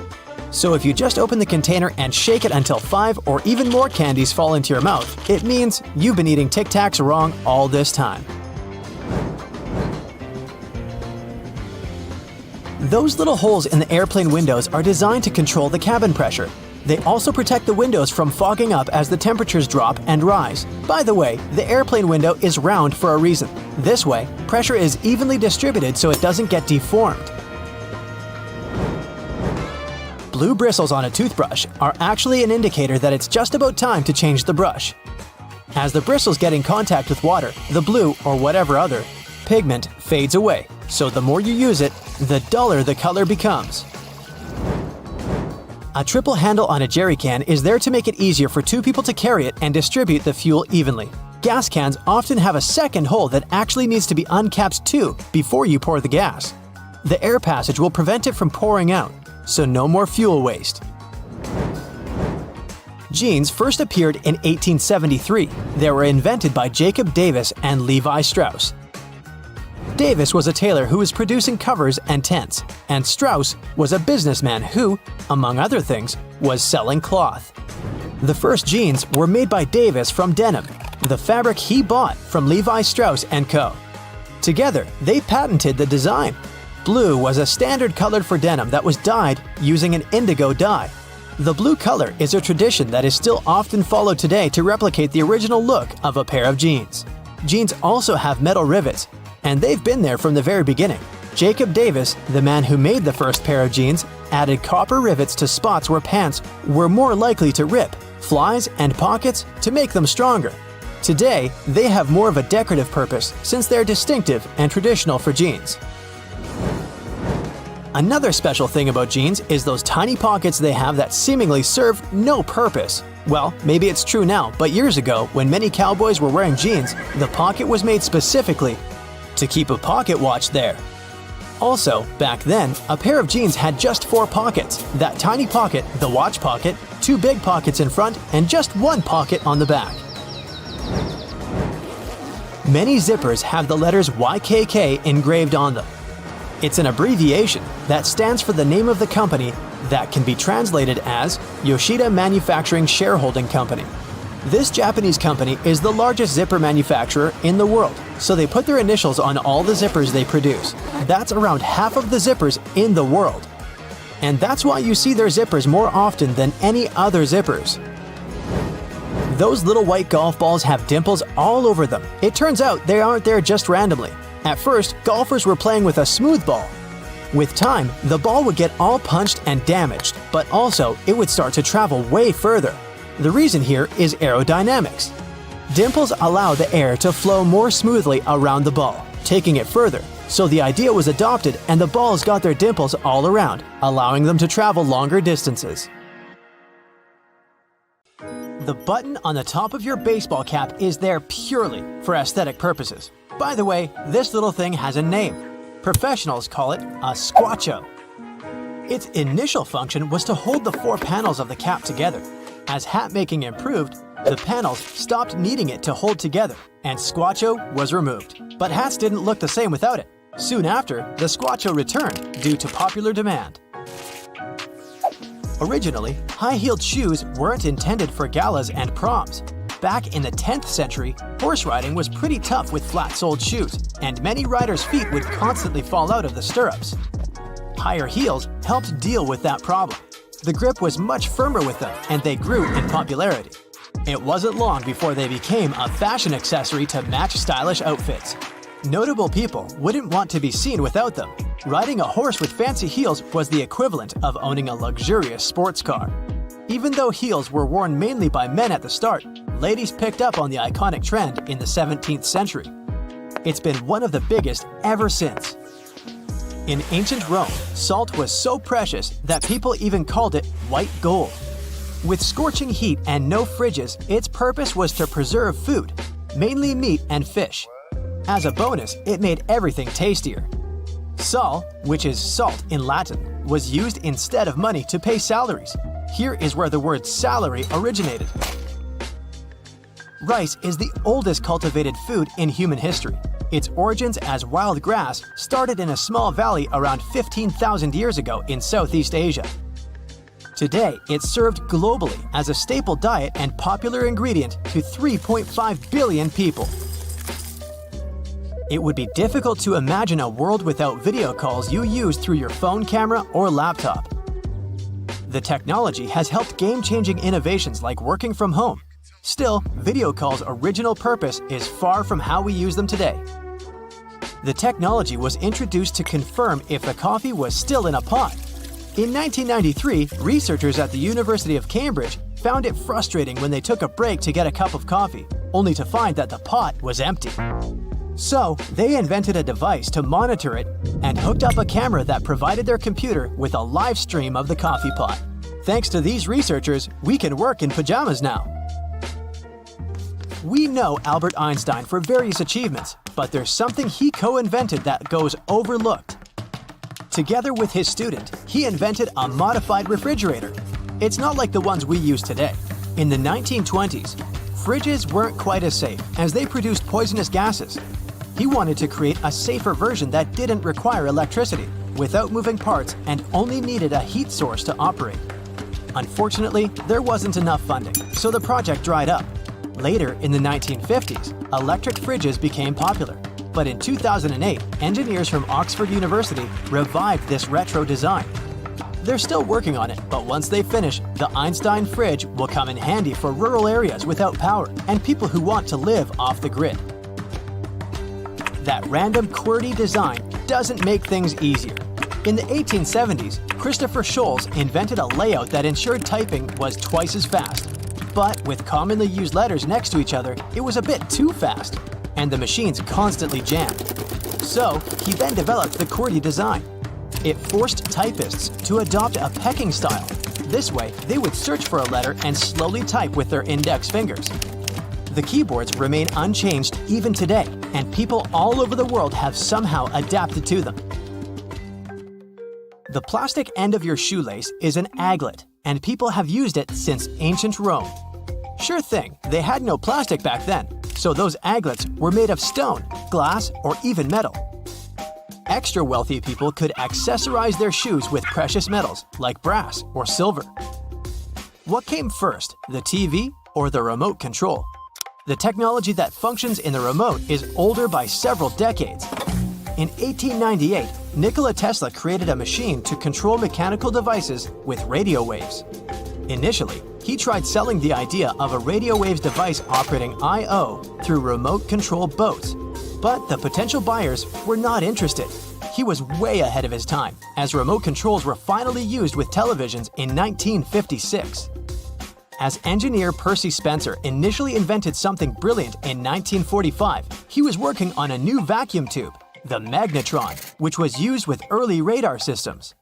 So if you just open the container and shake it until 5 or even more candies fall into your mouth, it means you've been eating Tic Tacs wrong all this time. Those little holes in the airplane windows are designed to control the cabin pressure. They also protect the windows from fogging up as the temperatures drop and rise. By the way, the airplane window is round for a reason. This way, pressure is evenly distributed so it doesn't get deformed. Blue bristles on a toothbrush are actually an indicator that it's just about time to change the brush. As the bristles get in contact with water, the blue, or whatever other, pigment fades away, so the more you use it, the duller the color becomes. A triple handle on a jerry can is there to make it easier for two people to carry it and distribute the fuel evenly. Gas cans often have a second hole that actually needs to be uncapped too before you pour the gas. The air passage will prevent it from pouring out, so no more fuel waste. Jeans first appeared in 1873. They were invented by Jacob Davis and Levi Strauss. Davis was a tailor who was producing covers and tents, and Strauss was a businessman who, among other things, was selling cloth. The first jeans were made by Davis from denim, the fabric he bought from Levi Strauss & Co. Together, they patented the design. Blue was a standard color for denim that was dyed using an indigo dye. The blue color is a tradition that is still often followed today to replicate the original look of a pair of jeans. Jeans also have metal rivets, and they've been there from the very beginning. Jacob Davis, the man who made the first pair of jeans, added copper rivets to spots where pants were more likely to rip, flies, and pockets to make them stronger. Today, they have more of a decorative purpose since they're distinctive and traditional for jeans. Another special thing about jeans is those tiny pockets they have that seemingly serve no purpose. Well, maybe it's true now, but years ago, when many cowboys were wearing jeans, the pocket was made specifically to keep a pocket watch there. Also, back then, a pair of jeans had just 4 pockets. That tiny pocket, the watch pocket, 2 big pockets in front, and just 1 pocket on the back. Many zippers have the letters YKK engraved on them. It's an abbreviation that stands for the name of the company that can be translated as Yoshida Manufacturing Shareholding Company. This Japanese company is the largest zipper manufacturer in the world, so they put their initials on all the zippers they produce. That's around half of the zippers in the world. And that's why you see their zippers more often than any other zippers. Those little white golf balls have dimples all over them. It turns out they aren't there just randomly. At first, golfers were playing with a smooth ball. With time, the ball would get all punched and damaged, but also it would start to travel way further. The reason here is aerodynamics. Dimples allow the air to flow more smoothly around the ball, taking it further. So the idea was adopted and the balls got their dimples all around, allowing them to travel longer distances. The button on the top of your baseball cap is there purely for aesthetic purposes. By the way, this little thing has a name. Professionals call it a squacho. Its initial function was to hold the four panels of the cap together. As hat making improved, the panels stopped needing it to hold together, and squacho was removed. But hats didn't look the same without it. Soon after, the squacho returned due to popular demand. Originally, high-heeled shoes weren't intended for galas and proms. Back in the 10th century, horse riding was pretty tough with flat-soled shoes, and many riders' feet would constantly fall out of the stirrups. Higher heels helped deal with that problem. The grip was much firmer with them, and they grew in popularity. It wasn't long before they became a fashion accessory to match stylish outfits. Notable people wouldn't want to be seen without them. Riding a horse with fancy heels was the equivalent of owning a luxurious sports car. Even though heels were worn mainly by men at the start, ladies picked up on the iconic trend in the 17th century. It's been one of the biggest ever since. In ancient Rome, salt was so precious that people even called it white gold. With scorching heat and no fridges, its purpose was to preserve food, mainly meat and fish. As a bonus, it made everything tastier. Sal, which is salt in Latin, was used instead of money to pay salaries. Here is where the word salary originated. Rice is the oldest cultivated food in human history. Its origins as wild grass started in a small valley around 15,000 years ago in Southeast Asia. Today, it's served globally as a staple diet and popular ingredient to 3.5 billion people. It would be difficult to imagine a world without video calls you use through your phone camera or laptop. The technology has helped game-changing innovations like working from home. Still, video calls' original purpose is far from how we use them today. The technology was introduced to confirm if the coffee was still in a pot. In 1993, researchers at the University of Cambridge found it frustrating when they took a break to get a cup of coffee, only to find that the pot was empty. So, they invented a device to monitor it and hooked up a camera that provided their computer with a live stream of the coffee pot. Thanks to these researchers, we can work in pajamas now. We know Albert Einstein for various achievements, but there's something he co-invented that goes overlooked. Together with his student, he invented a modified refrigerator. It's not like the ones we use today. In the 1920s, fridges weren't quite as safe as they produced poisonous gases. He wanted to create a safer version that didn't require electricity, without moving parts, and only needed a heat source to operate. Unfortunately, there wasn't enough funding, so the project dried up. Later, in the 1950s, electric fridges became popular. But in 2008, engineers from Oxford University revived this retro design. They're still working on it, but once they finish, the Einstein fridge will come in handy for rural areas without power and people who want to live off the grid. That random QWERTY design doesn't make things easier. In the 1870s, Christopher Scholes invented a layout that ensured typing was twice as fast. But with commonly used letters next to each other, it was a bit too fast, and the machines constantly jammed. So, he then developed the QWERTY design. It forced typists to adopt a pecking style. This way, they would search for a letter and slowly type with their index fingers. The keyboards remain unchanged even today, and people all over the world have somehow adapted to them. The plastic end of your shoelace is an aglet, and people have used it since ancient Rome. Sure thing, they had no plastic back then, so those aglets were made of stone, glass, or even metal. Extra wealthy people could accessorize their shoes with precious metals like brass or silver. What came first, the TV or the remote control? The technology that functions in the remote is older by several decades. In 1898, Nikola Tesla created a machine to control mechanical devices with radio waves. Initially, he tried selling the idea of a radio waves device operating I/O through remote-controlled boats. But the potential buyers were not interested. He was way ahead of his time, as remote controls were finally used with televisions in 1956. As engineer Percy Spencer initially invented something brilliant in 1945, he was working on a new vacuum tube, the magnetron, which was used with early radar systems.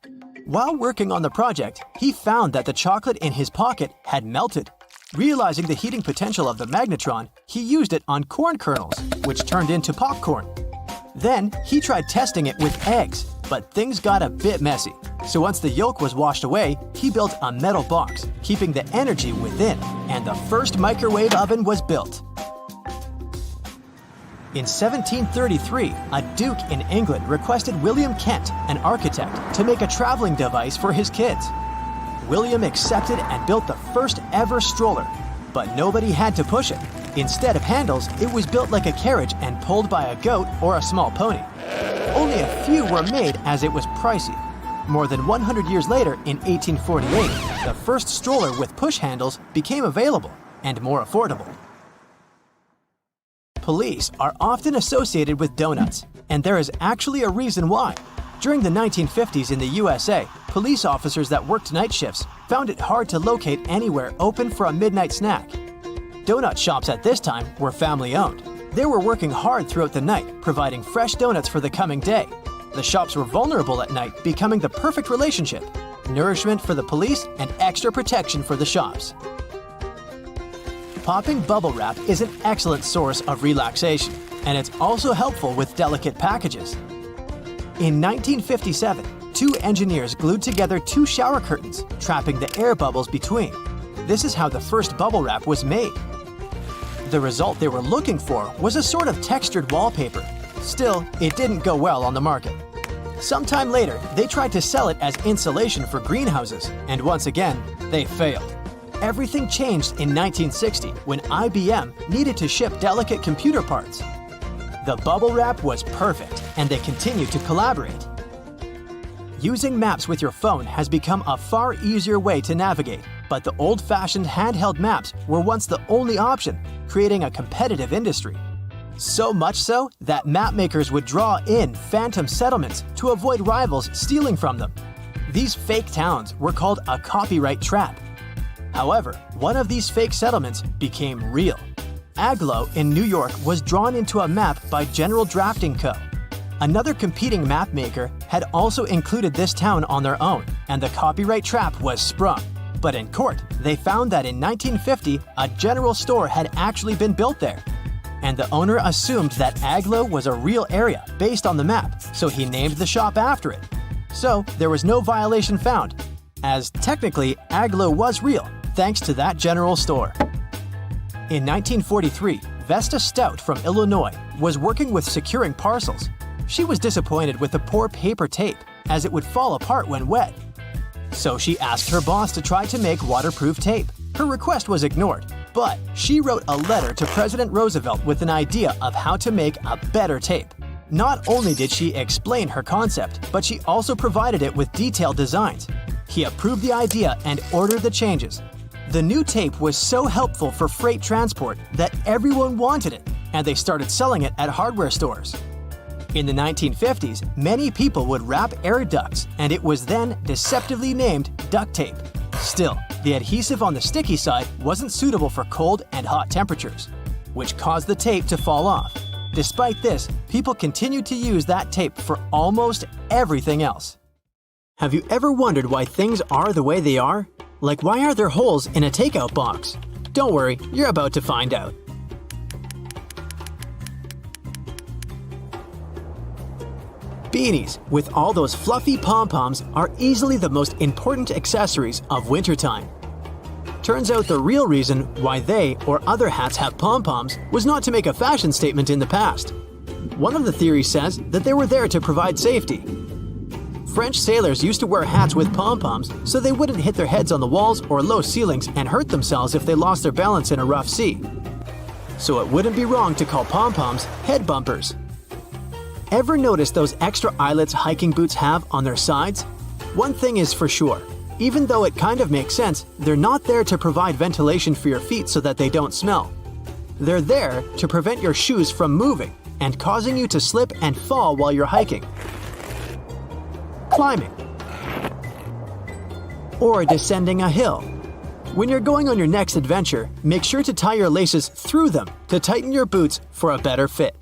While working on the project, he found that the chocolate in his pocket had melted. Realizing the heating potential of the magnetron, he used it on corn kernels, which turned into popcorn. Then, he tried testing it with eggs, but things got a bit messy. So once the yolk was washed away, he built a metal box, keeping the energy within, and the first microwave oven was built. In 1733, a duke in England requested William Kent, an architect, to make a traveling device for his kids. William accepted and built the first ever stroller, but nobody had to push it. Instead of handles, it was built like a carriage and pulled by a goat or a small pony. Only a few were made as it was pricey. More than 100 years later, in 1848, the first stroller with push handles became available and more affordable. Police are often associated with donuts, and there is actually a reason why. During the 1950s in the USA, police officers that worked night shifts found it hard to locate anywhere open for a midnight snack. Donut shops at this time were family-owned. They were working hard throughout the night, providing fresh donuts for the coming day. The shops were vulnerable at night, becoming the perfect relationship: nourishment for the police and extra protection for the shops. Popping bubble wrap is an excellent source of relaxation, and it's also helpful with delicate packages. In 1957, two engineers glued together two shower curtains, trapping the air bubbles between. This is how the first bubble wrap was made. The result they were looking for was a sort of textured wallpaper. Still, it didn't go well on the market. Sometime later, they tried to sell it as insulation for greenhouses, and once again, they failed. Everything changed in 1960 when IBM needed to ship delicate computer parts. The bubble wrap was perfect, and they continued to collaborate. Using maps with your phone has become a far easier way to navigate, but the old-fashioned handheld maps were once the only option, creating a competitive industry. So much so that map makers would draw in phantom settlements to avoid rivals stealing from them. These fake towns were called a copyright trap. However, one of these fake settlements became real. Agloe in New York was drawn into a map by General Drafting Co. Another competing map maker had also included this town on their own, and the copyright trap was sprung. But in court, they found that in 1950, a general store had actually been built there. And the owner assumed that Agloe was a real area based on the map, so he named the shop after it. So there was no violation found, as technically Agloe was real, thanks to that general store. In 1943, Vesta Stout from Illinois was working with securing parcels. She was disappointed with the poor paper tape, as it would fall apart when wet. So she asked her boss to try to make waterproof tape. Her request was ignored, but she wrote a letter to President Roosevelt with an idea of how to make a better tape. Not only did she explain her concept, but she also provided it with detailed designs. He approved the idea and ordered the changes. The new tape was so helpful for freight transport that everyone wanted it, and they started selling it at hardware stores. In the 1950s, many people would wrap air ducts, and it was then deceptively named duct tape. Still, the adhesive on the sticky side wasn't suitable for cold and hot temperatures, which caused the tape to fall off. Despite this, people continued to use that tape for almost everything else. Have you ever wondered why things are the way they are? Like, why are there holes in a takeout box? Don't worry, you're about to find out. Beanies, with all those fluffy pom-poms, are easily the most important accessories of wintertime. Turns out the real reason why they or other hats have pom-poms was not to make a fashion statement in the past. One of the theories says that they were there to provide safety. French sailors used to wear hats with pom-poms so they wouldn't hit their heads on the walls or low ceilings and hurt themselves if they lost their balance in a rough sea. So it wouldn't be wrong to call pom-poms head bumpers. Ever notice those extra eyelets hiking boots have on their sides? One thing is for sure, Even though it kind of makes sense, they're not there to provide ventilation for your feet so that they don't smell. They're there to prevent your shoes from moving and causing you to slip and fall while you're hiking, climbing, or descending a hill. When you're going on your next adventure, make sure to tie your laces through them to tighten your boots for a better fit.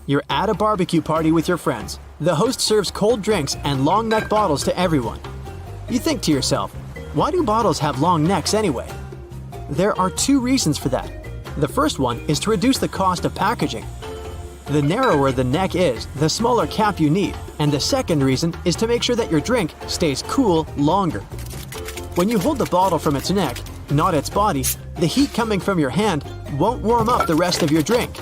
You're at a barbecue party with your friends. The host serves cold drinks and long neck bottles to everyone. You think to yourself, why do bottles have long necks anyway? There are two reasons for that. The first one is to reduce the cost of packaging. The narrower the neck is, the smaller cap you need, and the second reason is to make sure that your drink stays cool longer. When you hold the bottle from its neck, not its body, the heat coming from your hand won't warm up the rest of your drink.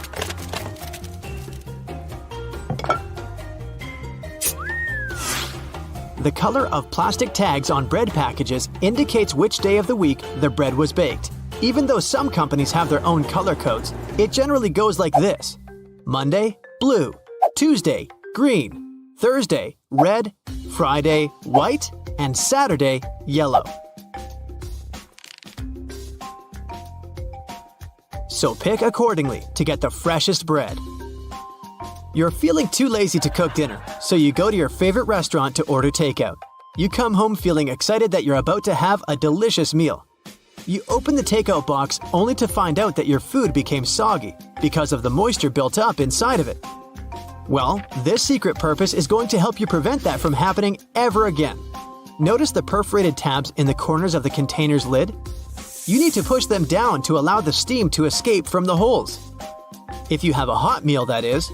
The color of plastic tags on bread packages indicates which day of the week the bread was baked. Even though some companies have their own color codes, it generally goes like this: Monday, blue; Tuesday, green; Thursday, red; Friday, white; and Saturday, yellow. So pick accordingly to get the freshest bread. You're feeling too lazy to cook dinner, so you go to your favorite restaurant to order takeout. You come home feeling excited that you're about to have a delicious meal. You open the takeout box only to find out that your food became soggy because of the moisture built up inside of it. Well, this secret purpose is going to help you prevent that from happening ever again. Notice the perforated tabs in the corners of the container's lid? You need to push them down to allow the steam to escape from the holes. If you have a hot meal, that is.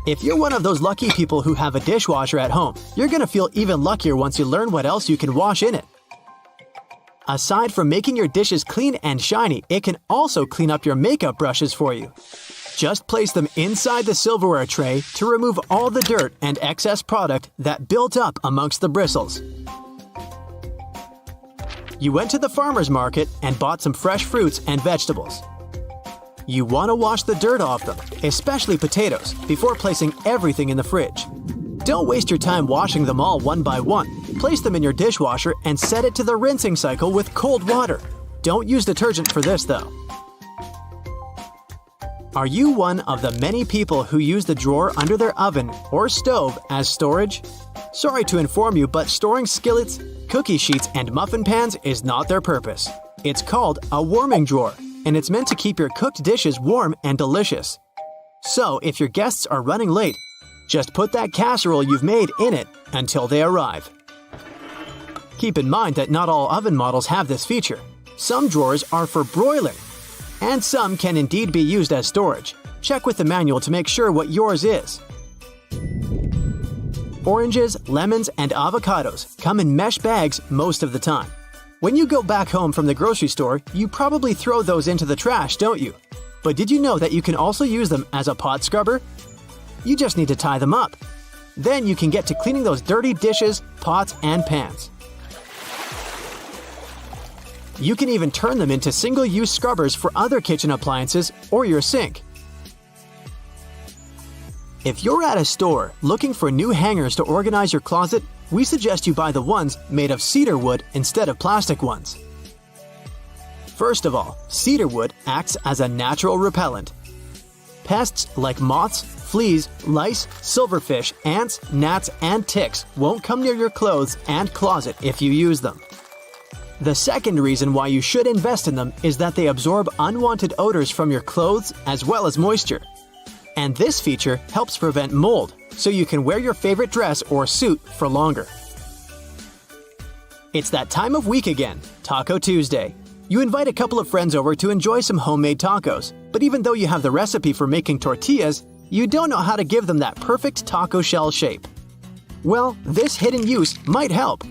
If you're one of those lucky people who have a dishwasher at home, you're going to feel even luckier once you learn what else you can wash in it. Aside from making your dishes clean and shiny, it can also clean up your makeup brushes for you. Just place them inside the silverware tray to remove all the dirt and excess product that built up amongst the bristles. You went to the farmer's market and bought some fresh fruits and vegetables. You want to wash the dirt off them, especially potatoes, before placing everything in the fridge. Don't waste your time washing them all one by one. Place them in your dishwasher and set it to the rinsing cycle with cold water. Don't use detergent for this, though. Are you one of the many people who use the drawer under their oven or stove as storage? Sorry to inform you, but storing skillets, cookie sheets, and muffin pans is not their purpose. It's called a warming drawer, and it's meant to keep your cooked dishes warm and delicious. So, if your guests are running late, just put that casserole you've made in it until they arrive. Keep in mind that not all oven models have this feature. Some drawers are for broiling, and some can indeed be used as storage. Check with the manual to make sure what yours is. Oranges, lemons, and avocados come in mesh bags most of the time. When you go back home from the grocery store, you probably throw those into the trash, don't you? But did you know that you can also use them as a pot scrubber? You just need to tie them up. Then you can get to cleaning those dirty dishes, pots, and pans. You can even turn them into single-use scrubbers for other kitchen appliances or your sink. If you're at a store looking for new hangers to organize your closet, we suggest you buy the ones made of cedar wood instead of plastic ones. First of all, cedar wood acts as a natural repellent. Pests like moths, fleas, lice, silverfish, ants, gnats, and ticks won't come near your clothes and closet if you use them. The second reason why you should invest in them is that they absorb unwanted odors from your clothes as well as moisture. And this feature helps prevent mold, so you can wear your favorite dress or suit for longer. It's that time of week again, Taco Tuesday. You invite a couple of friends over to enjoy some homemade tacos, but even though you have the recipe for making tortillas, you don't know how to give them that perfect taco shell shape. Well, this hidden use might help.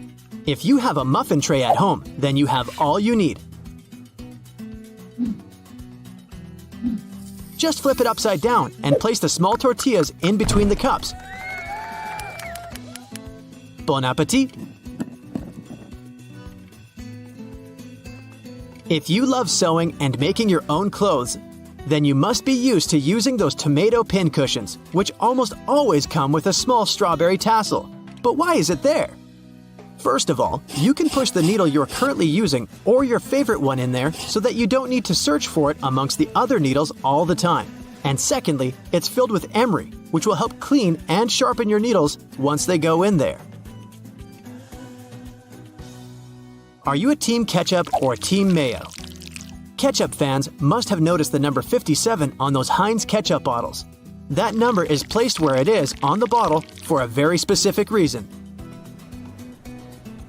If you have a muffin tray at home, then you have all you need. Just flip it upside down and place the small tortillas in between the cups. Bon appetit! If you love sewing and making your own clothes, Then you must be used to using those tomato pin cushions, which almost always come with a small strawberry tassel. But why is it there? First of all, you can push the needle you're currently using or your favorite one in there so that you don't need to search for it amongst the other needles all the time. And secondly, it's filled with emery, which will help clean and sharpen your needles once they go in there. Are you a Team Ketchup or Team Mayo? Ketchup fans must have noticed the number 57 on those Heinz ketchup bottles. That number is placed where it is on the bottle for a very specific reason.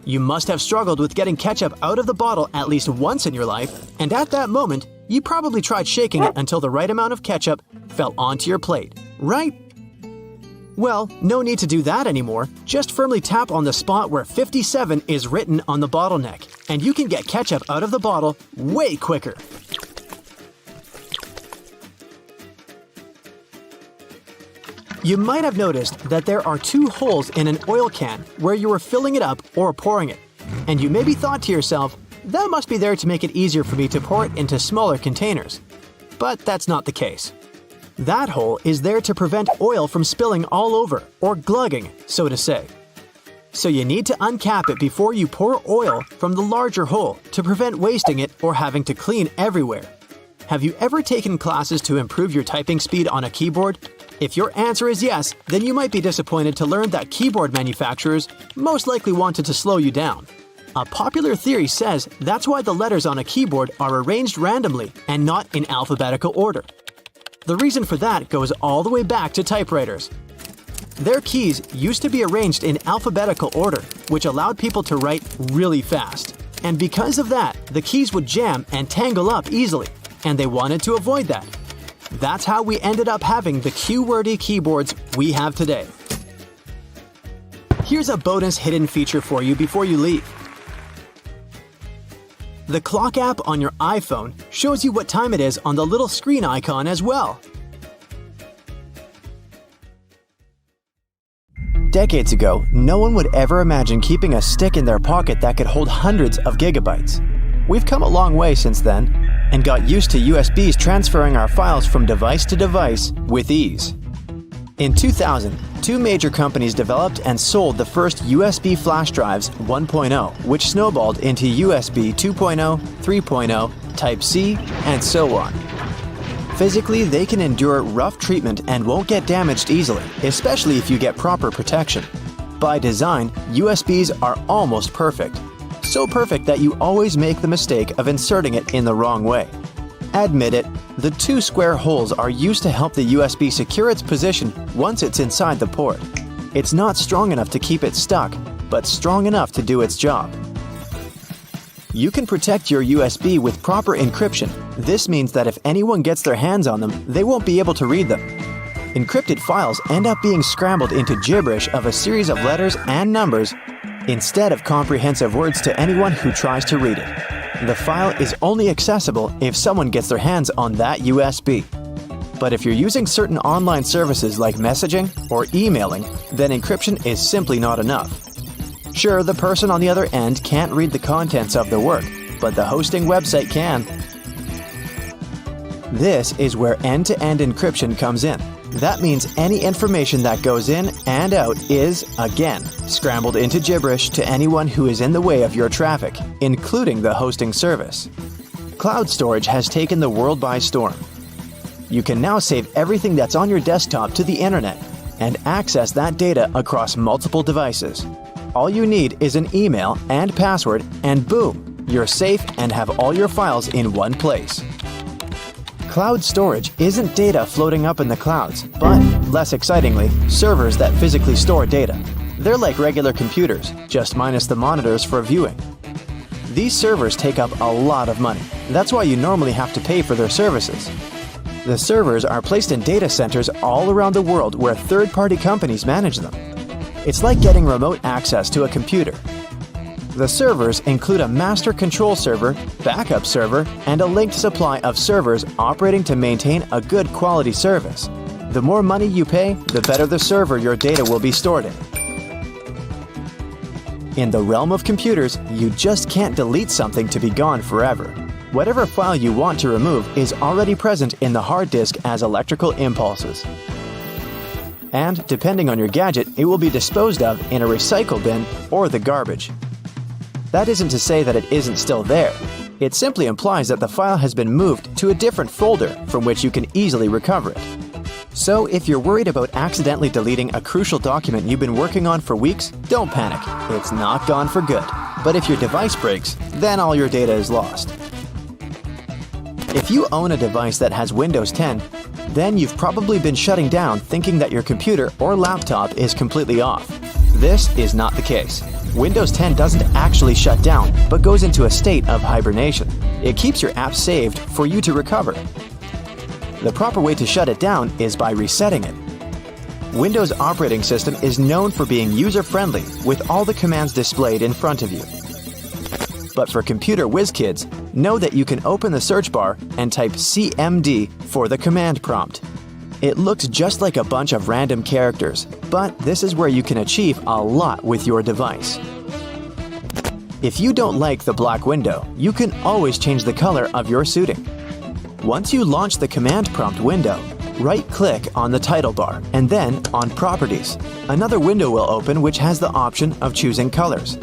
You must have struggled with getting ketchup out of the bottle at least once in your life, and at that moment, you probably tried shaking it until the right amount of ketchup fell onto your plate, right? Well, no need to do that anymore. Just firmly tap on the spot where 57 is written on the bottle neck, and you can get ketchup out of the bottle way quicker. You might have noticed that there are two holes in an oil can where you are filling it up or pouring it. And you maybe thought to yourself, that must be there to make it easier for me to pour it into smaller containers. But that's not the case. That hole is there to prevent oil from spilling all over, or glugging, so to say. So you need to uncap it before you pour oil from the larger hole to prevent wasting it or having to clean everywhere. Have you ever taken classes to improve your typing speed on a keyboard? If your answer is yes, then you might be disappointed to learn that keyboard manufacturers most likely wanted to slow you down. A popular theory says that's why the letters on a keyboard are arranged randomly and not in alphabetical order. The reason for that goes all the way back to typewriters. Their keys used to be arranged in alphabetical order, which allowed people to write really fast. And because of that, the keys would jam and tangle up easily, and they wanted to avoid that. That's how we ended up having the Q-wordy keyboards we have today. Here's a bonus hidden feature for you before you leave. The clock app on your iPhone shows you what time it is on the little screen icon as well. Decades ago, no one would ever imagine keeping a stick in their pocket that could hold hundreds of gigabytes. We've come a long way since then, and got used to USBs transferring our files from device to device with ease. In 2000, two major companies developed and sold the first USB flash drives 1.0, which snowballed into USB 2.0, 3.0, Type-C, and so on. Physically, they can endure rough treatment and won't get damaged easily, especially if you get proper protection. By design, USBs are almost perfect. So perfect that you always make the mistake of inserting it in the wrong way. Admit it, the two square holes are used to help the USB secure its position once it's inside the port. It's not strong enough to keep it stuck, but strong enough to do its job. You can protect your USB with proper encryption. This means that if anyone gets their hands on them, they won't be able to read them. Encrypted files end up being scrambled into gibberish of a series of letters and numbers instead of comprehensive words to anyone who tries to read it. The file is only accessible if someone gets their hands on that USB. But if you're using certain online services like messaging or emailing, then encryption is simply not enough. Sure, the person on the other end can't read the contents of the work, but the hosting website can. This is where end-to-end encryption comes in. That means any information that goes in and out is, again, scrambled into gibberish to anyone who is in the way of your traffic, including the hosting service. Cloud storage has taken the world by storm. You can now save everything that's on your desktop to the internet and access that data across multiple devices. All you need is an email and password, and boom, you're safe and have all your files in one place. Cloud storage isn't data floating up in the clouds, but, less excitingly, servers that physically store data. They're like regular computers, just minus the monitors for viewing. These servers take up a lot of money. That's why you normally have to pay for their services. The servers are placed in data centers all around the world where third-party companies manage them. It's like getting remote access to a computer. The servers include a master control server, backup server, and a linked supply of servers operating to maintain a good quality service. The more money you pay, the better the server your data will be stored in. In the realm of computers, you just can't delete something to be gone forever. Whatever file you want to remove is already present in the hard disk as electrical impulses. And depending on your gadget, it will be disposed of in a recycle bin or the garbage. That isn't to say that it isn't still there. It simply implies that the file has been moved to a different folder from which you can easily recover it. So if you're worried about accidentally deleting a crucial document you've been working on for weeks, don't panic. It's not gone for good. But if your device breaks, then all your data is lost. If you own a device that has Windows 10, then you've probably been shutting down thinking that your computer or laptop is completely off. This is not the case. Windows 10 doesn't actually shut down, but goes into a state of hibernation. It keeps your app saved for you to recover. The proper way to shut it down is by resetting it. Windows operating system is known for being user-friendly with all the commands displayed in front of you. But for computer whiz kids, know that you can open the search bar and type CMD for the command prompt. It looks just like a bunch of random characters, but this is where you can achieve a lot with your device. If you don't like the black window, you can always change the color of your suiting. Once you launch the command prompt window, right-click on the title bar and then on Properties. Another window will open which has the option of choosing colors.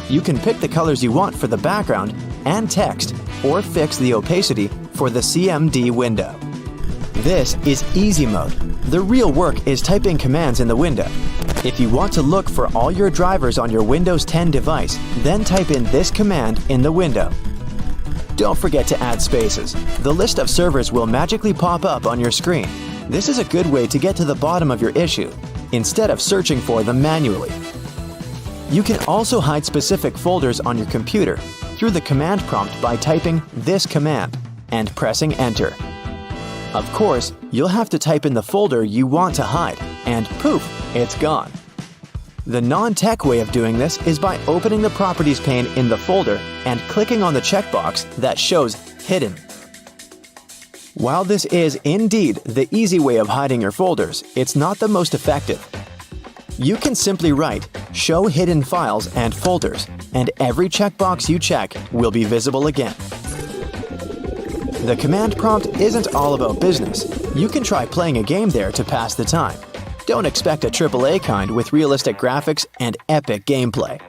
You can pick the colors you want for the background and text, or fix the opacity for the CMD window. This is easy mode. The real work is typing commands in the window. If you want to look for all your drivers on your Windows 10 device, then type in this command in the window. Don't forget to add spaces. The list of servers will magically pop up on your screen. This is a good way to get to the bottom of your issue, instead of searching for them manually. You can also hide specific folders on your computer through the command prompt by typing this command and pressing Enter. Of course, you'll have to type in the folder you want to hide, and poof, it's gone. The non-tech way of doing this is by opening the Properties pane in the folder and clicking on the checkbox that shows Hidden. While this is indeed the easy way of hiding your folders, it's not the most effective. You can simply write Show Hidden Files and Folders, and every checkbox you check will be visible again. The command prompt isn't all about business. You can try playing a game there to pass the time. Don't expect a AAA kind with realistic graphics and epic gameplay.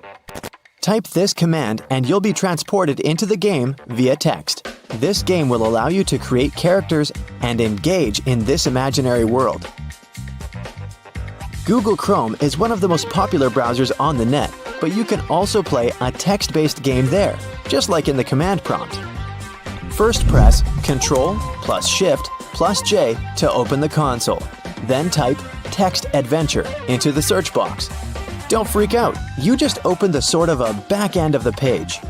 Type this command and you'll be transported into the game via text. This game will allow you to create characters and engage in this imaginary world. Google Chrome is one of the most popular browsers on the net, but you can also play a text-based game there, just like in the command prompt. First press Ctrl plus Shift plus J to open the console. Then type Text Adventure into the search box. Don't freak out, you just opened the sort of a back end of the page.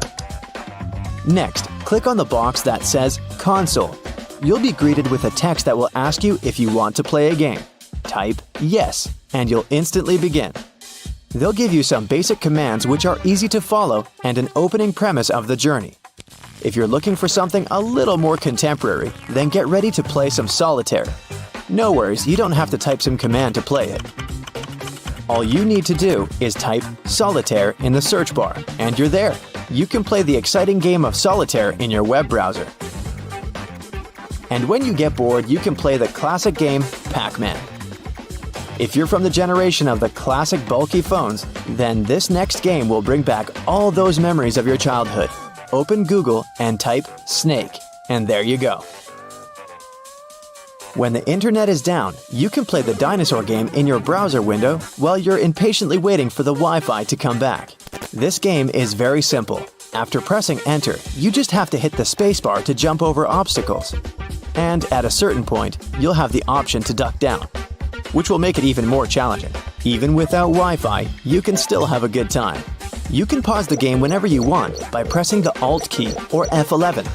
Next, click on the box that says Console. You'll be greeted with a text that will ask you if you want to play a game. Type Yes, and you'll instantly begin. They'll give you some basic commands which are easy to follow and an opening premise of the journey. If you're looking for something a little more contemporary, then get ready to play some solitaire. No worries, you don't have to type some command to play it. All you need to do is type Solitaire in the search bar, and you're there. You can play the exciting game of solitaire in your web browser. And when you get bored, you can play the classic game Pac-Man. If you're from the generation of the classic bulky phones, then this next game will bring back all those memories of your childhood. Open Google and type Snake, and there you go. When the internet is down, you can play the dinosaur game in your browser window while you're impatiently waiting for the Wi-Fi to come back. This game is very simple. After pressing Enter, you just have to hit the spacebar to jump over obstacles. And at a certain point, you'll have the option to duck down, which will make it even more challenging. Even without Wi-Fi, you can still have a good time. You can pause the game whenever you want by pressing the Alt key or F11.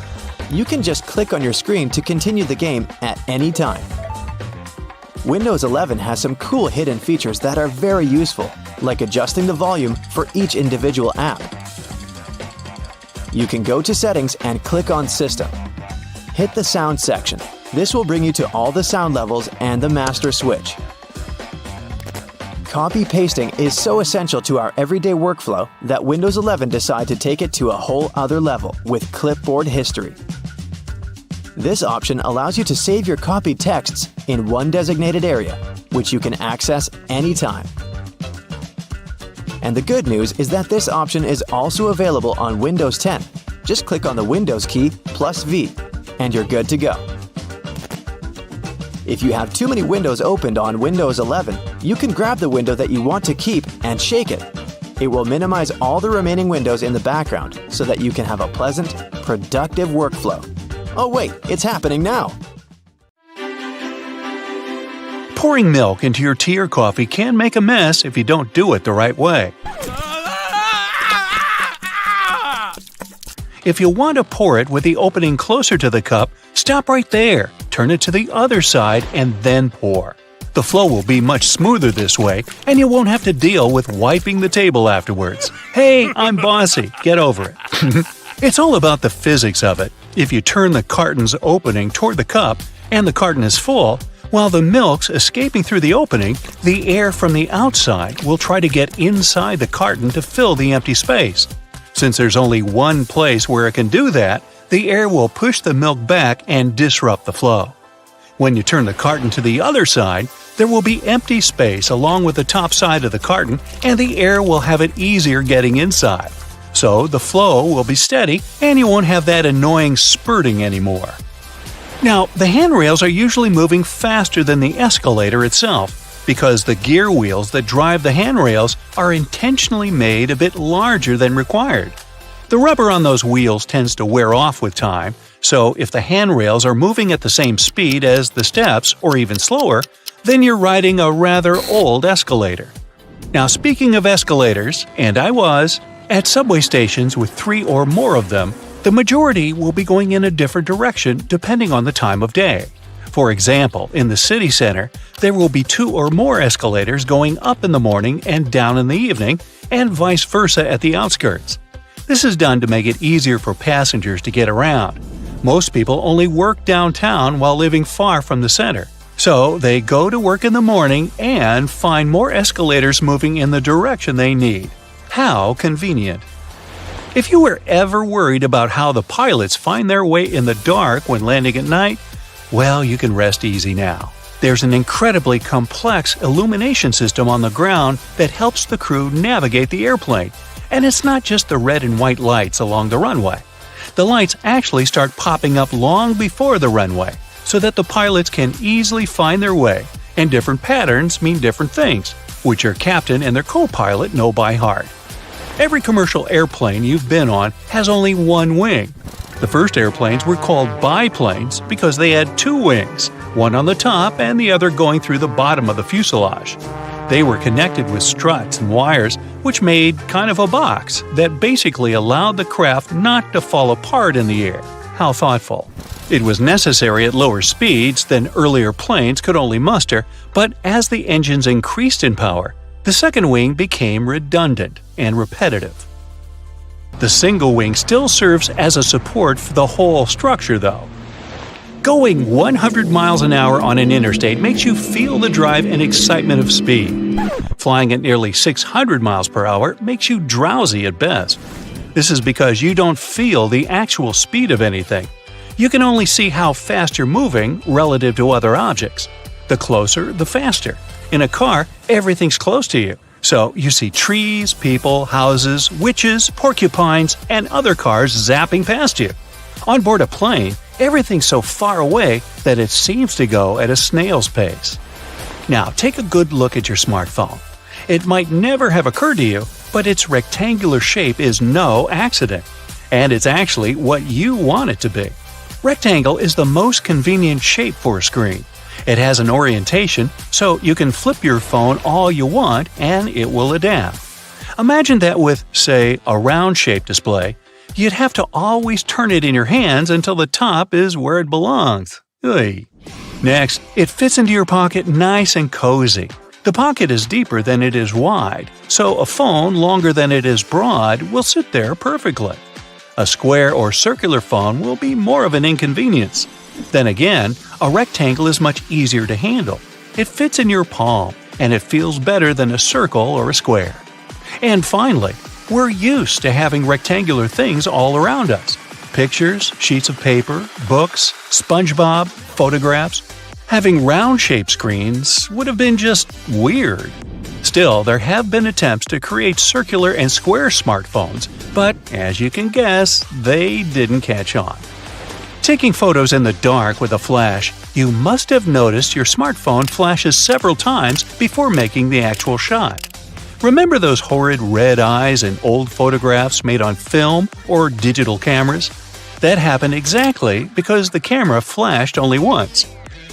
You can just click on your screen to continue the game at any time. Windows 11 has some cool hidden features that are very useful, like adjusting the volume for each individual app. You can go to Settings and click on System. Hit the Sound section. This will bring you to all the sound levels and the master switch. copy-pasting is so essential to our everyday workflow that Windows 11 decided to take it to a whole other level with clipboard history. This option allows you to save your copied texts in one designated area, which you can access anytime. And the good news is that this option is also available on Windows 10. Just click on the Windows key plus V, and you're good to go. If you have too many windows opened on Windows 11, you can grab the window that you want to keep and shake it. It will minimize all the remaining windows in the background so that you can have a pleasant, productive workflow. Oh wait, it's happening now! Pouring milk into your tea or coffee can make a mess if you don't do it the right way. If you want to pour it with the opening closer to the cup, stop right there, turn it to the other side, and then pour. The flow will be much smoother this way, and you won't have to deal with wiping the table afterwards. Hey, I'm bossy. Get over it. It's all about the physics of it. If you turn the carton's opening toward the cup and the carton is full, while the milk's escaping through the opening, the air from the outside will try to get inside the carton to fill the empty space. Since there's only one place where it can do that, the air will push the milk back and disrupt the flow. When you turn the carton to the other side, there will be empty space along with the top side of the carton, and the air will have it easier getting inside. So the flow will be steady, and you won't have that annoying spurting anymore. Now, the handrails are usually moving faster than the escalator itself, because the gear wheels that drive the handrails are intentionally made a bit larger than required. The rubber on those wheels tends to wear off with time, so if the handrails are moving at the same speed as the steps or even slower, then you're riding a rather old escalator. Now, speaking of escalators, and I was, at subway stations with 3 or more of them, the majority will be going in a different direction depending on the time of day. For example, in the city center, there will be 2 or more escalators going up in the morning and down in the evening, and vice versa at the outskirts. This is done to make it easier for passengers to get around. Most people only work downtown while living far from the center, so they go to work in the morning and find more escalators moving in the direction they need. How convenient! If you were ever worried about how the pilots find their way in the dark when landing at night, well, you can rest easy now. There's an incredibly complex illumination system on the ground that helps the crew navigate the airplane. And it's not just the red and white lights along the runway. The lights actually start popping up long before the runway, so that the pilots can easily find their way, and different patterns mean different things, which your captain and their co-pilot know by heart. Every commercial airplane you've been on has only one wing. The first airplanes were called biplanes because they had 2 wings, one on the top and the other going through the bottom of the fuselage. They were connected with struts and wires, which made kind of a box that basically allowed the craft not to fall apart in the air. How thoughtful. It was necessary at lower speeds than earlier planes could only muster, but as the engines increased in power, the second wing became redundant and repetitive. The single wing still serves as a support for the whole structure, though. Going 100 miles an hour on an interstate makes you feel the drive and excitement of speed. Flying at nearly 600 miles per hour makes you drowsy at best. This is because you don't feel the actual speed of anything. You can only see how fast you're moving relative to other objects. The closer, the faster. In a car, everything's close to you, so you see trees, people, houses, witches, porcupines, and other cars zapping past you. On board a plane, everything's so far away that it seems to go at a snail's pace. Now, take a good look at your smartphone. It might never have occurred to you, but its rectangular shape is no accident, and it's actually what you want it to be. Rectangle is the most convenient shape for a screen. It has an orientation, so you can flip your phone all you want and it will adapt. Imagine that with, say, a round-shaped display, you'd have to always turn it in your hands until the top is where it belongs. Oy. Next, it fits into your pocket nice and cozy. The pocket is deeper than it is wide, so a phone longer than it is broad will sit there perfectly. A square or circular phone will be more of an inconvenience. Then again, a rectangle is much easier to handle. It fits in your palm, and it feels better than a circle or a square. And finally, we're used to having rectangular things all around us. Pictures, sheets of paper, books, SpongeBob, photographs. Having round-shaped screens would have been just weird. Still, there have been attempts to create circular and square smartphones, but as you can guess, they didn't catch on. Taking photos in the dark with a flash, you must have noticed your smartphone flashes several times before making the actual shot. Remember those horrid red eyes in old photographs made on film or digital cameras? That happened exactly because the camera flashed only once.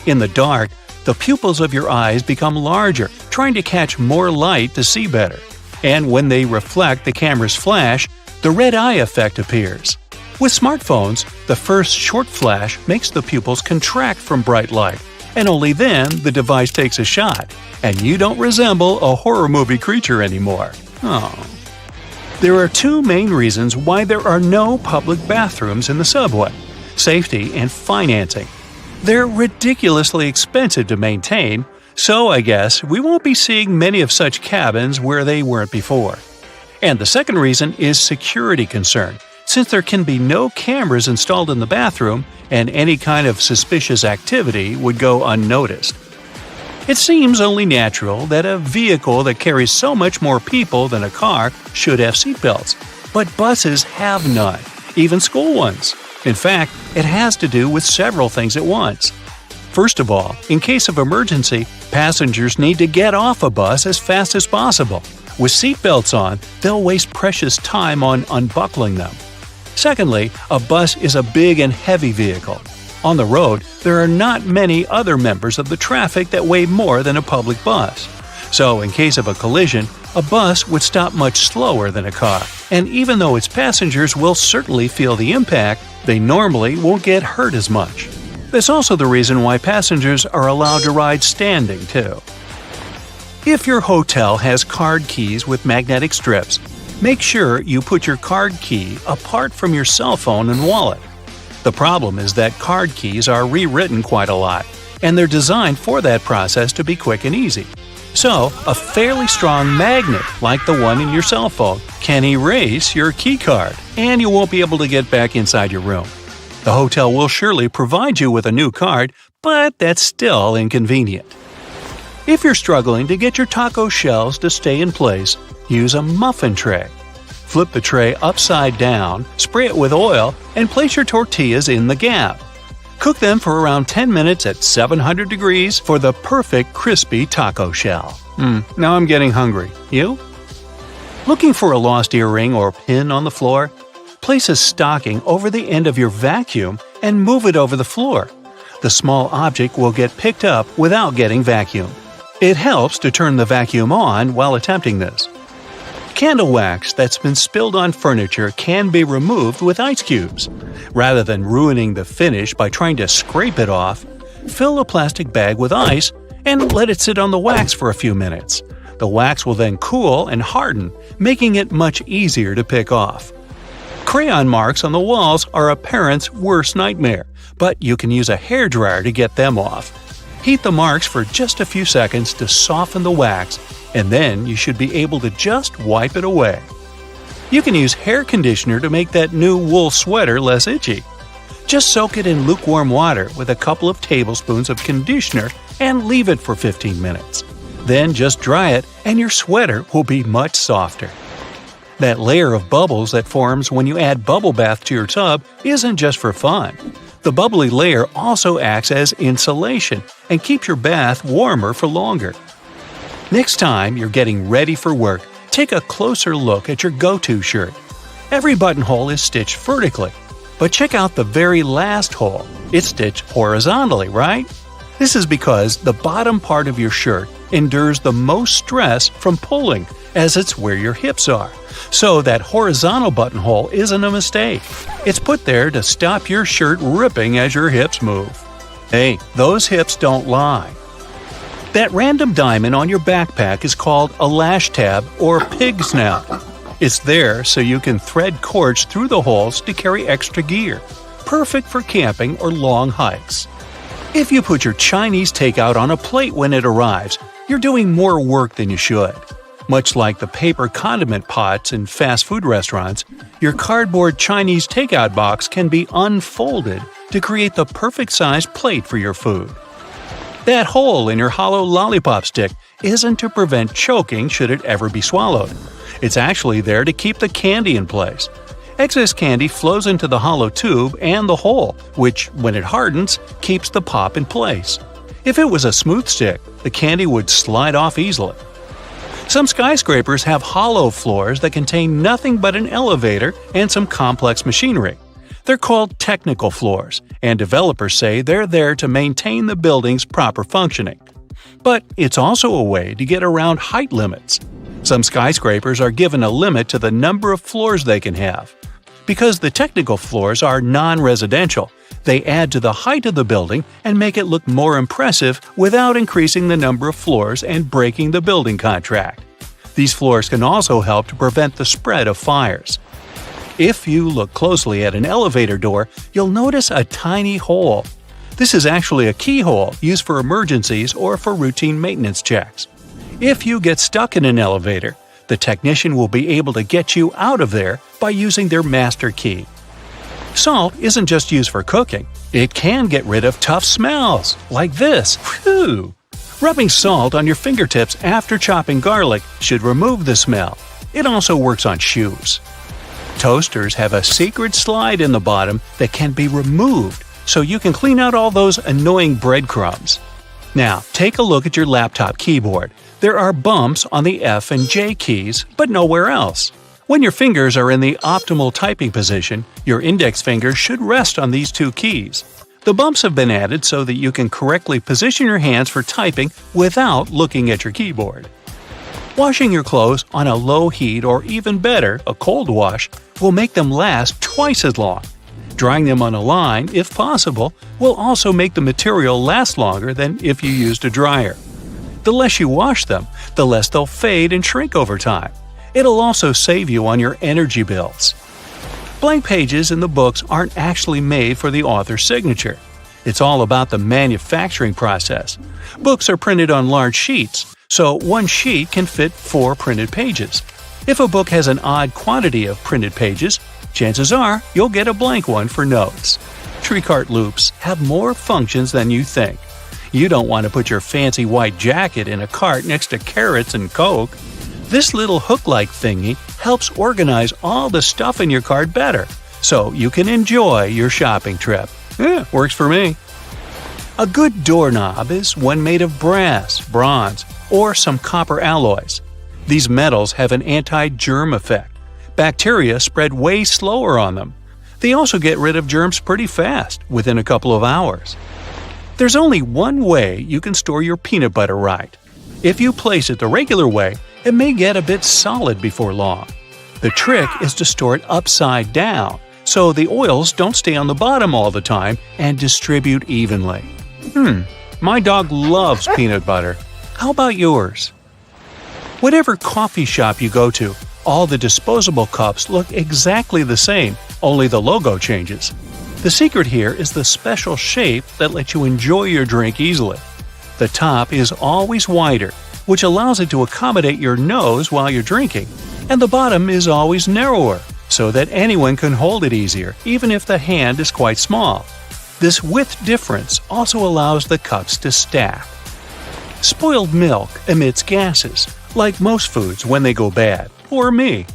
In the dark, the pupils of your eyes become larger, trying to catch more light to see better. And when they reflect the camera's flash, the red eye effect appears. With smartphones, the first short flash makes the pupils contract from bright light, and only then the device takes a shot, and you don't resemble a horror movie creature anymore. Oh. There are two main reasons why there are no public bathrooms in the subway: safety and financing. They're ridiculously expensive to maintain, so I guess we won't be seeing many of such cabins where they weren't before. And the second reason is security concern, since there can be no cameras installed in the bathroom and any kind of suspicious activity would go unnoticed. It seems only natural that a vehicle that carries so much more people than a car should have seatbelts, but buses have none, even school ones. In fact, it has to do with several things at once. First of all, in case of emergency, passengers need to get off a bus as fast as possible. With seatbelts on, they'll waste precious time on unbuckling them. Secondly, a bus is a big and heavy vehicle. On the road, there are not many other members of the traffic that weigh more than a public bus. So, in case of a collision, a bus would stop much slower than a car, and even though its passengers will certainly feel the impact, they normally won't get hurt as much. That's also the reason why passengers are allowed to ride standing, too. If your hotel has card keys with magnetic strips, make sure you put your card key apart from your cell phone and wallet. The problem is that card keys are rewritten quite a lot, and they're designed for that process to be quick and easy. So, a fairly strong magnet, like the one in your cell phone, can erase your key card, and you won't be able to get back inside your room. The hotel will surely provide you with a new card, but that's still inconvenient. If you're struggling to get your taco shells to stay in place, use a muffin tray. Flip the tray upside down, spray it with oil, and place your tortillas in the gap. Cook them for around 10 minutes at 700 degrees for the perfect crispy taco shell. Now I'm getting hungry. You? Looking for a lost earring or pin on the floor? Place a stocking over the end of your vacuum and move it over the floor. The small object will get picked up without getting vacuumed. It helps to turn the vacuum on while attempting this. Candle wax that's been spilled on furniture can be removed with ice cubes. Rather than ruining the finish by trying to scrape it off, fill a plastic bag with ice and let it sit on the wax for a few minutes. The wax will then cool and harden, making it much easier to pick off. Crayon marks on the walls are a parent's worst nightmare, but you can use a hairdryer to get them off. Heat the marks for just a few seconds to soften the wax, and then you should be able to just wipe it away. You can use hair conditioner to make that new wool sweater less itchy. Just soak it in lukewarm water with a couple of tablespoons of conditioner and leave it for 15 minutes. Then just dry it and your sweater will be much softer. That layer of bubbles that forms when you add bubble bath to your tub isn't just for fun. The bubbly layer also acts as insulation and keeps your bath warmer for longer. Next time you're getting ready for work, take a closer look at your go-to shirt. Every buttonhole is stitched vertically, but check out the very last hole. It's stitched horizontally, right? This is because the bottom part of your shirt endures the most stress from pulling, as it's where your hips are. So that horizontal buttonhole isn't a mistake. It's put there to stop your shirt ripping as your hips move. Hey, those hips don't lie. That random diamond on your backpack is called a lash tab or pig snout. It's there so you can thread cords through the holes to carry extra gear. Perfect for camping or long hikes. If you put your Chinese takeout on a plate when it arrives, you're doing more work than you should. Much like the paper condiment pots in fast food restaurants, your cardboard Chinese takeout box can be unfolded to create the perfect sized plate for your food. That hole in your hollow lollipop stick isn't to prevent choking should it ever be swallowed. It's actually there to keep the candy in place. Excess candy flows into the hollow tube and the hole, which, when it hardens, keeps the pop in place. If it was a smooth stick, the candy would slide off easily. Some skyscrapers have hollow floors that contain nothing but an elevator and some complex machinery. They're called technical floors, and developers say they're there to maintain the building's proper functioning. But it's also a way to get around height limits. Some skyscrapers are given a limit to the number of floors they can have. Because the technical floors are non-residential, they add to the height of the building and make it look more impressive without increasing the number of floors and breaking the building contract. These floors can also help to prevent the spread of fires. If you look closely at an elevator door, you'll notice a tiny hole. This is actually a keyhole used for emergencies or for routine maintenance checks. If you get stuck in an elevator, the technician will be able to get you out of there by using their master key. Salt isn't just used for cooking. It can get rid of tough smells, like this. Whew! Rubbing salt on your fingertips after chopping garlic should remove the smell. It also works on shoes. Toasters have a secret slide in the bottom that can be removed so you can clean out all those annoying breadcrumbs. Now, take a look at your laptop keyboard. There are bumps on the F and J keys, but nowhere else. When your fingers are in the optimal typing position, your index finger should rest on these two keys. The bumps have been added so that you can correctly position your hands for typing without looking at your keyboard. Washing your clothes on a low heat or even better, a cold wash, will make them last twice as long. Drying them on a line, if possible, will also make the material last longer than if you used a dryer. The less you wash them, the less they'll fade and shrink over time. It'll also save you on your energy bills. Blank pages in the books aren't actually made for the author's signature. It's all about the manufacturing process. Books are printed on large sheets, so one sheet can fit 4 printed pages. If a book has an odd quantity of printed pages, chances are you'll get a blank one for notes. Tree cart loops have more functions than you think. You don't want to put your fancy white jacket in a cart next to carrots and Coke. This little hook-like thingy helps organize all the stuff in your cart better, so you can enjoy your shopping trip. Works for me. A good doorknob is one made of brass, bronze, or some copper alloys. These metals have an anti-germ effect. Bacteria spread way slower on them. They also get rid of germs pretty fast, within a couple of hours. There's only one way you can store your peanut butter right. If you place it the regular way, it may get a bit solid before long. The trick is to store it upside down, so the oils don't stay on the bottom all the time and distribute evenly. My dog loves peanut butter. How about yours? Whatever coffee shop you go to, all the disposable cups look exactly the same, only the logo changes. The secret here is the special shape that lets you enjoy your drink easily. The top is always wider, which allows it to accommodate your nose while you're drinking, and the bottom is always narrower, so that anyone can hold it easier, even if the hand is quite small. This width difference also allows the cups to stack. Spoiled milk emits gases, like most foods when they go bad, or me.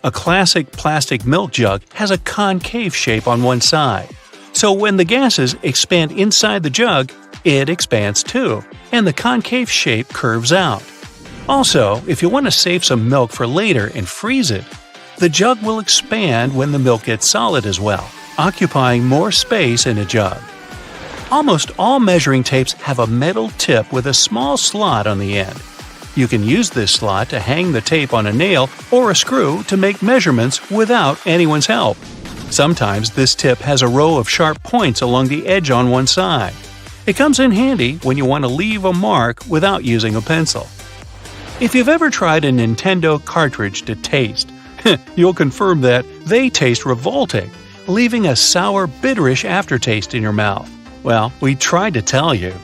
A classic plastic milk jug has a concave shape on one side, so when the gases expand inside the jug, it expands too, and the concave shape curves out. Also, if you want to save some milk for later and freeze it, the jug will expand when the milk gets solid as well, occupying more space in a jug. Almost all measuring tapes have a metal tip with a small slot on the end. You can use this slot to hang the tape on a nail or a screw to make measurements without anyone's help. Sometimes this tip has a row of sharp points along the edge on one side. It comes in handy when you want to leave a mark without using a pencil. If you've ever tried a Nintendo cartridge to taste, you'll confirm that they taste revolting, leaving a sour, bitterish aftertaste in your mouth. Well, we tried to tell you.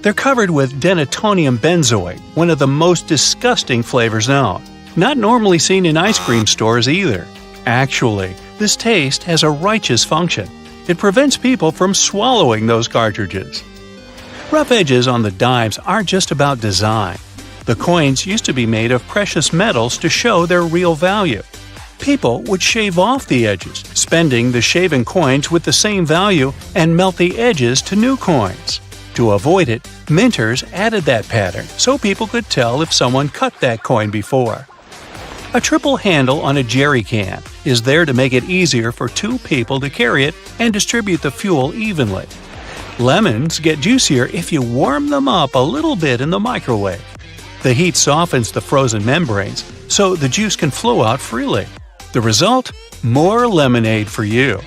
They're covered with denatonium benzoate, one of the most disgusting flavors known. Not normally seen in ice cream stores either. Actually, this taste has a righteous function. It prevents people from swallowing those cartridges. Rough edges on the dimes aren't just about design. The coins used to be made of precious metals to show their real value. People would shave off the edges, spending the shaven coins with the same value and melt the edges to new coins. To avoid it, minters added that pattern so people could tell if someone cut that coin before. A triple handle on a jerry can is there to make it easier for two people to carry it and distribute the fuel evenly. Lemons get juicier if you warm them up a little bit in the microwave. The heat softens the frozen membranes, so the juice can flow out freely. The result? More lemonade for you.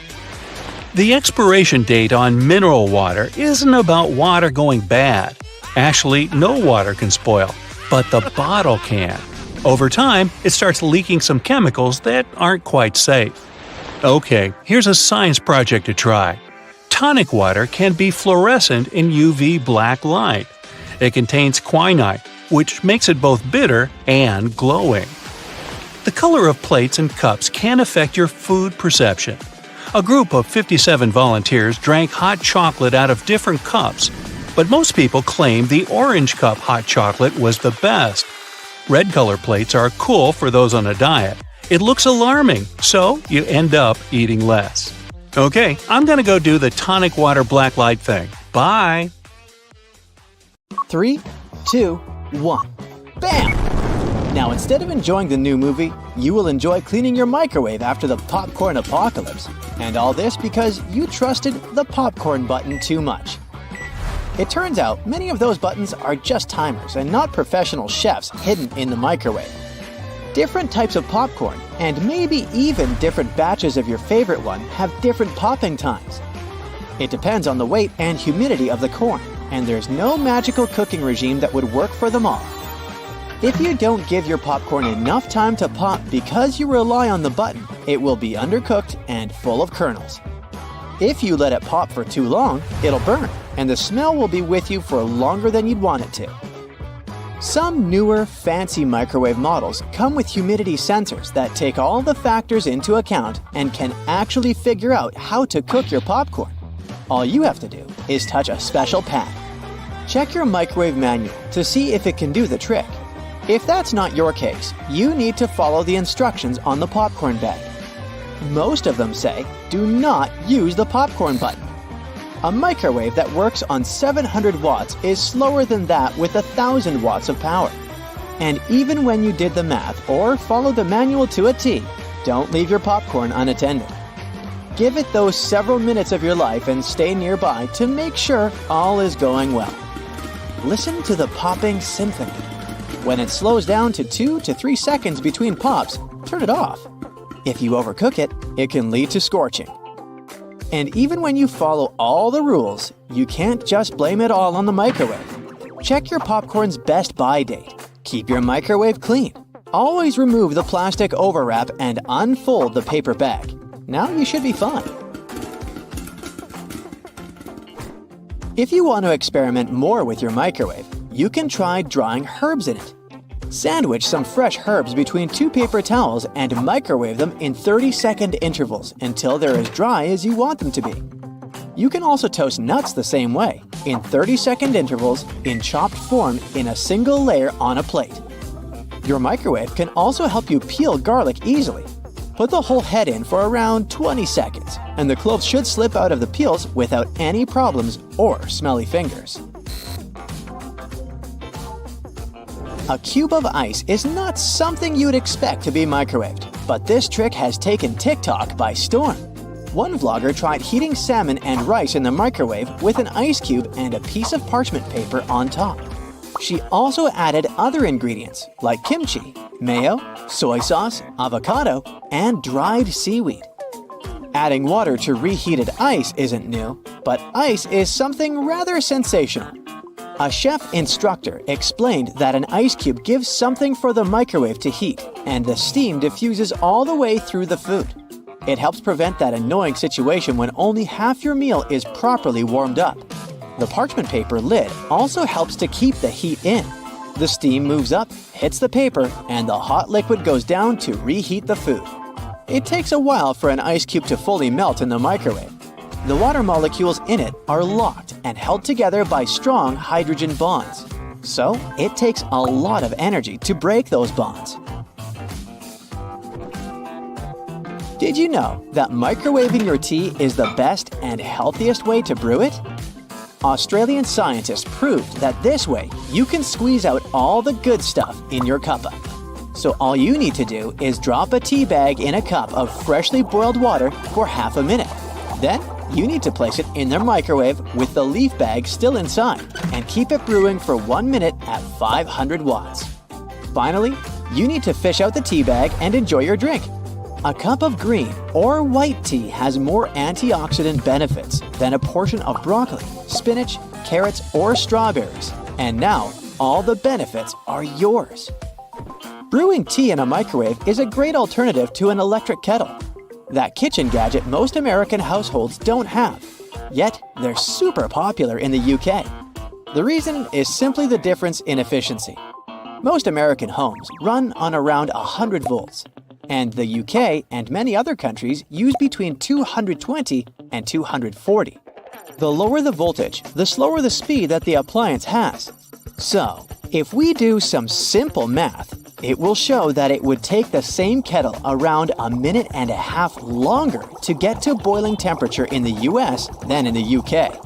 The expiration date on mineral water isn't about water going bad. Actually, no water can spoil, but the bottle can. Over time, it starts leaking some chemicals that aren't quite safe. Okay, here's a science project to try. Tonic water can be fluorescent in UV black light. It contains quinine, which makes it both bitter and glowing. The color of plates and cups can affect your food perception. A group of 57 volunteers drank hot chocolate out of different cups, but most people claim the orange cup hot chocolate was the best. Red color plates are cool for those on a diet. It looks alarming, so you end up eating less. Okay, I'm gonna go do the tonic water black light thing. Bye! 3, 2, 1. Bam! Now instead of enjoying the new movie, you will enjoy cleaning your microwave after the popcorn apocalypse. And all this because you trusted the popcorn button too much. It turns out many of those buttons are just timers and not professional chefs hidden in the microwave. Different types of popcorn, and maybe even different batches of your favorite one, have different popping times. It depends on the weight and humidity of the corn, and there's no magical cooking regime that would work for them all. If you don't give your popcorn enough time to pop because you rely on the button, it will be undercooked and full of kernels. If you let it pop for too long, it'll burn, and the smell will be with you for longer than you'd want it to. Some newer, fancy microwave models come with humidity sensors that take all the factors into account and can actually figure out how to cook your popcorn. All you have to do is touch a special pad. Check your microwave manual to see if it can do the trick. If that's not your case, you need to follow the instructions on the popcorn bag. Most of them say, do not use the popcorn button. A microwave that works on 700 watts is slower than that with 1,000 watts of power. And even when you did the math or followed the manual to a T, don't leave your popcorn unattended. Give it those several minutes of your life and stay nearby to make sure all is going well. Listen to the popping symphony. When it slows down to 2 to 3 seconds between pops, turn it off. If you overcook it, it can lead to scorching. And even when you follow all the rules, you can't just blame it all on the microwave. Check your popcorn's best buy date. Keep your microwave clean. Always remove the plastic overwrap and unfold the paper bag. Now you should be fine. If you want to experiment more with your microwave, you can try drying herbs in it. Sandwich some fresh herbs between 2 paper towels and microwave them in 30-second intervals until they're as dry as you want them to be. You can also toast nuts the same way, in 30-second intervals in chopped form in a single layer on a plate. Your microwave can also help you peel garlic easily. Put the whole head in for around 20 seconds, and the cloves should slip out of the peels without any problems or smelly fingers. A cube of ice is not something you'd expect to be microwaved, but this trick has taken TikTok by storm. One vlogger tried heating salmon and rice in the microwave with an ice cube and a piece of parchment paper on top. She also added other ingredients like kimchi, mayo, soy sauce, avocado, and dried seaweed. Adding water to reheated ice isn't new, but ice is something rather sensational. A chef instructor explained that an ice cube gives something for the microwave to heat, and the steam diffuses all the way through the food. It helps prevent that annoying situation when only half your meal is properly warmed up. The parchment paper lid also helps to keep the heat in. The steam moves up, hits the paper, and the hot liquid goes down to reheat the food. It takes a while for an ice cube to fully melt in the microwave. The water molecules in it are locked and held together by strong hydrogen bonds. So, it takes a lot of energy to break those bonds. Did you know that microwaving your tea is the best and healthiest way to brew it? Australian scientists proved that this way you can squeeze out all the good stuff in your cuppa. So all you need to do is drop a tea bag in a cup of freshly boiled water for half a minute. Then you need to place it in the microwave with the leaf bag still inside and keep it brewing for 1 minute at 500 watts. Finally, you need to fish out the tea bag and enjoy your drink. A cup of green or white tea has more antioxidant benefits than a portion of broccoli, spinach, carrots, or strawberries. And now, all the benefits are yours. Brewing tea in a microwave is a great alternative to an electric kettle. That kitchen gadget most American households don't have. Yet, they're super popular in the UK. The reason is simply the difference in efficiency. Most American homes run on around 100 volts. And the UK and many other countries use between 220 and 240. The lower the voltage, the slower the speed that the appliance has. So, if we do some simple math, it will show that it would take the same kettle around 1.5 minutes longer to get to boiling temperature in the US than in the UK.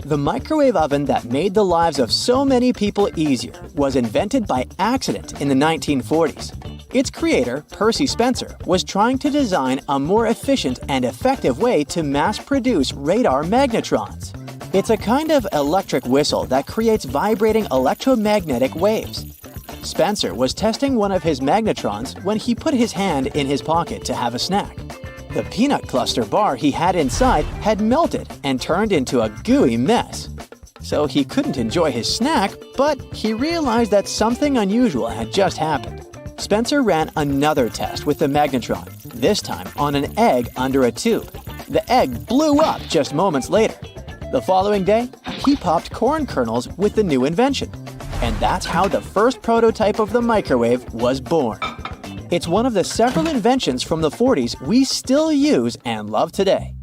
The microwave oven that made the lives of so many people easier was invented by accident in the 1940s. Its creator, Percy Spencer, was trying to design a more efficient and effective way to mass-produce radar magnetrons. It's a kind of electric whistle that creates vibrating electromagnetic waves. Spencer was testing one of his magnetrons when he put his hand in his pocket to have a snack. The peanut cluster bar he had inside had melted and turned into a gooey mess. So he couldn't enjoy his snack, but he realized that something unusual had just happened. Spencer ran another test with the magnetron, this time on an egg under a tube. The egg blew up just moments later. The following day, he popped corn kernels with the new invention. And that's how the first prototype of the microwave was born. It's one of the several inventions from the 40s we still use and love today.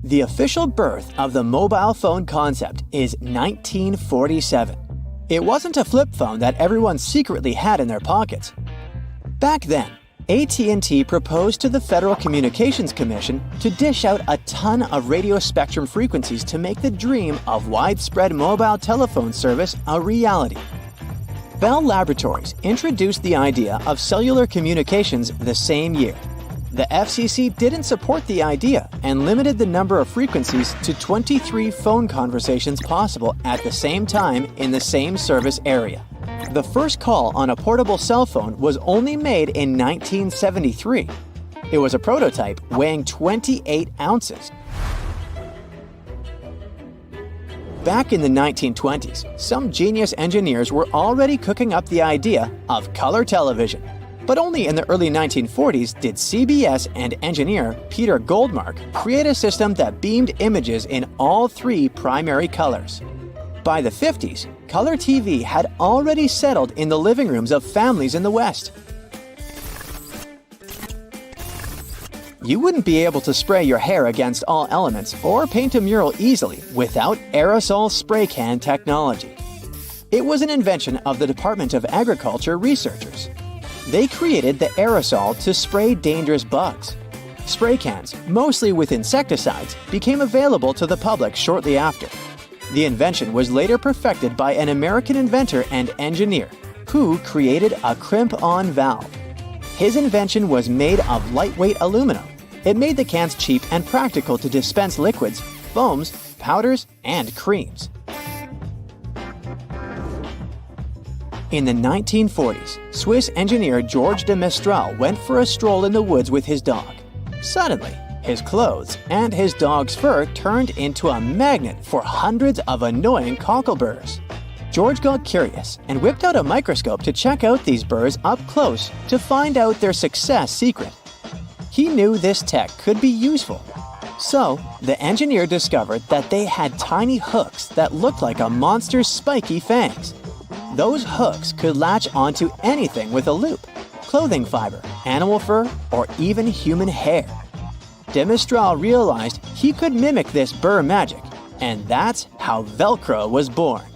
The official birth of the mobile phone concept is 1947. It wasn't a flip phone that everyone secretly had in their pockets. Back then, AT&T proposed to the Federal Communications Commission to dish out a ton of radio spectrum frequencies to make the dream of widespread mobile telephone service a reality. Bell Laboratories introduced the idea of cellular communications the same year. The FCC didn't support the idea and limited the number of frequencies to 23 phone conversations possible at the same time in the same service area. The first call on a portable cell phone was only made in 1973. It was a prototype weighing 28 ounces. Back in the 1920s, some genius engineers were already cooking up the idea of color television. But only in the early 1940s did CBS and engineer Peter Goldmark create a system that beamed images in all 3 primary colors. By the 50s, color TV had already settled in the living rooms of families in the West. You wouldn't be able to spray your hair against all elements or paint a mural easily without aerosol spray can technology. It was an invention of the Department of Agriculture researchers. They created the aerosol to spray dangerous bugs. Spray cans, mostly with insecticides, became available to the public shortly after. The invention was later perfected by an American inventor and engineer who created a crimp-on valve. His invention was made of lightweight aluminum. It made the cans cheap and practical to dispense liquids, foams, powders, and creams. In the 1940s, Swiss engineer Georges de Mestral went for a stroll in the woods with his dog. Suddenly, his clothes and his dog's fur turned into a magnet for hundreds of annoying cockleburrs. George got curious and whipped out a microscope to check out these burrs up close to find out their success secret. He knew this tech could be useful. So, the engineer discovered that they had tiny hooks that looked like a monster's spiky fangs. Those hooks could latch onto anything with a loop: clothing fiber, animal fur, or even human hair. De Mistral realized he could mimic this burr magic, and that's how Velcro was born.